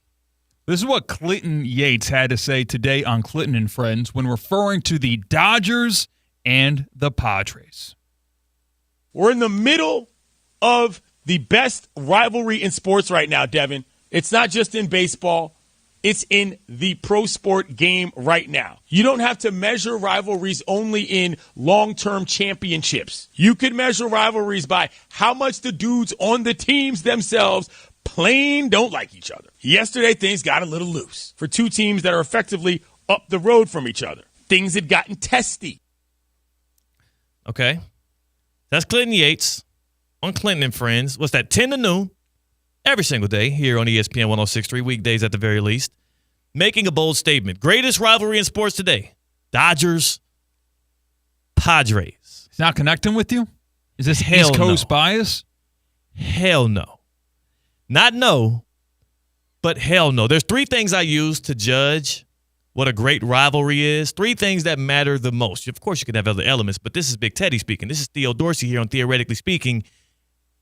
This is what Clinton Yates had to say today on Clinton and Friends when referring to the Dodgers and the Padres. We're in the middle of the best rivalry in sports right now, Devin. It's not just in baseball. It's in the pro sport game right now. You don't have to measure rivalries only in long-term championships. You could measure rivalries by how much the dudes on the teams themselves plain don't like each other. Yesterday, things got a little loose for two teams that are effectively up the road from each other. Things had gotten testy. Okay. That's Clinton Yates on Clinton and Friends. What's that, 10 to noon? Every single day here on ESPN 106.3, weekdays at the very least, making a bold statement. Greatest rivalry in sports today, Dodgers, Padres. It's not connecting with you? Is this East Coast bias? Hell no. Not no, but hell no. There's three things I use to judge what a great rivalry is. Three things that matter the most. Of course, you can have other elements, but this is Big Teddy speaking. This is Theo Dorsey here on Theoretically Speaking,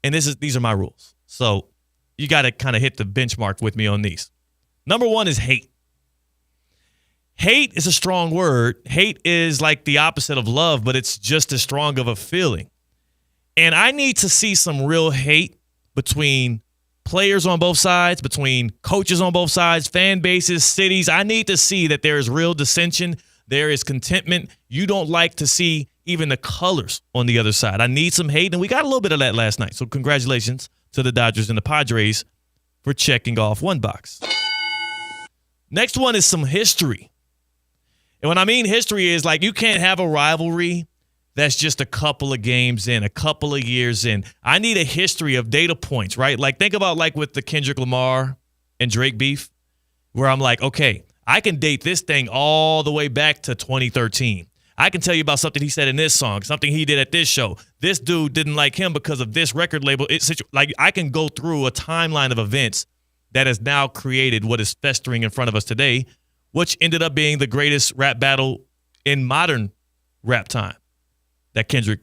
and these are my rules. So you got to kind of hit the benchmark with me on these. Number one is hate. Hate is a strong word. Hate is like the opposite of love, but it's just as strong of a feeling. And I need to see some real hate between players on both sides, between coaches on both sides, fan bases, cities. I need to see that there is real dissension. There is contentment. You don't like to see even the colors on the other side. I need some hate, and we got a little bit of that last night. So congratulations to the Dodgers and the Padres for checking off one box. Next one is some history. And when I mean history is like you can't have a rivalry that's just a couple of games in, a couple of years in. I need a history of data points, right? Like think about like with the Kendrick Lamar and Drake beef, where I'm like, okay, I can date this thing all the way back to 2013. I can tell you about something he said in this song, something he did at this show. This dude didn't like him because of this record label. It's like I can go through a timeline of events that has now created what is festering in front of us today, which ended up being the greatest rap battle in modern rap time that Kendrick,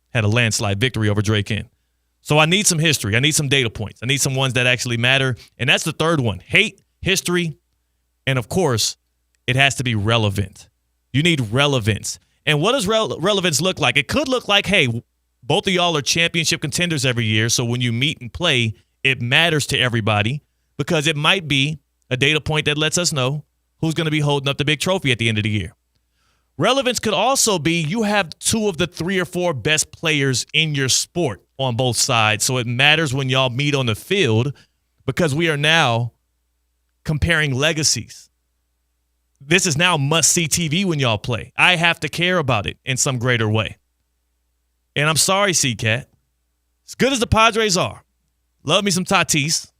had a landslide victory over Drake in. So I need some history. I need some data points. I need some ones that actually matter. And that's the third one. Hate, history, and of course, it has to be relevant. You need relevance. And what does relevance look like? It could look like, hey, both of y'all are championship contenders every year, so when you meet and play, it matters to everybody because it might be a data point that lets us know who's going to be holding up the big trophy at the end of the year. Relevance could also be you have two of the 3 or 4 best players in your sport on both sides, so it matters when y'all meet on the field because we are now comparing legacies. This is now must-see TV when y'all play. I have to care about it in some greater way. And I'm sorry, C-Cat. As good as the Padres are, love me some Tatis.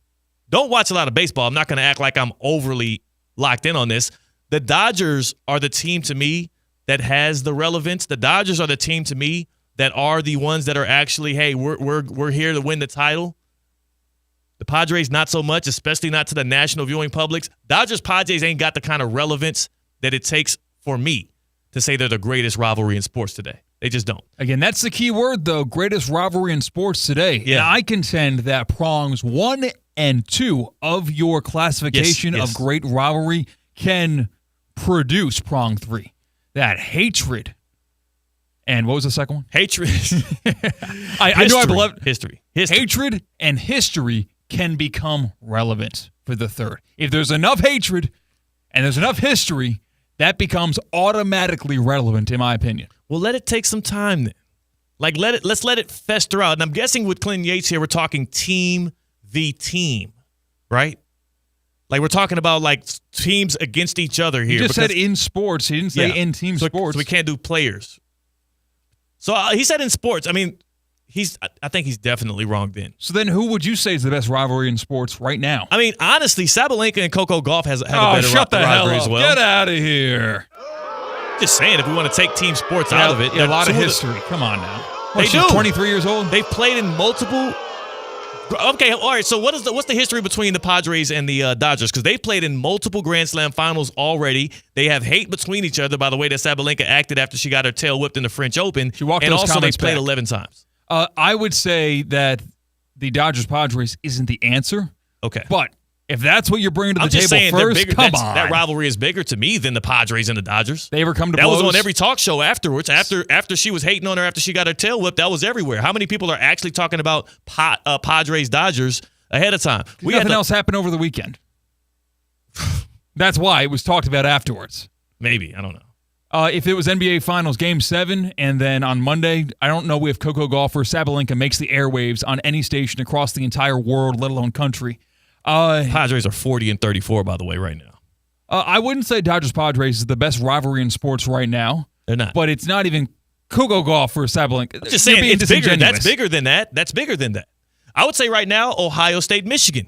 Don't watch a lot of baseball. I'm not going to act like I'm overly locked in on this. The Dodgers are the team to me that has the relevance. The Dodgers are the team to me that are the ones that are actually, hey, we're here to win the title. The Padres, not so much, especially not to the national viewing publics. Dodgers-Padres ain't got the kind of relevance that it takes for me to say they're the greatest rivalry in sports today. They just don't. Again, that's the key word, though, greatest rivalry in sports today. Yeah. And I contend that prongs 1 and 2 of your classification of great rivalry can produce prong 3. That hatred. And what was the second one? Hatred. I know I believe history. Hatred and history can become relevant for the third. If there's enough hatred and there's enough history, that becomes automatically relevant, in my opinion. Well, let it take some time then. Like let's let it fester out. And I'm guessing with Clinton Yates here, we're talking team v. team, right? Like we're talking about like teams against each other here. He just said in sports. He didn't say in team sports. So we can't do players. So he said in sports. I mean, I think he's definitely wrong then. So then who would you say is the best rivalry in sports right now? I mean, honestly, Sabalenka and Coco Gauff have a better rivalry as well. Get out of here. Just saying, if we want to take team sports out of it. A lot of history. Come on now. They do. 23 years old? They've played in multiple. Okay, all right. So what's the history between the Padres and the Dodgers? Because they've played in multiple Grand Slam finals already. They have hate between each other by the way that Sabalenka acted after she got her tail whipped in the French Open. She walked and those also comments they played back. 11 times. I would say that the Dodgers-Padres isn't the answer. Okay. But If that's what you're bringing to the I'm just table saying first, bigger, come on. That rivalry is bigger to me than the Padres and the Dodgers. They ever come to blows? blows? That was on every talk show afterwards. After she was hating on her after she got her tail whipped, that was everywhere. How many people are actually talking about Padres Dodgers ahead of time? Nothing else happened over the weekend. That's why it was talked about afterwards. Maybe. I don't know. If it was NBA Finals Game 7, and then on Monday, I don't know if Coco Golfer Sabalenka makes the airwaves on any station across the entire world, let alone country. Padres are 40-34, by the way, right now. I wouldn't say Dodgers-Padres is the best rivalry in sports right now. They're not. But it's not even Coco Golfer Sabalenka. I'm just saying, it's bigger. That's bigger than that. That's bigger than that. I would say right now, Ohio State, Michigan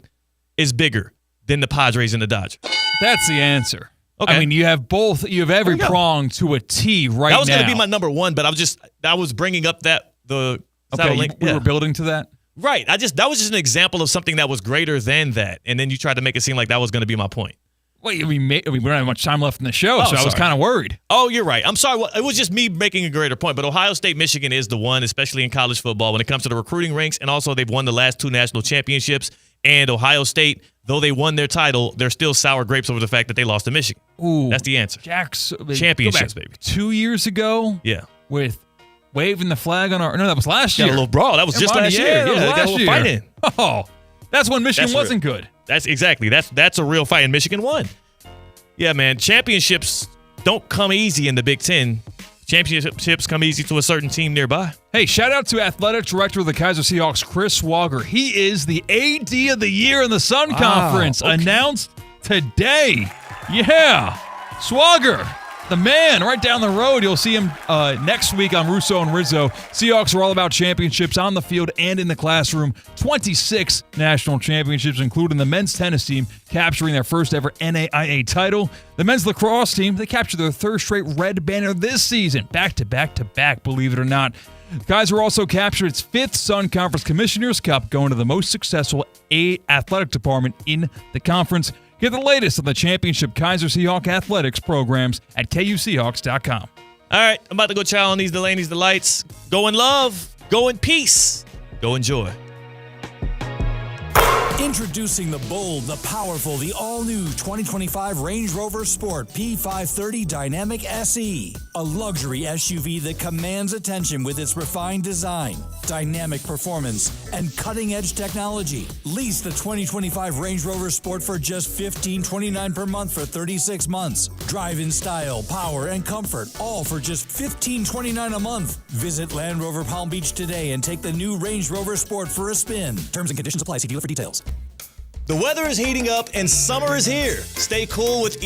is bigger than the Padres and the Dodgers. That's the answer. Okay. I mean, you have both. You have every prong to a T right now. That was going to be my number one, but I was bringing up we were building to that. Right. That was just an example of something that was greater than that, and then you tried to make it seem like that was going to be my point. Wait, we don't have much time left in the show, so I was kind of worried. Oh, you're right. I'm sorry. It was just me making a greater point, but Ohio State, Michigan is the one, especially in college football, when it comes to the recruiting ranks, and also they've won the last 2 national championships. And Ohio State, though they won their title, they're still sour grapes over the fact that they lost to Michigan. Ooh, that's the answer. Championships, baby. 2 years ago? Yeah. With waving the flag on that was last year. Got a little brawl. That was just last year. Yeah, they got a little fight in. Oh, that's when Michigan wasn't good. That's exactly. That's a real fight, and Michigan won. Yeah, man. Championships don't come easy in the Big Ten. Championships come easy to a certain team nearby. Hey, shout out to Athletic Director of the Kaiser Seahawks, Chris Swagger. He is the AD of the Year in the Sun Conference, announced today. Yeah, Swagger, the man, right down the road. You'll see him next week on Russo and Rizzo. Seahawks are all about championships on the field and in the classroom. 26 national championships, including the men's tennis team capturing their first ever NAIA title. The men's lacrosse team, they captured their third straight red banner this season. Back to back to back, believe it or not. Kaiser also captured its 5th Sun Conference Commissioner's Cup, going to the most successful athletic department in the conference. Get the latest on the championship Kaiser Seahawk athletics programs at KUSeahawks.com. All right, I'm about to go chow on these Delaney's Delights. Go in love, go in peace, go enjoy. Introducing the bold, the powerful, the all-new 2025 Range Rover Sport P530 Dynamic SE. A luxury SUV that commands attention with its refined design, dynamic performance, and cutting-edge technology. Lease the 2025 Range Rover Sport for just $15.29 per month for 36 months. Drive in style, power, and comfort, all for just $15.29 a month. Visit Land Rover Palm Beach today and take the new Range Rover Sport for a spin. Terms and conditions apply. See dealer for details. The weather is heating up and summer is here. Stay cool with